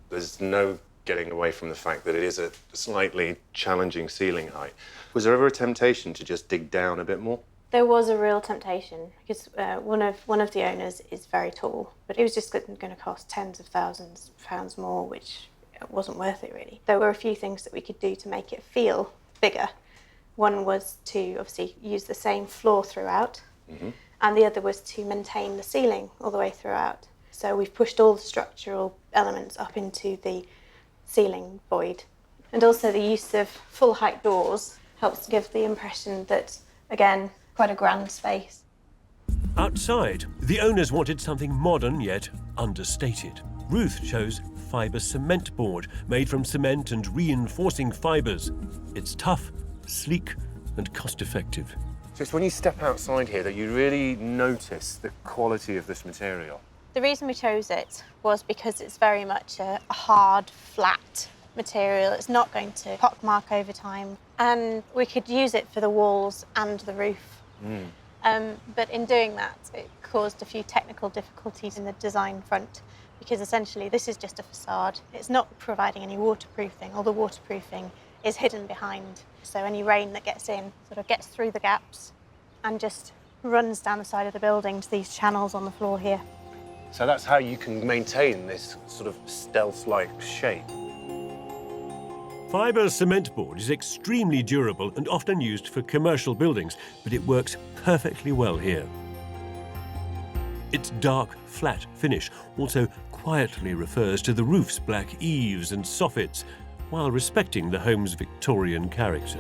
There's no getting away from the fact that it is a slightly challenging ceiling height. Was there ever a temptation to just dig down a bit more? There was a real temptation because one of the owners is very tall, but it was just going to cost tens of thousands of pounds more, which wasn't worth it really. There were a few things that we could do to make it feel bigger. One was to obviously use the same floor throughout, and the other was to maintain the ceiling all the way throughout. So we've pushed all the structural elements up into the ceiling void. And also the use of full height doors helps to give the impression that, again, quite a grand space. Outside, the owners wanted something modern yet understated. Ruth chose fibre cement board, made from cement and reinforcing fibres. It's tough, sleek and cost-effective. So it's when you step outside here that you really notice the quality of this material. The reason we chose it was because it's very much a hard, flat material. It's not going to pockmark over time, and we could use it for the walls and the roof. But in doing that, it caused a few technical difficulties in the design front, because essentially this is just a facade. It's not providing any waterproofing. All the waterproofing is hidden behind, so any rain that gets in sort of gets through the gaps and just runs down the side of the building to these channels on the floor here. So that's how you can maintain this sort of stealth-like shape. Fibre cement board is extremely durable and often used for commercial buildings, but it works perfectly well here. Its dark, flat finish also quietly refers to the roof's black eaves and soffits, while respecting the home's Victorian character.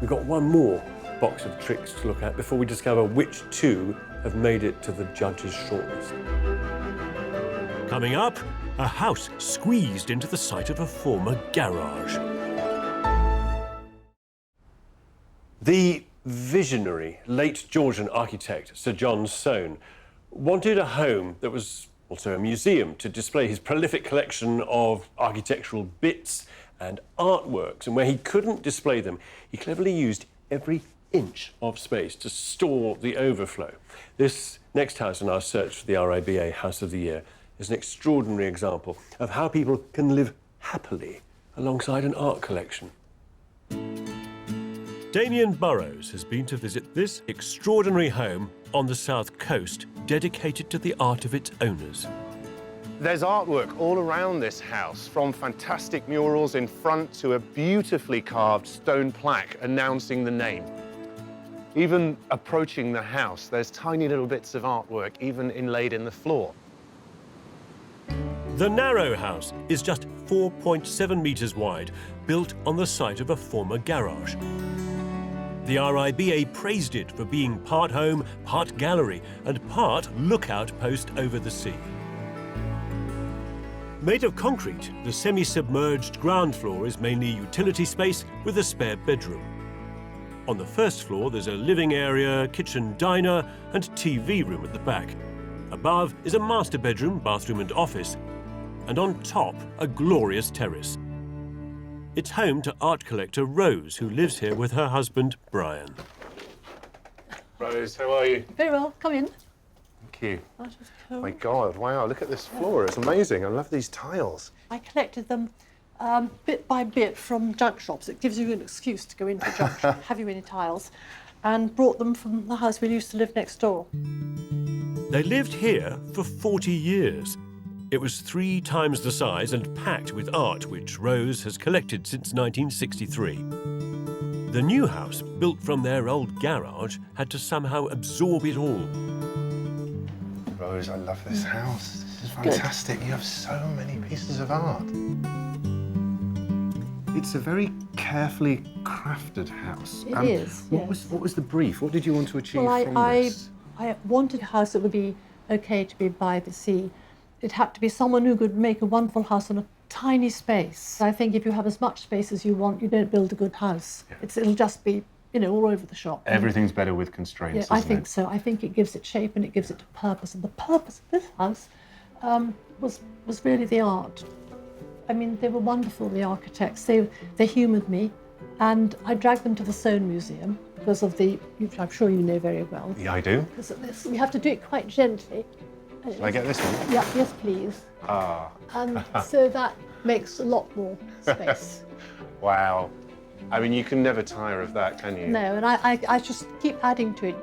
We've got one more box of tricks to look at before we discover which two have made it to the judge's shortlist. Coming up, a house squeezed into the site of a former garage. The visionary late Georgian architect Sir John Soane wanted a home that was also a museum to display his prolific collection of architectural bits and artworks, and where he couldn't display them, he cleverly used every inch of space to store the overflow. This next house in our search for the RIBA House of the Year is an extraordinary example of how people can live happily alongside an art collection. Damion Burrows has been to visit this extraordinary home on the south coast, dedicated to the art of its owners. There's artwork all around this house, from fantastic murals in front to a beautifully carved stone plaque announcing the name. Even approaching the house, there's tiny little bits of artwork, even inlaid in the floor. The narrow house is just 4.7 metres wide, built on the site of a former garage. The RIBA praised it for being part home, part gallery, and part lookout post over the sea. Made of concrete, the semi-submerged ground floor is mainly utility space with a spare bedroom. On the first floor, there's a living area, kitchen, diner, and TV room at the back. Above is a master bedroom, bathroom, and office. And on top, a glorious terrace. It's home to art collector Rose, who lives here with her husband, Brian. Rose, how are you? Very well, come in. Thank you. That was cool. My God, wow, look at this floor. It's amazing. I love these tiles. I collected them bit by bit from junk shops. It gives you an excuse to go into a junk shop. Have you any tiles? And brought them from the house we used to live next door. They lived here for 40 years. It was 3 times the size and packed with art, which Rose has collected since 1963. The new house, built from their old garage, had to somehow absorb it all. Rose, I love this house. This is fantastic. You have so many pieces of art. It's a very carefully crafted house. It is, What was the brief? What did you want to achieve from this? I wanted a house that would be okay to be by the sea. It had to be someone who could make a wonderful house on a tiny space. I think if you have as much space as you want, you don't build a good house. Yeah. It'll just be, all over the shop. Everything's better with constraints, yeah, I think so. I think it gives it shape and it gives it purpose. And the purpose of this house was really the art. I mean, they were wonderful, the architects. They humoured me, and I dragged them to the Soane Museum because of which I'm sure you know very well. Yeah, I do. Because of this, we have to do it quite gently. Shall I get this one? Yeah, yes, please. Ah. And so that makes a lot more space. Wow. I mean, you can never tire of that, can you? No, and I just keep adding to it.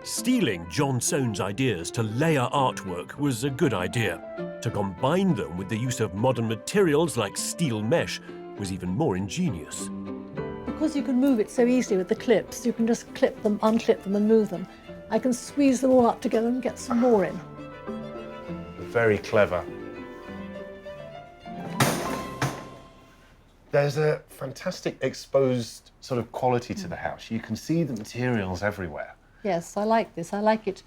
Stealing John Soane's ideas to layer artwork was a good idea. To combine them with the use of modern materials like steel mesh was even more ingenious. Because you can move it so easily with the clips, you can just clip them, unclip them and move them. I can squeeze them all up together and get some more in. Very clever. There's a fantastic exposed sort of quality to the house. You can see the materials everywhere. Yes, I like this. I like it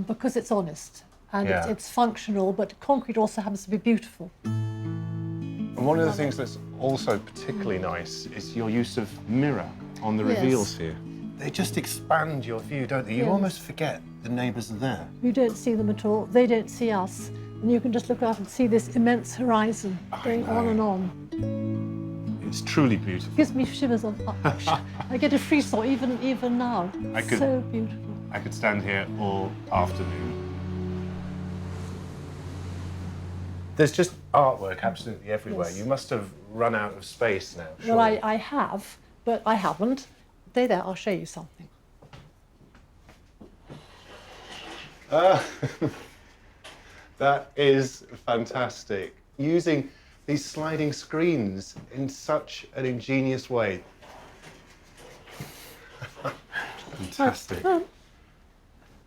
because it's honest and it's functional, but concrete also happens to be beautiful. And one of the things that's also particularly nice is your use of mirror on the reveals here. They just expand your view, don't they? You almost forget the neighbours are there. You don't see them at all. They don't see us. And you can just look out and see this immense horizon going on and on. It's truly beautiful. Gives me shivers on. I get a frisson even now. So beautiful. I could stand here all afternoon. There's just artwork absolutely everywhere. Yes. You must have run out of space now. Well, I have, but I haven't. Stay there, I'll show you something. That is fantastic. Using these sliding screens in such an ingenious way. Fantastic.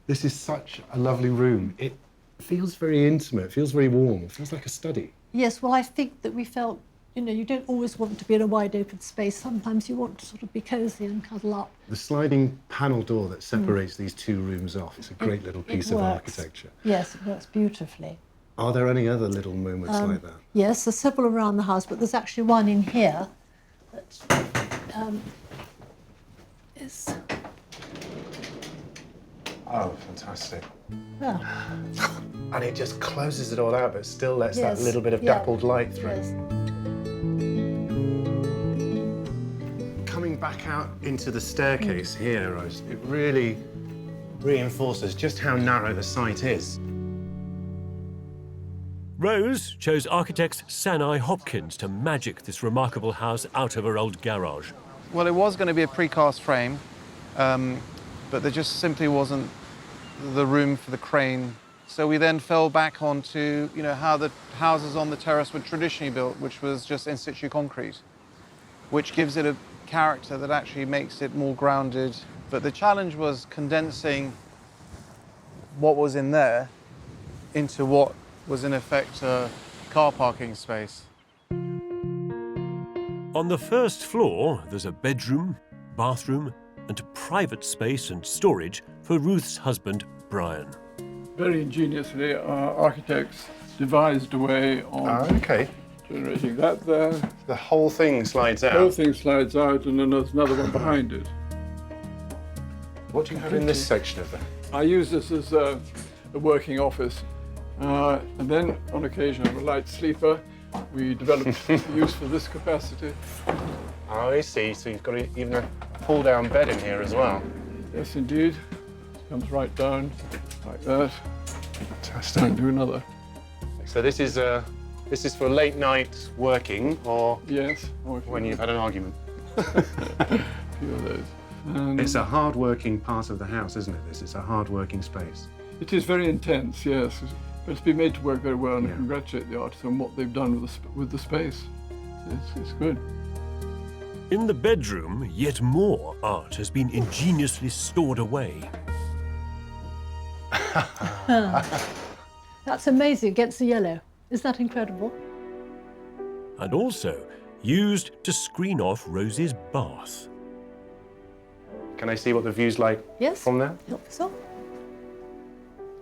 This is such a lovely room. It feels very intimate, it feels very warm, it feels like a study. Yes, well, I think that we felt, you don't always want to be in a wide open space. Sometimes you want to sort of be cosy and cuddle up. The sliding panel door that separates these 2 rooms off, it's a great little piece of architecture. Yes, it works beautifully. Are there any other little moments like that? Yes, there's several around the house, but there's actually one in here that is... Oh, fantastic. Yeah. And it just closes it all out, but still lets that little bit of dappled light through. Yes. Coming back out into the staircase here, Rose, it really reinforces just how narrow the site is. Rose chose architect Sanai Hopkins to magic this remarkable house out of her old garage. Well, it was going to be a precast frame, but there just simply wasn't the room for the crane. So we then fell back onto, how the houses on the terrace were traditionally built, which was just in situ concrete, which gives it a character that actually makes it more grounded. But the challenge was condensing what was in there into what was in effect a car parking space. On the first floor, there's a bedroom, bathroom, and private space and storage for Ruth's husband, Brian. Very ingeniously, our architects devised a way of generating that there. The whole thing slides out? The whole thing slides out, and then there's another one behind it. What do you have in this section of that? I use this as a working office. And then, on occasion, I have a light sleeper. We developed use for this capacity. Oh, I see. So you've got even a pull-down bed in here as well. Yes, indeed. It comes right down like that. Fantastic. And do another. So this is a This is for late night working or yes, when you've had an argument. Few of those. It's a hard-working part of the house, isn't it? This is a hard-working space. It is very intense, yes, but it's been made to work very well, and I congratulate the artists on what they've done with the space. It's good. In the bedroom, yet more art has been ingeniously stored away. That's amazing against the yellow. Is that incredible? And also used to screen off Rose's bath. Can I see what the view's like from there? Help us up.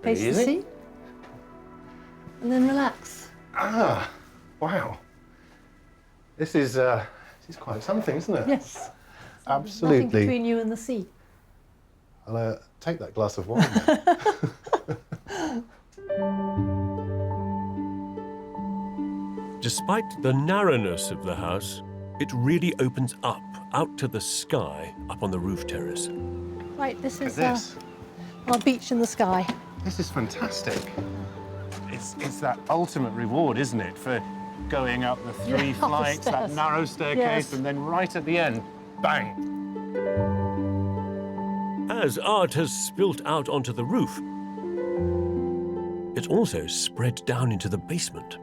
Very Face the easy. sea. And then relax. Ah, wow. This is quite something, isn't it? Yes. Absolutely. Nothing between you and the sea. I'll take that glass of wine. Despite the narrowness of the house, it really opens up out to the sky up on the roof terrace. Right, this Look is at this. our beach in the sky. This is fantastic. It's that ultimate reward, isn't it, for going up the three Yeah, up the flights, that stairs. narrow staircase, Yes. and then right at the end, bang. As art has spilt out onto the roof, it's also spread down into the basement.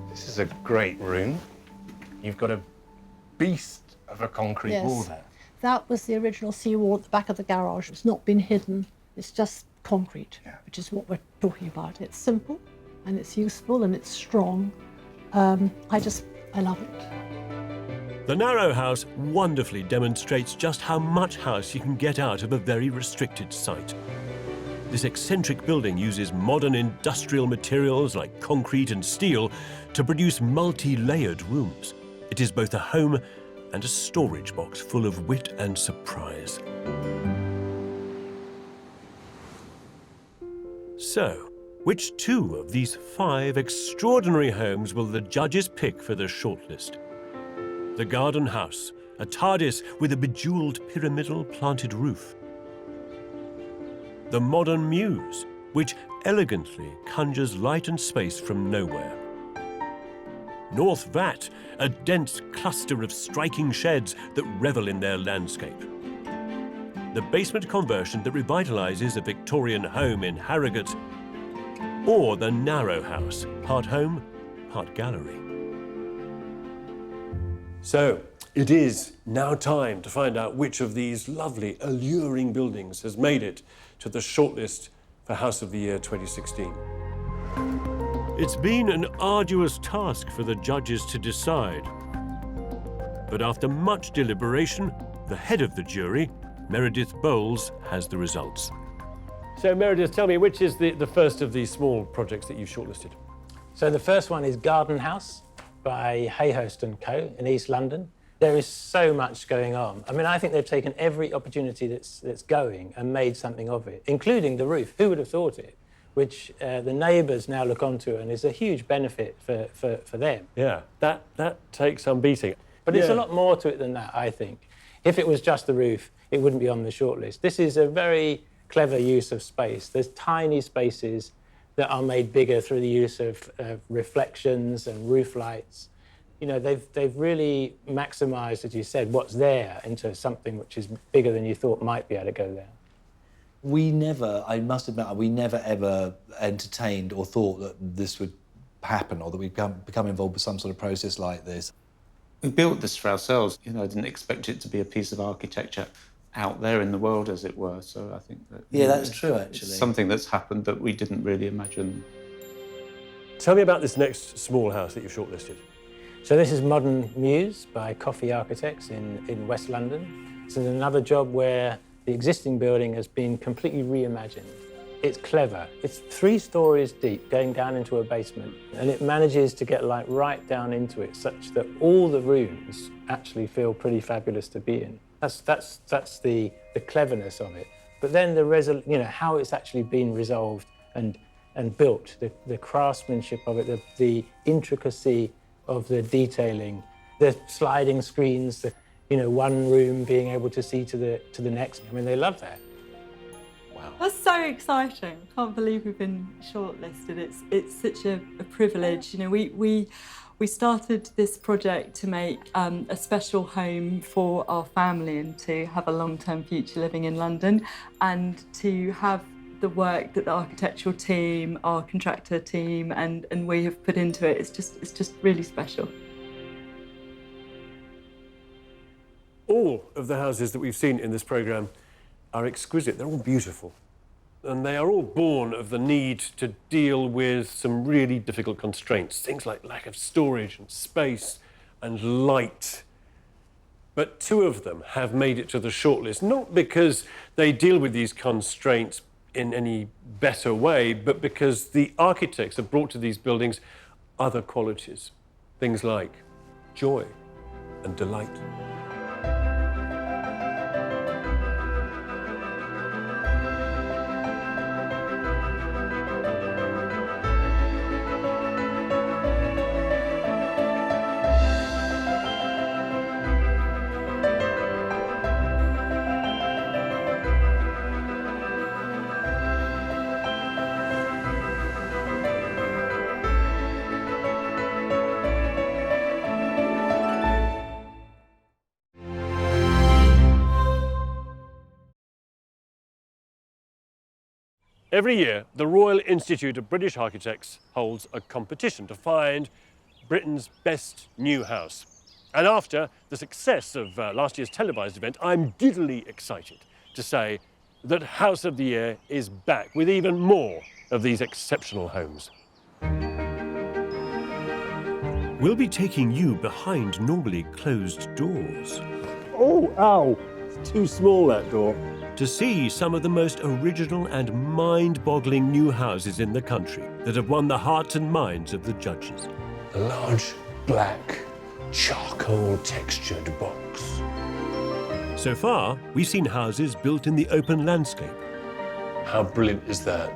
This is a great room. You've got a beast of a concrete Yes. wall there. That was the original seawall at the back of the garage. It's not been hidden. It's just concrete, which is what we're talking about. It's simple, and it's useful, and it's strong. I love it. The narrow house wonderfully demonstrates just how much house you can get out of a very restricted site. This eccentric building uses modern industrial materials like concrete and steel to produce multi-layered rooms. It is both a home and a storage box full of wit and surprise. So, which two of these 5 extraordinary homes will the judges pick for the shortlist? The garden house, a TARDIS with a bejewelled pyramidal planted roof. The modern muse, which elegantly conjures light and space from nowhere. North Vat, a dense cluster of striking sheds that revel in their landscape. The basement conversion that revitalises a Victorian home in Harrogate. Or the narrow house, part home, part gallery. So, it is now time to find out which of these lovely, alluring buildings has made it to the shortlist for House of the Year 2016. It's been an arduous task for the judges to decide. But after much deliberation, the head of the jury, Meredith Bowles, has the results. So, Meredith, tell me, which is the first of these small projects that you've shortlisted? So the first one is Garden House by Hayhost & Co. in East London. There is so much going on. I mean, I think they've taken every opportunity that's going and made something of it, including the roof. Who would have thought it? Which the neighbours now look onto and is a huge benefit for them. Yeah, that takes some beating. But it's a lot more to it than that, I think. If it was just the roof, it wouldn't be on the shortlist. This is a very clever use of space. There's tiny spaces that are made bigger through the use of reflections and roof lights. You know, they've really maximised, as you said, what's there into something which is bigger than you thought might be able to go there. We never, I must admit, we never ever entertained or thought that this would happen or that we'd become involved with some sort of process like this. We built this for ourselves. You know, I didn't expect it to be a piece of architecture out there in the world, as it were. So I think that... Yeah, that's true, actually. It's something that's happened that we didn't really imagine. Tell me about this next small house that you've shortlisted. So this is Modern Muse by Coffee Architects in West London. This is another job where the existing building has been completely reimagined. It's clever. It's 3 stories deep, going down into a basement, and it manages to get light right down into it, such that all the rooms actually feel pretty fabulous to be in. That's the cleverness of it. But then how it's actually been resolved and built, the craftsmanship of it, the intricacy of the detailing, the sliding screens, one room being able to see to the next. I mean, they love that. Wow. That's so exciting. I can't believe we've been shortlisted. It's such a privilege. You know, we started this project to make a special home for our family and to have a long-term future living in London, and to have the work that the architectural team, our contractor team, and we have put into it. It's just really special. All of the houses that we've seen in this programme are exquisite. They're all beautiful. And they are all born of the need to deal with some really difficult constraints, things like lack of storage and space and light. But 2 of them have made it to the shortlist, not because they deal with these constraints in any better way, but because the architects have brought to these buildings other qualities, things like joy and delight. Every year, the Royal Institute of British Architects holds a competition to find Britain's best new house. And after the success of last year's televised event, I'm giddily excited to say that House of the Year is back with even more of these exceptional homes. We'll be taking you behind normally closed doors. Oh, ow! It's too small, that door. To see some of the most original and mind-boggling new houses in the country that have won the hearts and minds of the judges. A large, black, charcoal textured box. So far, we've seen houses built in the open landscape. How brilliant is that?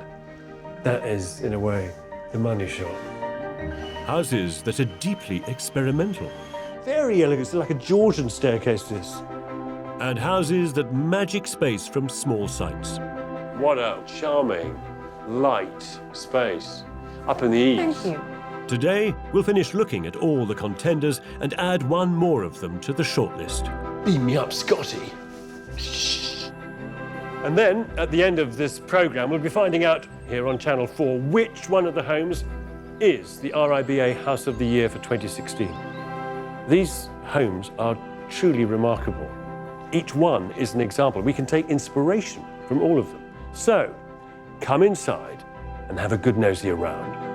That is, in a way, the money shot. Houses that are deeply experimental. Very elegant, it's like a Georgian staircase, this. And houses that magic space from small sites. What a charming, light space up in the east. Thank you. Today, we'll finish looking at all the contenders and add one more of them to the shortlist. Beam me up, Scotty. And then, at the end of this programme, we'll be finding out here on Channel 4 which one of the homes is the RIBA House of the Year for 2016. These homes are truly remarkable. Each one is an example. We can take inspiration from all of them. So, come inside and have a good nosy around.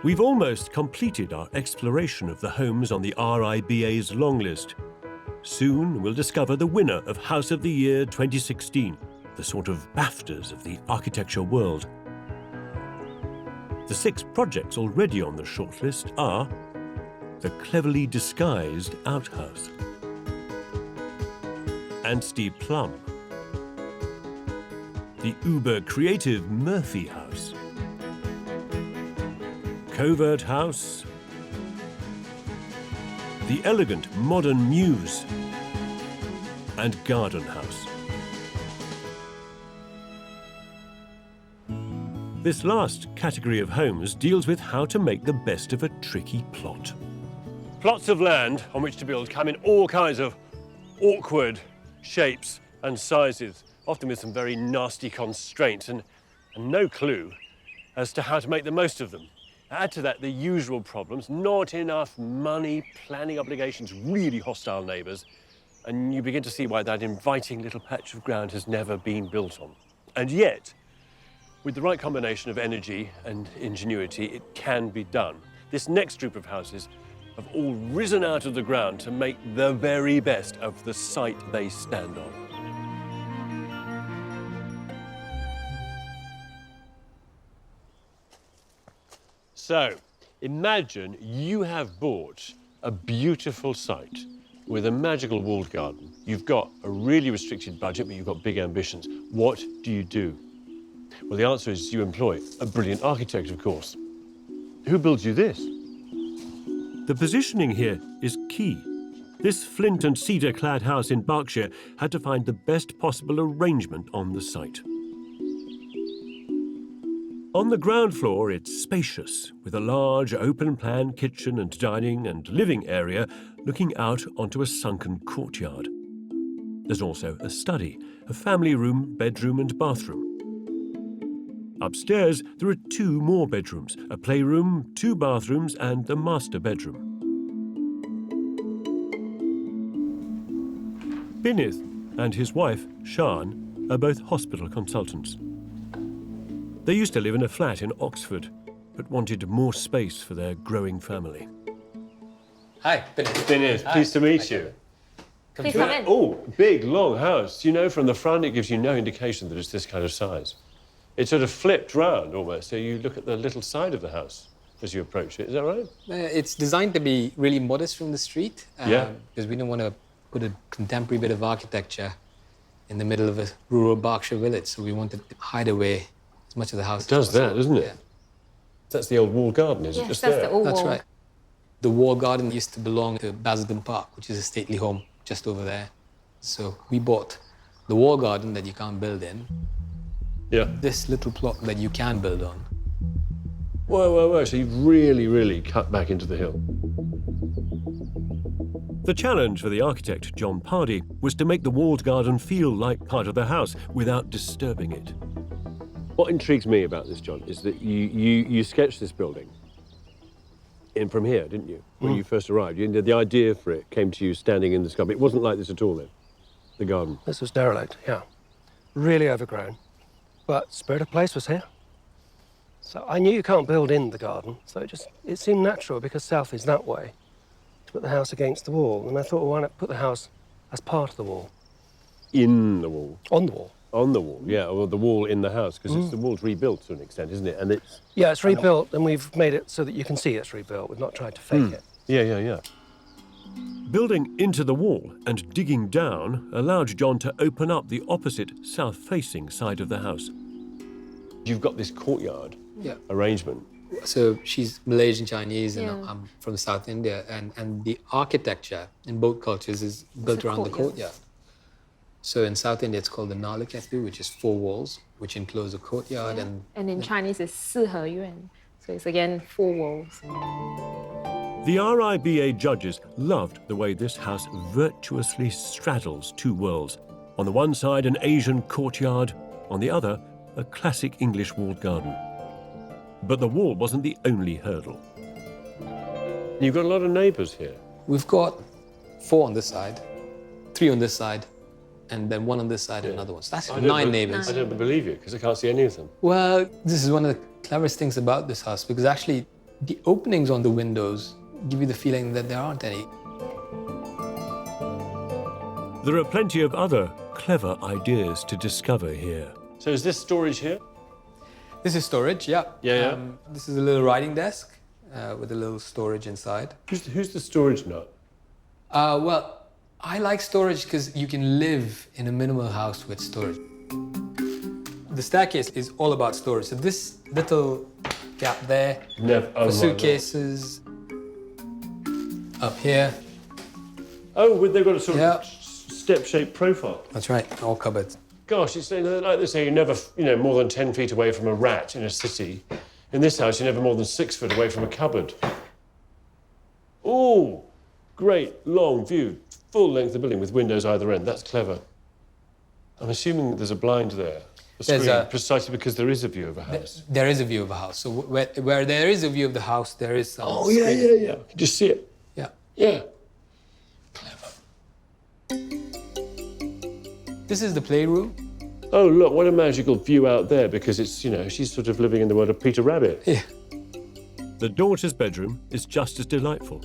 We've almost completed our exploration of the homes on the RIBA's long list. Soon we'll discover the winner of House of the Year 2016, the sort of BAFTAs of the architecture world. The 6 projects already on the shortlist are the cleverly disguised outhouse, Anstey Plum, the uber creative Murphy House, Covert House, the elegant modern Muse, and Garden House. This last category of homes deals with how to make the best of a tricky plot. Plots of land on which to build come in all kinds of awkward shapes and sizes, often with some very nasty constraints and no clue as to how to make the most of them. Add to that the usual problems, not enough money, planning obligations, really hostile neighbours, and you begin to see why that inviting little patch of ground has never been built on. And yet, with the right combination of energy and ingenuity, it can be done. This next group of houses have all risen out of the ground to make the very best of the site they stand on. So, imagine you have bought a beautiful site with a magical walled garden. You've got a really restricted budget, but you've got big ambitions. What do you do? Well, the answer is you employ a brilliant architect, of course. Who builds you this? The positioning here is key. This flint and cedar-clad house in Berkshire had to find the best possible arrangement on the site. On the ground floor, it's spacious, with a large open-plan kitchen and dining and living area looking out onto a sunken courtyard. There's also a study, a family room, bedroom and bathroom. Upstairs, there are 2 more bedrooms, a playroom, 2 bathrooms and the master bedroom. Binnith and his wife, Sian, are both hospital consultants. They used to live in a flat in Oxford, but wanted more space for their growing family. Hi, Binnith. Binnith, pleased to meet you. Please come in. Oh, big, long house. You know, from the front, it gives you no indication that it's this kind of size. It's sort of flipped round almost, so you look at the little side of the house as you approach it. Is that right? It's designed to be really modest from the street. Yeah. Because we don't want to put a contemporary bit of architecture in the middle of a rural Berkshire village, so we wanted to hide away as much of the house. It does that, doesn't it? Yeah. That's the old walled garden, is it? Just that's there? the old That's right. The walled garden used to belong to Basildon Park, which is a stately home just over there. So we bought the walled garden that you can't build in. Yeah. This little plot that you can build on. Whoa. So you've really, really cut back into the hill. The challenge for the architect, John Pardy, was to make the walled garden feel like part of the house without disturbing it. What intrigues me about this, John, is that you sketched this building in from here, didn't you, when you first arrived? The idea for it came to you standing in the sky. It wasn't like this at all then, the garden? This was derelict, yeah. Really overgrown. But spirit of place was here. So I knew you can't build in the garden, so it seemed natural, because south is that way, to put the house against the wall. And I thought, well, why not put the house as part of the wall? In the wall? On the wall. On the wall, yeah, or the wall in the house, because the wall's rebuilt to an extent, isn't it? And it's... Yeah, it's rebuilt, and we've made it so that you can see it's rebuilt. We've not tried to fake it. Yeah. Building into the wall and digging down allowed John to open up the opposite south-facing side of the house. You've got this courtyard arrangement. So she's Malaysian Chinese and I'm from South India, and the architecture in both cultures is built around the courtyard. So in South India, it's called the Naliketu, which is 4 walls, which enclose a courtyard. And in Chinese, it's 四合院. So it's again 4 walls. The RIBA judges loved the way this house virtuously straddles 2 worlds. On the one side, an Asian courtyard, on the other, a classic English walled garden. But the wall wasn't the only hurdle. You've got a lot of neighbours here. We've got 4 on this side, 3 on this side, and then 1 on this side and another one. So that's 9 neighbours. I don't believe you, because I can't see any of them. Well, this is one of the cleverest things about this house, because actually the openings on the windows give you the feeling that there aren't any. There are plenty of other clever ideas to discover here. So is this storage here? This is storage, yeah. Yeah. This is a little writing desk with a little storage inside. Who's the storage nut? Well, I like storage because you can live in a minimal house with storage. The staircase is all about storage. So this little gap there for suitcases. Up here. Oh, they've got a sort of step-shaped profile. That's right, all cupboards. Gosh, it's like they say you're never, more than 10 feet away from a rat in a city. In this house, you're never more than 6 foot away from a cupboard. Oh, great, long view, full length of building with windows either end. That's clever. I'm assuming there's a blind there. Precisely because there is a view of a house. There is a view of a house. So where there is a view of the house, there is some yeah. You can just see it. Yeah. This is the playroom. Oh, look, what a magical view out there, because it's, she's sort of living in the world of Peter Rabbit. Yeah. The daughter's bedroom is just as delightful.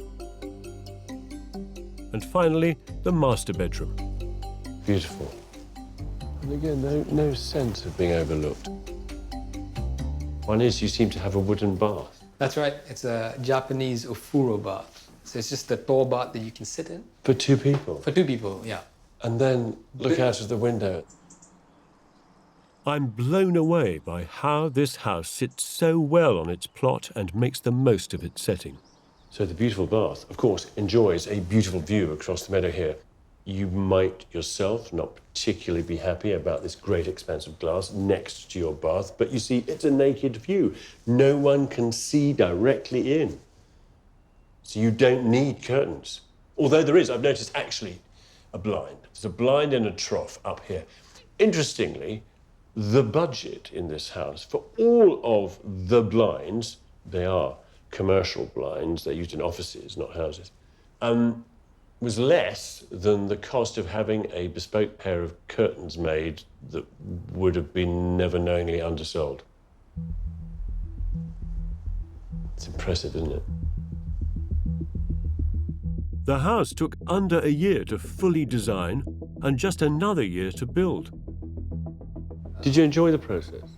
And finally, the master bedroom. Beautiful. And again, no sense of being overlooked. One is you seem to have a wooden bath. That's right. It's a Japanese ofuro bath. So it's just a tall bath that you can sit in. For 2 people? For 2 people, yeah. And then look out of the window. I'm blown away by how this house sits so well on its plot and makes the most of its setting. So the beautiful bath, of course, enjoys a beautiful view across the meadow here. You might yourself not particularly be happy about this great expanse of glass next to your bath, but you see, it's a naked view. No one can see directly in. So you don't need curtains. Although there is, I've noticed, actually, a blind. There's a blind and a trough up here. Interestingly, the budget in this house for all of the blinds, they are commercial blinds, they're used in offices, not houses, was less than the cost of having a bespoke pair of curtains made that would have been never knowingly undersold. It's impressive, isn't it? The house took under a year to fully design and just another year to build. Did you enjoy the process?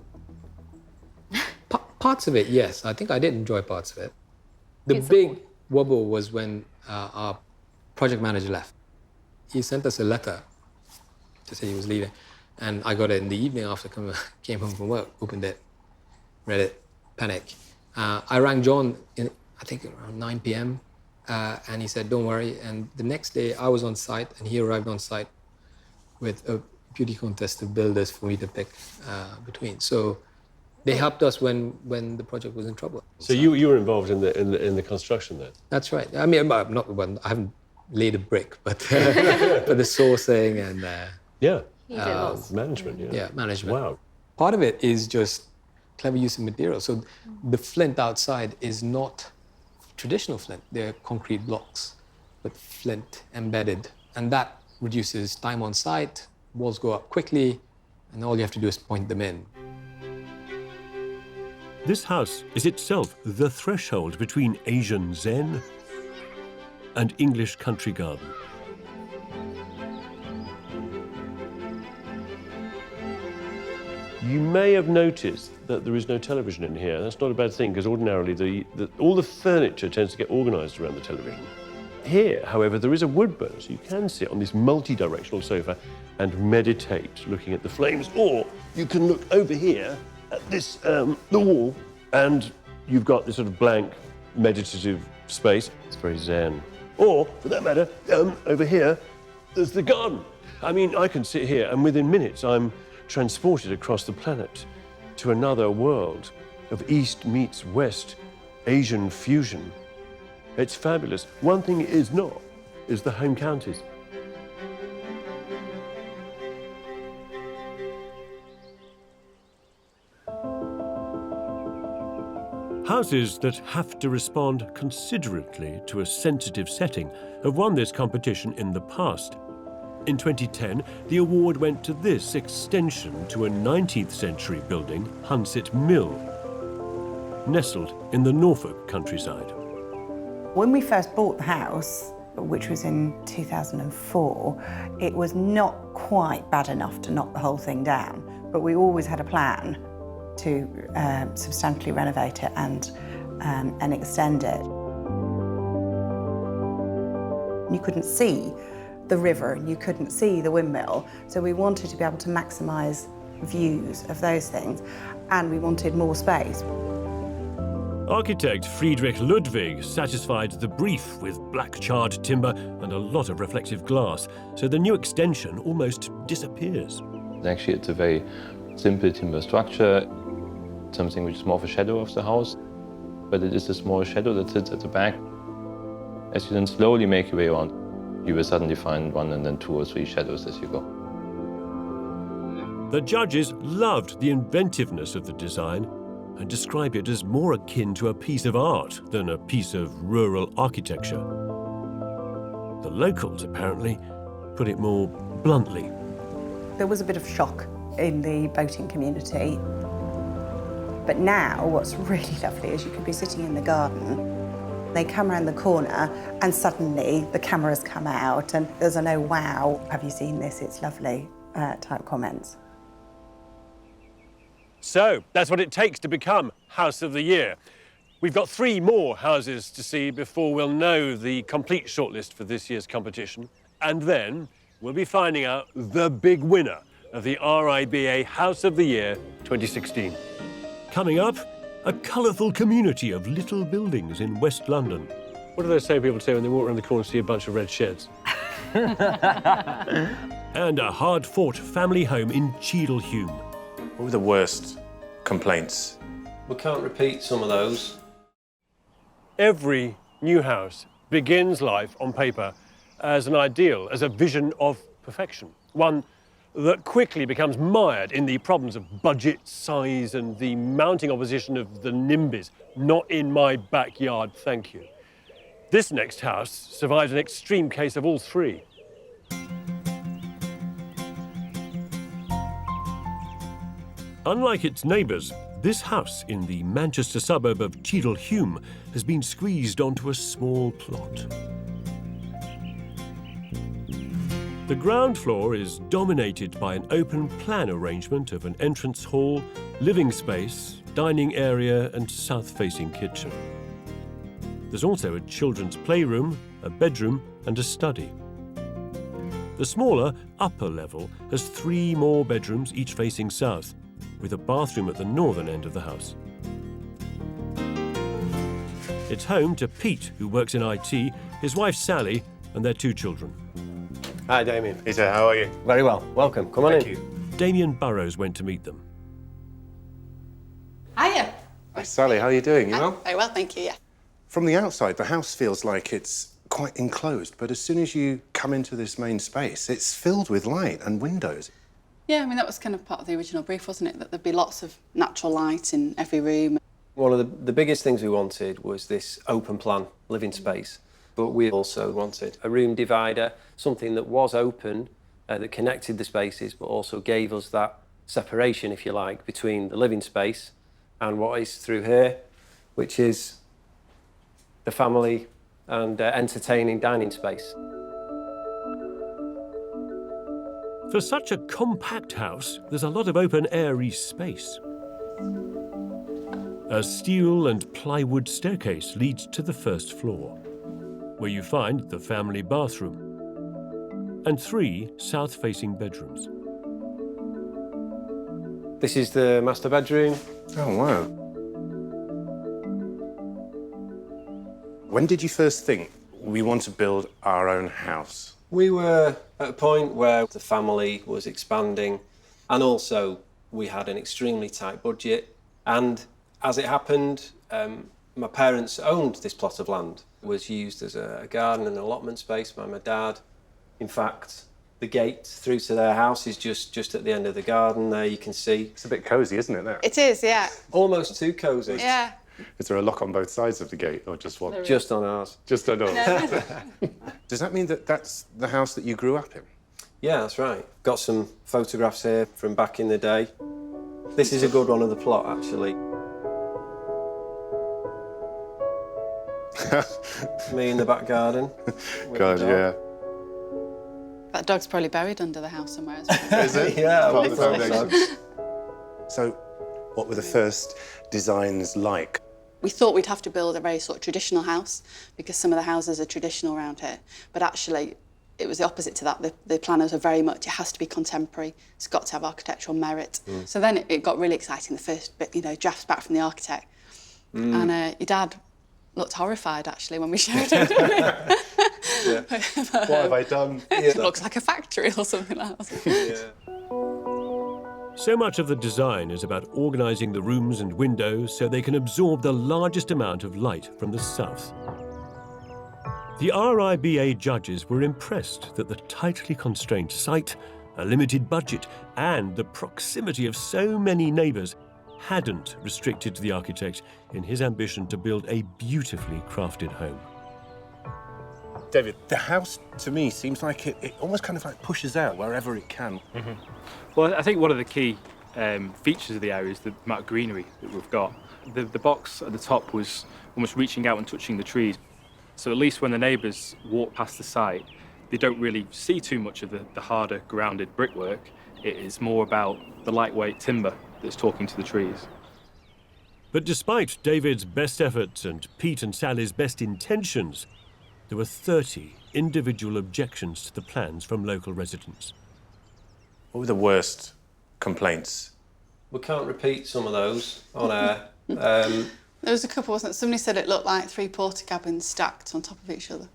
Parts of it, yes. I think I did enjoy parts of it. The big wobble was when our project manager left. He sent us a letter to say he was leaving. And I got it in the evening after came home from work, opened it, read it, panic. I rang John, I think around 9 p.m. And he said, don't worry. And the next day I was on site and he arrived on site with a beauty contest of builders for me to pick between. So they helped us when the project was in trouble. So you were involved in the construction then? I haven't laid a brick, but but the sourcing and management. Yeah, management. Wow. Part of it is just clever use of material. So the flint outside is not traditional flint. They're concrete blocks, but flint embedded, and that reduces time on site. Walls go up quickly, and all you have to do is point them in. This house is itself the threshold between Asian Zen and English country garden. You may have noticed that there is no television in here. That's not a bad thing, because ordinarily all the furniture tends to get organised around the television. Here, however, there is a wood burner, so you can sit on this multi-directional sofa and meditate looking at the flames, or you can look over here at this, the wall, and you've got this sort of blank, meditative space. It's very zen. Or, for that matter, over here, there's the garden. I mean, I can sit here, and within minutes, I'm transported across the planet to another world of East meets West, Asian fusion. It's fabulous. One thing it is not is the home counties. Houses that have to respond considerately to a sensitive setting have won this competition in the past. In 2010, the award went to this extension to a 19th century building, Hunset Mill, nestled in the Norfolk countryside. When we first bought the house, which was in 2004, it was not quite bad enough to knock the whole thing down, but we always had a plan to substantially renovate it and extend it. You couldn't see the river and you couldn't see the windmill, so we wanted to be able to maximise views of those things, and we wanted more space. Architect Friedrich Ludwig satisfied the brief with black charred timber and a lot of reflective glass, so the new extension almost disappears. Actually, it's a very simple timber structure, something which is more of a shadow of the house, but it is a small shadow that sits at the back. As you then slowly make your way around, you will suddenly find 1 and then 2 or 3 shadows as you go. The judges loved the inventiveness of the design and describe it as more akin to a piece of art than a piece of rural architecture. The locals, apparently, put it more bluntly. There was a bit of shock in the boating community. But now, what's really lovely is you can be sitting in the garden, they come around the corner, and suddenly the cameras come out, and there's a "oh wow, have you seen this? It's lovely" type comments. So, that's what it takes to become House of the Year. We've got 3 more houses to see before we'll know the complete shortlist for this year's competition. And then we'll be finding out the big winner of the RIBA House of the Year 2016. Coming up, a colourful community of little buildings in West London. What do those same people say when they walk around the corner and see a bunch of red sheds? And a hard-fought family home in Cheadle-Hulme. What were the worst complaints? We can't repeat some of those. Every new house begins life on paper as an ideal, as a vision of perfection. One that quickly becomes mired in the problems of budget, size, and the mounting opposition of the NIMBYs. Not in my backyard, thank you. This next house survives an extreme case of all 3. Unlike its neighbours, this house in the Manchester suburb of Cheadle-Hulme has been squeezed onto a small plot. The ground floor is dominated by an open plan arrangement of an entrance hall, living space, dining area and south-facing kitchen. There's also a children's playroom, a bedroom and a study. The smaller upper level has 3 more bedrooms, each facing south, with a bathroom at the northern end of the house. It's home to Pete, who works in IT, his wife Sally and their 2 children. Hi, Damion. Peter, how are you? Very well. Welcome. Come on in. Thank you. Damion Burrows went to meet them. Hiya. Hi, Sally, how are you doing? You well? Very well, thank you, yeah. From the outside, the house feels like it's quite enclosed, but as soon as you come into this main space, it's filled with light and windows. Yeah, I mean, that was kind of part of the original brief, wasn't it? That there'd be lots of natural light in every room. One of the biggest things we wanted was this open plan living space, but we also wanted a room divider, something that was open, that connected the spaces, but also gave us that separation, if you like, between the living space and what is through here, which is the family and entertaining dining space. For such a compact house, there's a lot of open airy space. A steel and plywood staircase leads to the first floor, where you find the family bathroom and 3 south-facing bedrooms. This is the master bedroom. Oh, wow. When did you first think we want to build our own house? We were at a point where the family was expanding and also we had an extremely tight budget. And as it happened, my parents owned this plot of land. It was used as a garden and allotment space by my dad. In fact, the gate through to their house is just at the end of the garden there, you can see. It's a bit cosy, isn't it, there? It is, yeah. Almost too cosy. Yeah. Is there a lock on both sides of the gate or just one? Just on ours. Just on ours. No. Does that mean that that's the house that you grew up in? Yeah, that's right. Got some photographs here from back in the day. This is a good one of the plot, actually. Me in the back garden. God, yeah. That dog's probably buried under the house somewhere as well. Is it? Yeah, Part of the I thought foundation. So, what were the first designs like? We thought we'd have to build a very sort of traditional house because some of the houses are traditional around here. But actually, it was the opposite to that. The planners are very much, it has to be contemporary. It's got to have architectural merit. So then it got really exciting, the first bit, drafts back from the architect. And your dad looked horrified, actually, when we showed him. Yeah. What have I done? It looks like a factory or something like that. So much of the design is about organising the rooms and windows so they can absorb the largest amount of light from the south. The RIBA judges were impressed that the tightly constrained site, a limited budget and the proximity of so many neighbours hadn't restricted the architect in his ambition to build a beautifully crafted home. David, the house, to me, seems like it almost kind of like pushes out wherever it can. Mm-hmm. Well, I think one of the key features of the area is the amount of greenery that we've got. The box at the top was almost reaching out and touching the trees. So at least when the neighbours walk past the site, they don't really see too much of the harder, grounded brickwork. It is more about the lightweight timber that's talking to the trees. But despite David's best efforts and Pete and Sally's best intentions, there were 30 individual objections to the plans from local residents. What were the worst complaints? We can't repeat some of those on air. There was a couple, wasn't there? Somebody said it looked like 3 porta cabins stacked on top of each other.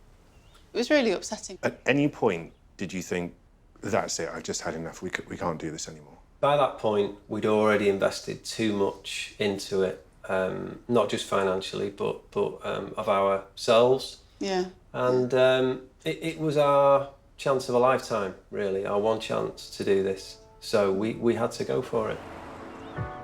It was really upsetting. At any point, did you think, that's it, I've just had enough, we can't do this anymore? By that point, we'd already invested too much into it, not just financially, but of ourselves. Yeah. And it was our chance of a lifetime, really, our one chance to do this. So we had to go for it.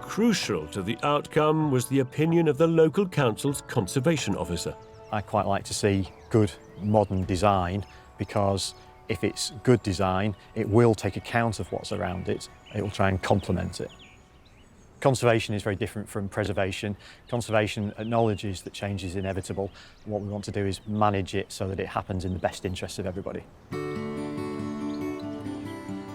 Crucial to the outcome was the opinion of the local council's conservation officer. I quite like to see good modern design, because if it's good design, it will take account of what's around it. It will try and complement it. Conservation is very different from preservation. Conservation acknowledges that change is inevitable. What we want to do is manage it so that it happens in the best interests of everybody.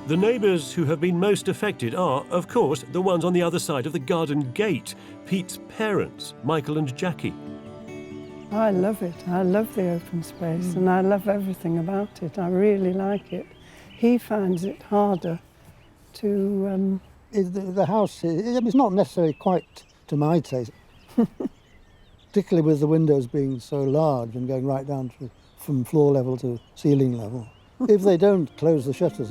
The neighbours who have been most affected are, of course, the ones on the other side of the garden gate, Pete's parents, Michael and Jackie. I love it. I love the open space and I love everything about it. I really like it. He finds it harder to... The house, it's not necessarily quite to my taste, particularly with the windows being so large and going right down from floor level to ceiling level. If they don't close the shutters,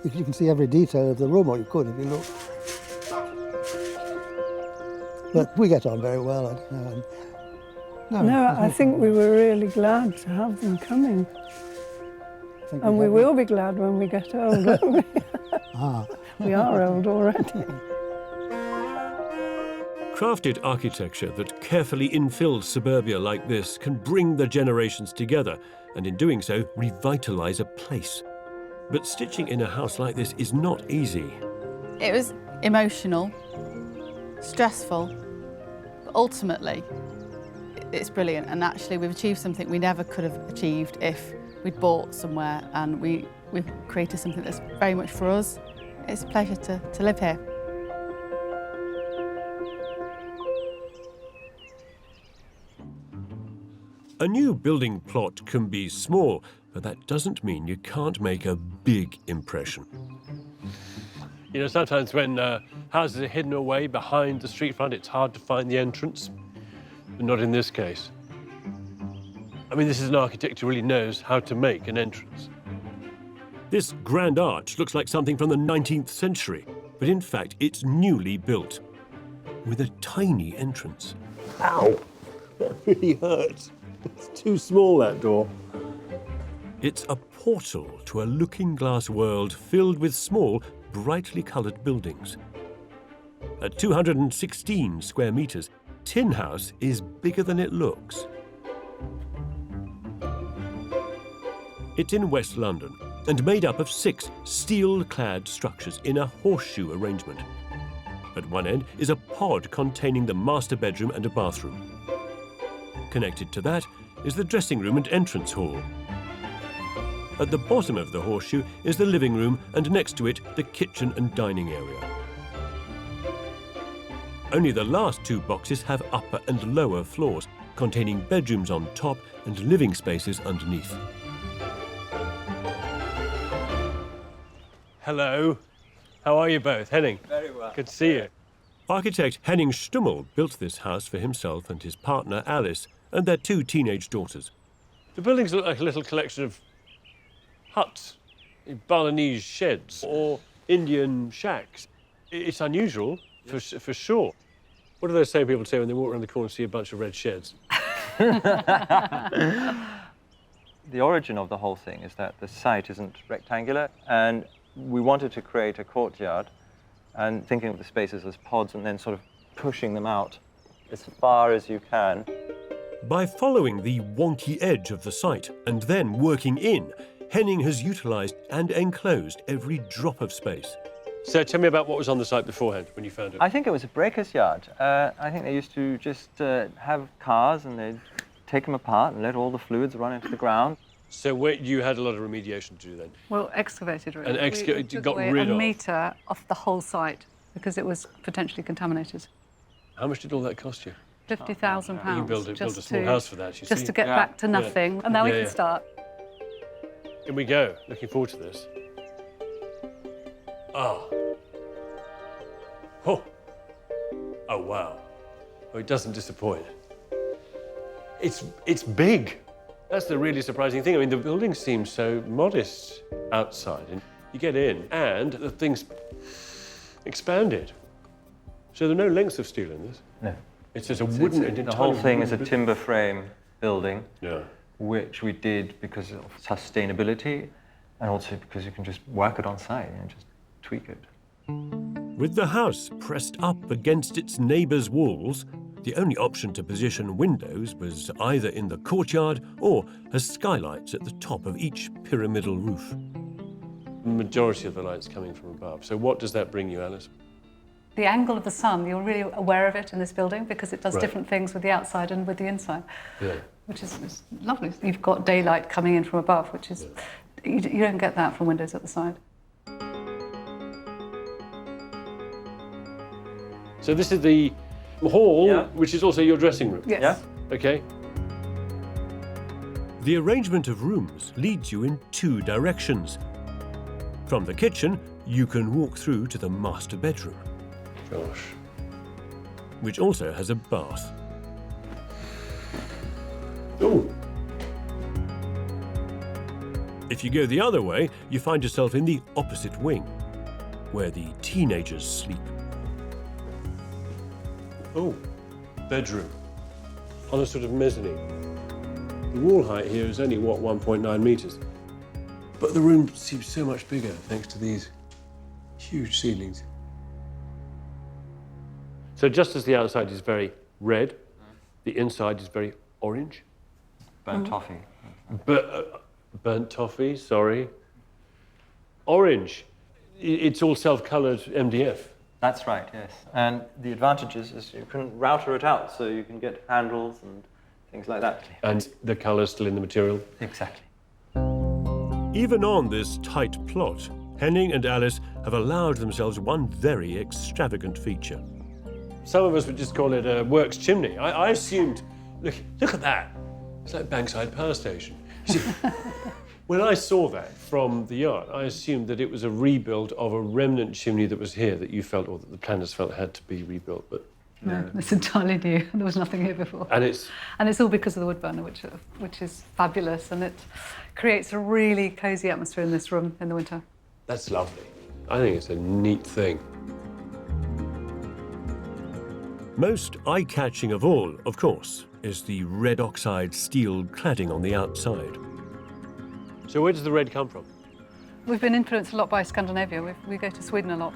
you can see every detail of the room, or you could if you look. But we get on very well. I think we were really glad to have them coming. And we will be glad when we get old, won't we? We are old already. Crafted architecture that carefully infilled suburbia like this can bring the generations together and in doing so revitalise a place. But stitching in a house like this is not easy. It was emotional, stressful, but ultimately it's brilliant, and actually we've achieved something we never could have achieved if we'd bought somewhere, and we've created something that's very much for us. It's a pleasure to live here. A new building plot can be small, but that doesn't mean you can't make a big impression. You know, sometimes when houses are hidden away behind the street front, it's hard to find the entrance, but not in this case. I mean, this is an architect who really knows how to make an entrance. This grand arch looks like something from the 19th century, but in fact it's newly built, with a tiny entrance. Ow! That really hurts. It's too small, that door. It's a portal to a looking-glass world filled with small, brightly coloured buildings. At 216 square metres, Tin House is bigger than it looks. It's in West London and made up of 6 steel-clad structures in a horseshoe arrangement. At one end is a pod containing the master bedroom and a bathroom. Connected to that is the dressing room and entrance hall. At the bottom of the horseshoe is the living room, and next to it, the kitchen and dining area. Only the last 2 boxes have upper and lower floors, containing bedrooms on top and living spaces underneath. Hello. How are you both? Henning? Very well. Good to see you. Architect Henning Stummel built this house for himself and his partner Alice and their 2 teenage daughters. The buildings look like a little collection of huts, Balinese sheds or Indian shacks. It's unusual, for sure. What do those same people say when they walk around the corner and see a bunch of red sheds? The origin of the whole thing is that the site isn't rectangular, and we wanted to create a courtyard and thinking of the spaces as pods and then sort of pushing them out as far as you can. By following the wonky edge of the site and then working in, Henning has utilised and enclosed every drop of space. So tell me about what was on the site beforehand when you found it. I think it was a breaker's yard. I think they used to just have cars and they'd take them apart and let all the fluids run into the ground. So you had a lot of remediation to do then? Well, excavated really. And we took got away rid a of? metre off the whole site because it was potentially contaminated. How much did all that cost you? £50,000. You build a small house for that, you just see. to get back to nothing, and now we can start. In we go. Looking forward to this. Oh. Oh. Oh, wow. Oh, it doesn't disappoint. It's big. That's the really surprising thing. I mean, the building seems so modest outside, and you get in, and the thing's expanded. So there are no lengths of steel in this? No. It's just a wooden... The whole thing is a timber frame building, yeah, which we did because of sustainability, and also because you can just work it on site and just tweak it. With the house pressed up against its neighbour's walls, the only option to position windows was either in the courtyard or as skylights at the top of each pyramidal roof. The majority of the light's coming from above. So what does that bring you, Alice? The angle of the sun, you're really aware of it in this building because it does different things with the outside and with the inside, which is lovely. You've got daylight coming in from above, which is, you don't get that from windows at the side. So this is the hall, which is also your dressing room? Yes. Yeah. Okay. The arrangement of rooms leads you in two directions. From the kitchen, you can walk through to the master bedroom. Gosh. Which also has a bath. Ooh. If you go the other way, you find yourself in the opposite wing, where the teenagers sleep. Oh, bedroom. On a sort of mezzanine. The wall height here is only, what, 1.9 metres? But the room seems so much bigger thanks to these huge ceilings. So just as the outside is very red, the inside is very orange. Burnt toffee. Burnt toffee, sorry. Orange. It's all self-coloured MDF. That's right, yes. And the advantage is you can router it out, so you can get handles and things like that. And the colour's still in the material? Exactly. Even on this tight plot, Henning and Alice have allowed themselves one very extravagant feature. Some of us would just call it a works chimney. I assumed, look at that. It's like Bankside Power Station. See, when I saw that from the yard, I assumed that it was a rebuild of a remnant chimney that was here that you felt, or that the planners felt had to be rebuilt, but... No, it's entirely new. There was nothing here before. And it's all because of the wood burner, which is fabulous, and it creates a really cosy atmosphere in this room in the winter. That's lovely. I think it's a neat thing. Most eye-catching of all, of course, is the red oxide steel cladding on the outside. So where does the red come from? We've been influenced a lot by Scandinavia. We go to Sweden a lot.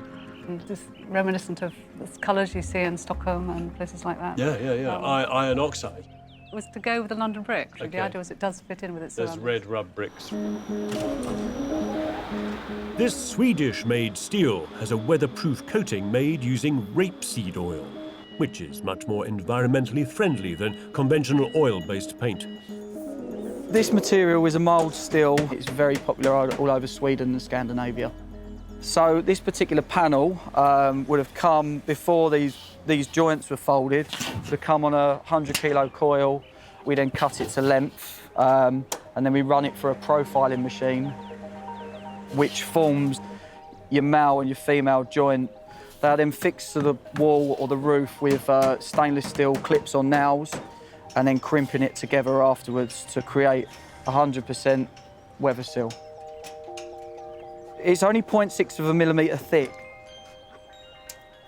And just reminiscent of the colours you see in Stockholm and places like that. Yeah. Iron oxide. It was to go with the London brick. Okay. The idea was it does fit in with its There's surroundings. red rub bricks. This Swedish-made steel has a weatherproof coating made using rapeseed oil, which is much more environmentally friendly than conventional oil-based paint. This material is a mould steel. It's very popular all over Sweden and Scandinavia. So this particular panel would have come before these joints were folded. Would have come on a 100-kilo coil. We then cut it to length, and then we run it through a profiling machine, which forms your male and your female joint. They are then fixed to the wall or the roof with stainless steel clips on nails, and then crimping it together afterwards to create 100% weather seal. It's only 0.6 of a millimetre thick,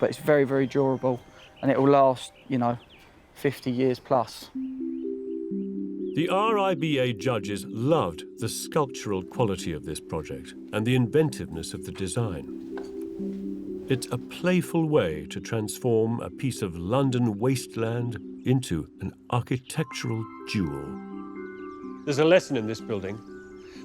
but it's very, very durable, and it will last, 50 years plus. The RIBA judges loved the sculptural quality of this project and the inventiveness of the design. It's a playful way to transform a piece of London wasteland into an architectural jewel. There's a lesson in this building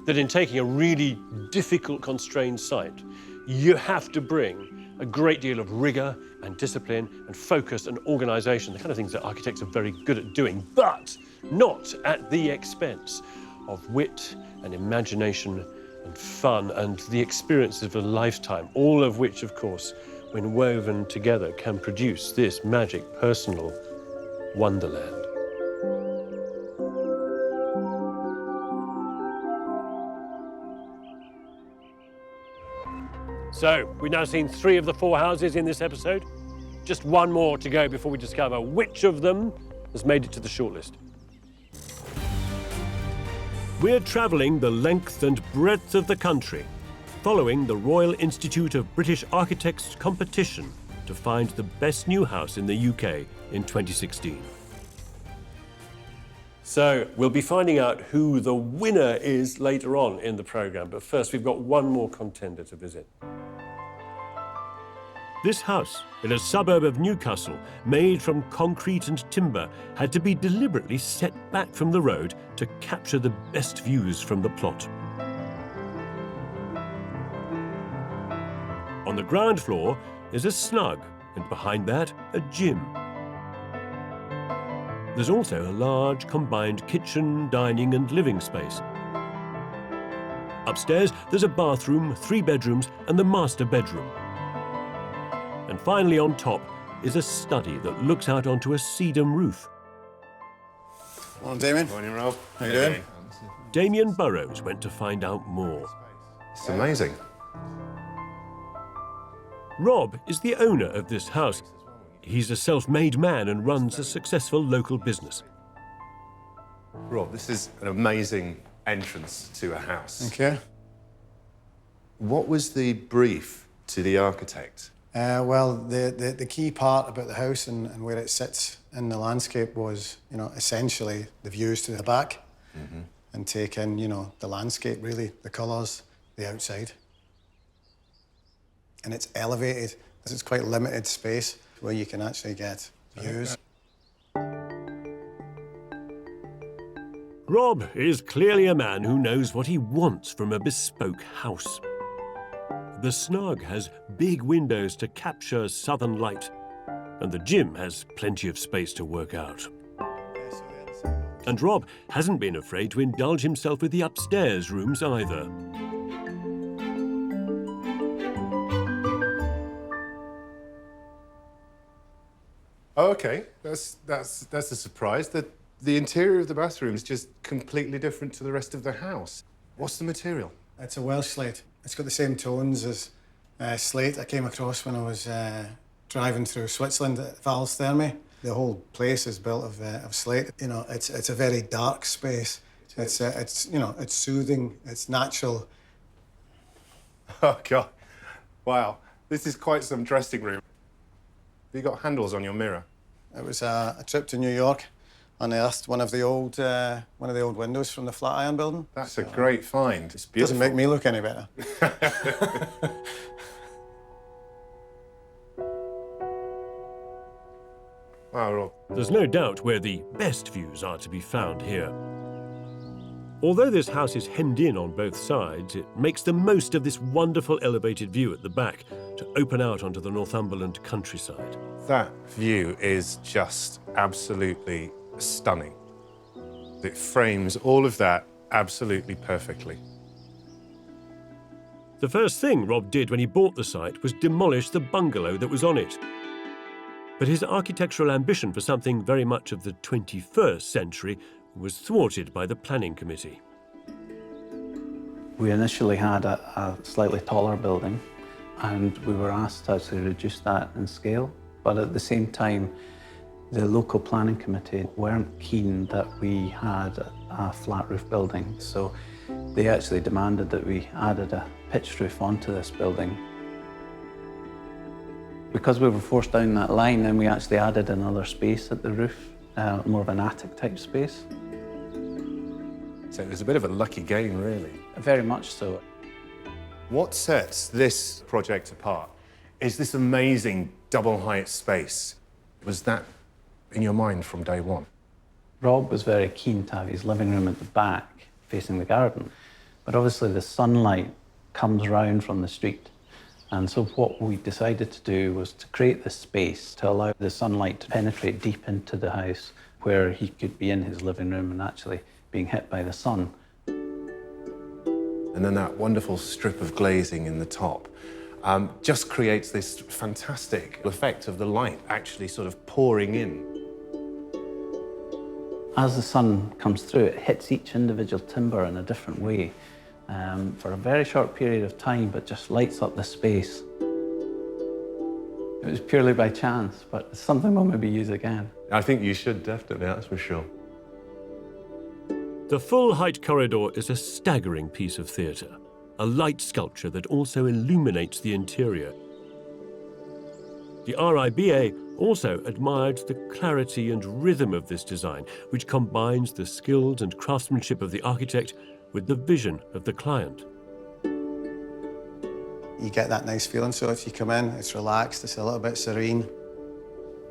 that in taking a really difficult, constrained site, you have to bring a great deal of rigour and discipline and focus and organisation, the kind of things that architects are very good at doing, but not at the expense of wit and imagination and fun and the experiences of a lifetime, all of which, of course, when woven together, can produce this magic personal wonderland. So, we've now seen 3 of the 4 houses in this episode. Just one more to go before we discover which of them has made it to the shortlist. We're travelling the length and breadth of the country, following the Royal Institute of British Architects competition to find the best new house in the UK in 2016. So, we'll be finding out who the winner is later on in the programme, but first we've got one more contender to visit. This house, in a suburb of Newcastle, made from concrete and timber, had to be deliberately set back from the road to capture the best views from the plot. On the ground floor is a snug, and behind that, a gym. There's also a large combined kitchen, dining and living space. Upstairs, there's a bathroom, 3 bedrooms and the master bedroom. And finally on top is a study that looks out onto a sedum roof. Morning, Damion. Morning, Rob. How you doing? Damion Burrows went to find out more. It's amazing. Rob is the owner of this house. He's a self-made man and runs a successful local business. Rob, this is an amazing entrance to a house. Okay. What was the brief to the architect? Well, the key part about the house and where it sits in the landscape was, essentially the views to the back and take in, the landscape, really, the colours, the outside. And it's elevated. It's quite limited space where you can actually get views. Rob is clearly a man who knows what he wants from a bespoke house. The snug has big windows to capture southern light, and the gym has plenty of space to work out. And Rob hasn't been afraid to indulge himself with the upstairs rooms either. Oh, okay, that's a surprise. The interior of the bathroom is just completely different to the rest of the house. What's the material? It's a Welsh slate. It's got the same tones as slate I came across when I was driving through Switzerland at Val's Thermae. The whole place is built of slate. It's a very dark space. It's soothing. It's natural. Oh God, wow! This is quite some dressing room. Have you got handles on your mirror? It was a trip to New York. Unearthed one of the old windows from the Flatiron building. That's a great find. It's beautiful. Doesn't make me look any better. Wow, Rob. There's no doubt where the best views are to be found here. Although this house is hemmed in on both sides, it makes the most of this wonderful elevated view at the back to open out onto the Northumberland countryside. That view is just absolutely stunning. It frames all of that absolutely perfectly. The first thing Rob did when he bought the site was demolish the bungalow that was on it. But his architectural ambition for something very much of the 21st century was thwarted by the planning committee. We initially had a slightly taller building, and we were asked to actually reduce that in scale. But at the same time, the local planning committee weren't keen that we had a flat roof building, so they actually demanded that we added a pitched roof onto this building. Because we were forced down that line, then we actually added another space at the roof, more of an attic type space. So it was a bit of a lucky game, really. Very much so. What sets this project apart is this amazing double height space. Was that in your mind from day one? Rob was very keen to have his living room at the back, facing the garden. But obviously the sunlight comes round from the street. And so what we decided to do was to create this space to allow the sunlight to penetrate deep into the house, where he could be in his living room and actually being hit by the sun. And then that wonderful strip of glazing in the top. just creates this fantastic effect of the light actually sort of pouring in. As the sun comes through, it hits each individual timber in a different way for a very short period of time, but just lights up the space. It was purely by chance, but it's something we'll maybe use again. I think you should, definitely, that's for sure. The full-height corridor is a staggering piece of theatre, a light sculpture that also illuminates the interior. The RIBA also admired the clarity and rhythm of this design, which combines the skills and craftsmanship of the architect with the vision of the client. You get that nice feeling, so if you come in, it's relaxed, it's a little bit serene.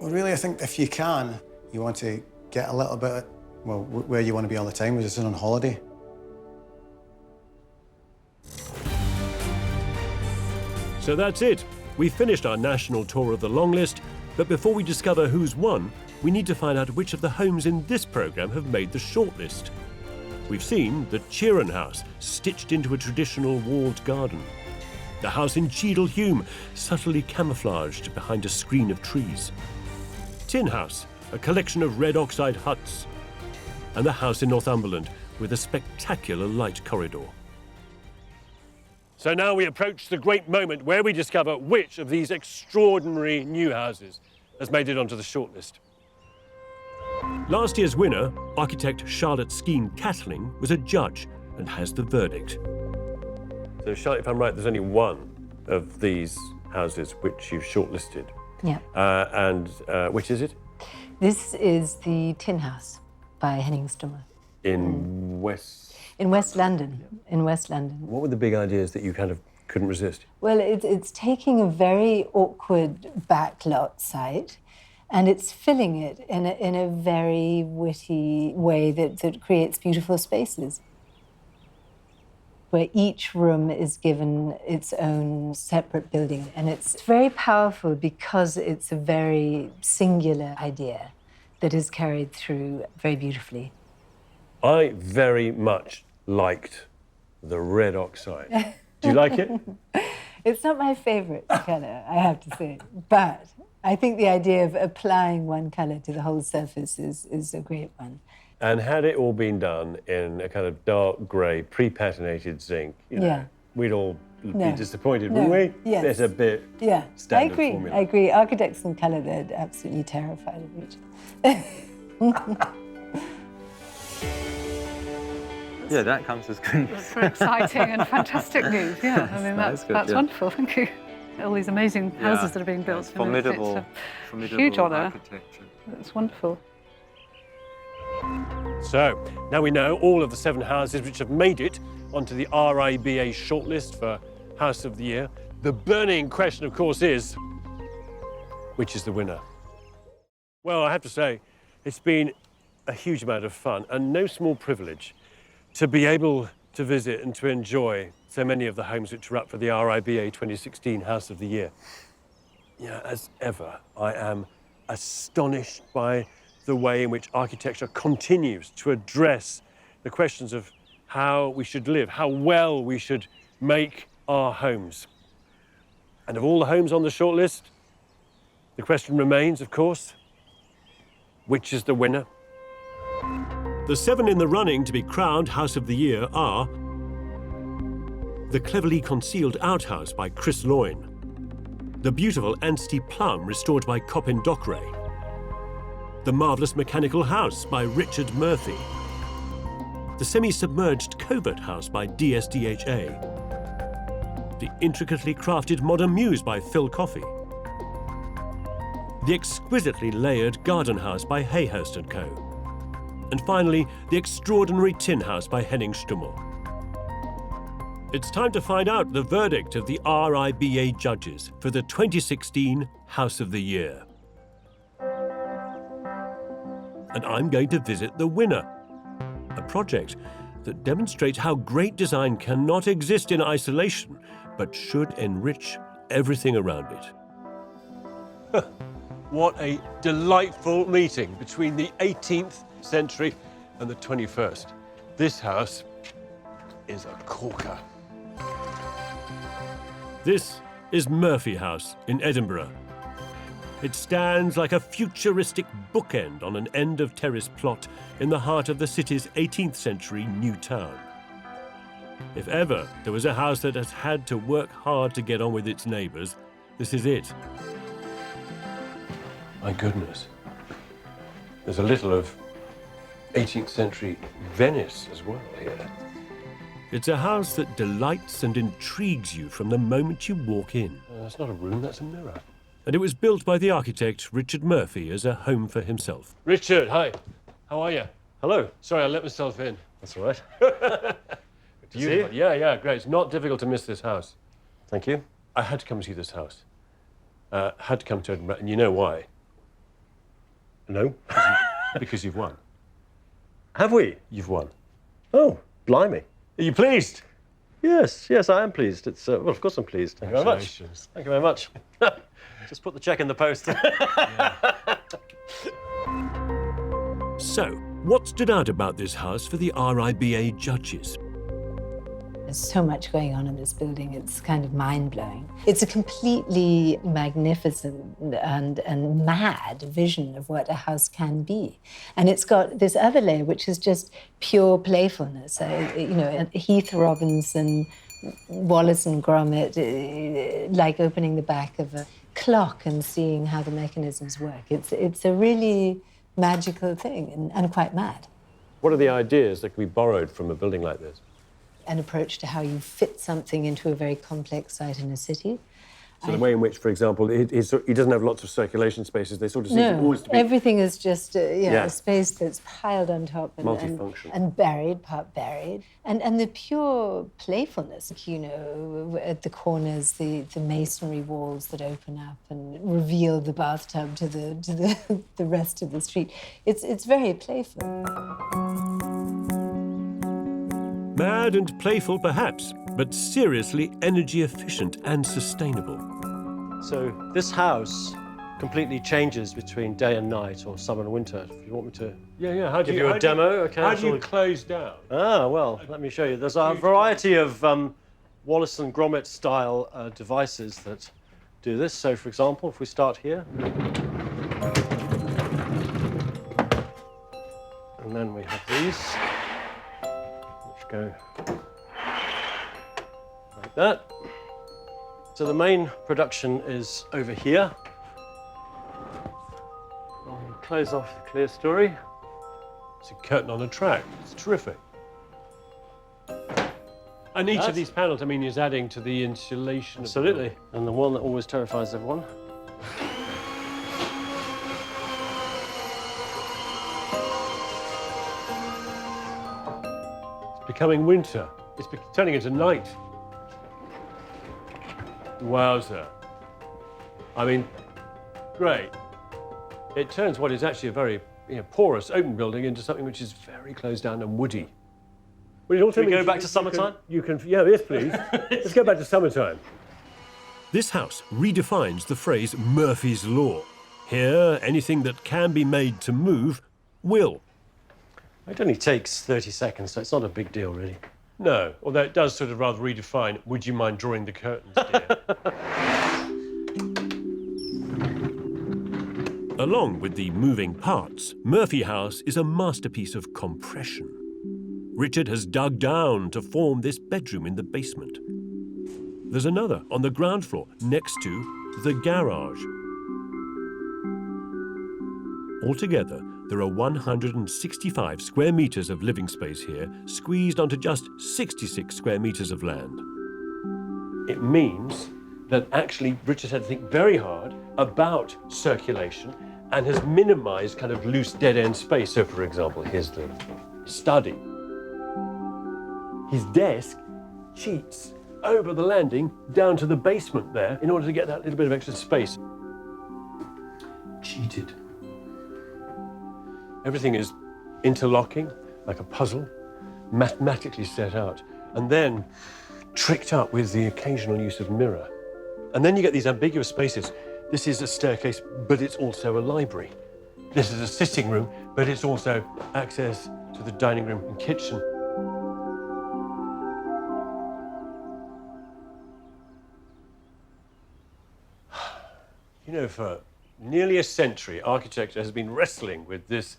Well, really, I think if you can, you want to get a little bit, well, where you want to be all the time, is on holiday. So that's it. We finished our national tour of the long list, but before we discover who's won, we need to find out which of the homes in this programme have made the shortlist. We've seen the Cheeran House, stitched into a traditional walled garden. The house in Cheadle Hulme, subtly camouflaged behind a screen of trees. Tin House, a collection of red oxide huts. And the house in Northumberland, with a spectacular light corridor. So now we approach the great moment where we discover which of these extraordinary new houses has made it onto the shortlist. Last year's winner, architect Charlotte Skene-Catling, was a judge and has the verdict. So Charlotte, if I'm right, there's only one of these houses which you've shortlisted. Yeah. And which is it? This is the Tin House by Henning Stummer. In In West London, in West London. What were the big ideas that you kind of couldn't resist? Well, it's taking a very awkward backlot site and it's filling it in a very witty way that creates beautiful spaces, where each room is given its own separate building. And it's very powerful because it's a very singular idea that is carried through very beautifully. I very much liked the red oxide. Do you like it? It's not my favourite colour, I have to say, but I think the idea of applying one colour to the whole surface is a great one. And had it all been done in a kind of dark grey, pre-patinated zinc, you know, we'd all be disappointed, wouldn't we? Yes. There's a bit I standard agree. formula. I agree. Architects in colour, they're absolutely terrified of each other. Yeah, that counts as good. That's very exciting and fantastic news. Yeah, I mean, that's wonderful. Thank you. All these amazing houses that are being built. It's formidable, formidable huge honour. Architecture. It's wonderful. So, now we know all of the 7 houses which have made it onto the RIBA shortlist for House of the Year. The burning question, of course, is, which is the winner? Well, I have to say, it's been a huge amount of fun and no small privilege to be able to visit and to enjoy so many of the homes which are up for the RIBA 2016 House of the Year. Yeah, as ever, I am astonished by the way in which architecture continues to address the questions of how we should live, how well we should make our homes. And of all the homes on the shortlist, the question remains, of course, which is the winner? The 7 in the running to be crowned House of the Year are the cleverly concealed outhouse by Chris Loyne, the beautiful Anstey Plum restored by Coppin Dockeray, the marvellous mechanical house by Richard Murphy, the semi-submerged covert house by DSDHA, the intricately crafted modern muse by Phil Coffey, the exquisitely layered garden house by Hayhurst & Co., and finally, the extraordinary tin house by Henning Stummer. It's time to find out the verdict of the RIBA judges for the 2016 House of the Year. And I'm going to visit the winner, a project that demonstrates how great design cannot exist in isolation, but should enrich everything around it. What a delightful meeting between the 18th century and the 21st. This house is a corker. This is Murphy House in Edinburgh. It stands like a futuristic bookend on an end-of-terrace plot in the heart of the city's 18th century new town. If ever there was a house that has had to work hard to get on with its neighbours, this is it. My goodness. There's a little of 18th century Venice as well here. It's a house that delights and intrigues you from the moment you walk in. That's not a room, that's a mirror. And it was built by the architect Richard Murphy as a home for himself. Richard, hi. How are you? Hello. Sorry, I let myself in. That's all right. See you? Yeah, great. It's not difficult to miss this house. Thank you. I had to come see this house. Had to come to Edinburgh, and you know why? No. Because you've won. Have we? You've won. Oh, blimey. Are you pleased? Yes, I am pleased. It's well, of course I'm pleased. Thank you very much. Congratulations. Thank you very much. Just put the cheque in the post. So, what stood out about this house for the RIBA judges? There's so much going on in this building, it's kind of mind-blowing. It's a completely magnificent and mad vision of what a house can be. And it's got this other layer, which is just pure playfulness. You know, Heath Robinson, Wallace and Gromit, like opening the back of a clock and seeing how the mechanisms work. It's a really magical thing and quite mad. What are the ideas that can be borrowed from a building like this? An approach to how you fit something into a very complex site in a city. So the way in which, for example, he doesn't have lots of circulation spaces. They sort of seem to always to be... everything is just a space that's piled on top and buried, part buried. And the pure playfulness, you know, at the corners, the masonry walls that open up and reveal the bathtub to the rest of the street. It's very playful. Mad and playful, perhaps, but seriously energy efficient and sustainable. So this house completely changes between day and night, or summer and winter. If you want me to How do give you a demo, okay? How do you close down? Ah, well, let me show you. There's a variety of Wallace and Gromit style devices that do this. So, for example, if we start here, and then we have these. Go like that. So the main production is over here. I'll close off the clear story. It's a curtain on a track. It's terrific. And each of these panels, I mean, is adding to the insulation. Absolutely. And the one that always terrifies everyone. Becoming winter. It's turning into night. Wowzer. I mean, great. It turns what is actually a very porous, open building into something which is very closed down and woody. Well, Can we go back to summertime? Yes, please. Let's go back to summertime. This house redefines the phrase Murphy's Law. Here, anything that can be made to move will. It only takes 30 seconds, so it's not a big deal, really. No, although it does sort of rather redefine, would you mind drawing the curtains, dear? Along with the moving parts, Murphy House is a masterpiece of compression. Richard has dug down to form this bedroom in the basement. There's another on the ground floor next to the garage. Altogether, there are 165 square metres of living space here, squeezed onto just 66 square metres of land. It means that actually Richard had to think very hard about circulation and has minimised kind of loose dead-end space. So, for example, here's the study. His desk cheats over the landing down to the basement there in order to get that little bit of extra space. Cheated. Everything is interlocking, like a puzzle, mathematically set out, and then tricked up with the occasional use of mirror. And then you get these ambiguous spaces. This is a staircase, but it's also a library. This is a sitting room, but it's also access to the dining room and kitchen. You know, for nearly a century, architecture has been wrestling with this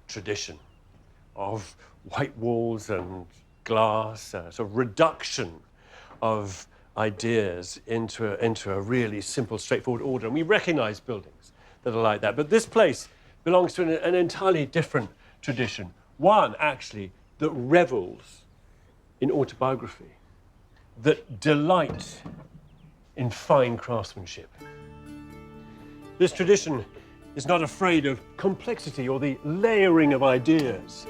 tradition of white walls and glass, sort of reduction of ideas into a really simple, straightforward order. And we recognize buildings that are like that. But this place belongs to an entirely different tradition. One, actually, that revels in autobiography, that delights in fine craftsmanship. This tradition is not afraid of complexity or the layering of ideas.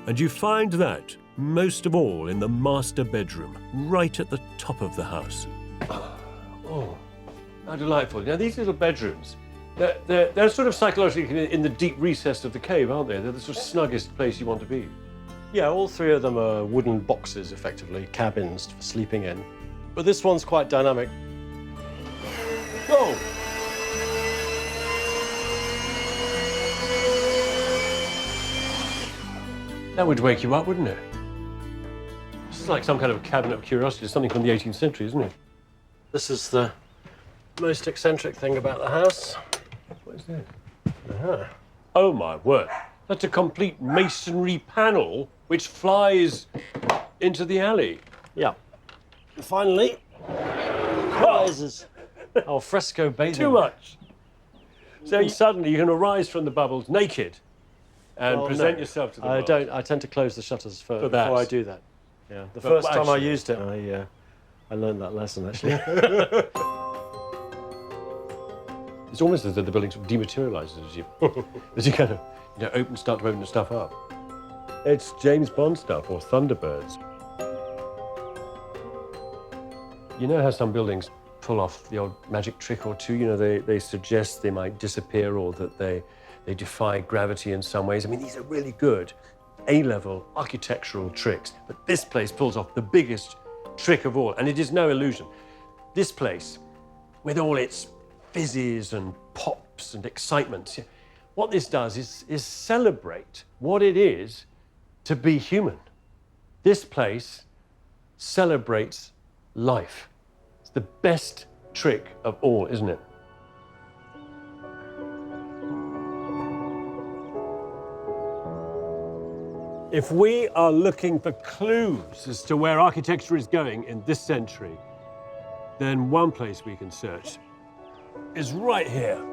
And you find that most of all in the master bedroom, right at the top of the house. Oh, how delightful. Now, these little bedrooms, they're sort of psychologically in the deep recess of the cave, aren't they? They're the sort of snuggest place you want to be. Yeah, all three of them are wooden boxes, effectively, cabins for sleeping in. But this one's quite dynamic. Oh! That would wake you up, wouldn't it? This is like some kind of a cabinet of curiosities, something from the 18th century, isn't it? This is the most eccentric thing about the house. What is that? Oh, my word. That's a complete masonry panel which flies into the alley. Yeah. And finally, rises al fresco bathing. Too much. So suddenly you can arise from the bubbles naked and present yourself to the world. I tend to close the shutters before I do that. Yeah. The But first time I actually- used it, I learned that lesson, actually. It's almost as though the building sort of dematerializes as you kind of start to open the stuff up. It's James Bond stuff or Thunderbirds. You know how some buildings pull off the old magic trick or two? You know, they suggest they might disappear or that they defy gravity in some ways. I mean, these are really good A-level architectural tricks. But this place pulls off the biggest trick of all, and it is no illusion. This place, with all its fizzes and pops and excitements, what this does is celebrate what it is to be human. This place celebrates life. It's the best trick of all, isn't it? If we are looking for clues as to where architecture is going in this century, then one place we can search is right here.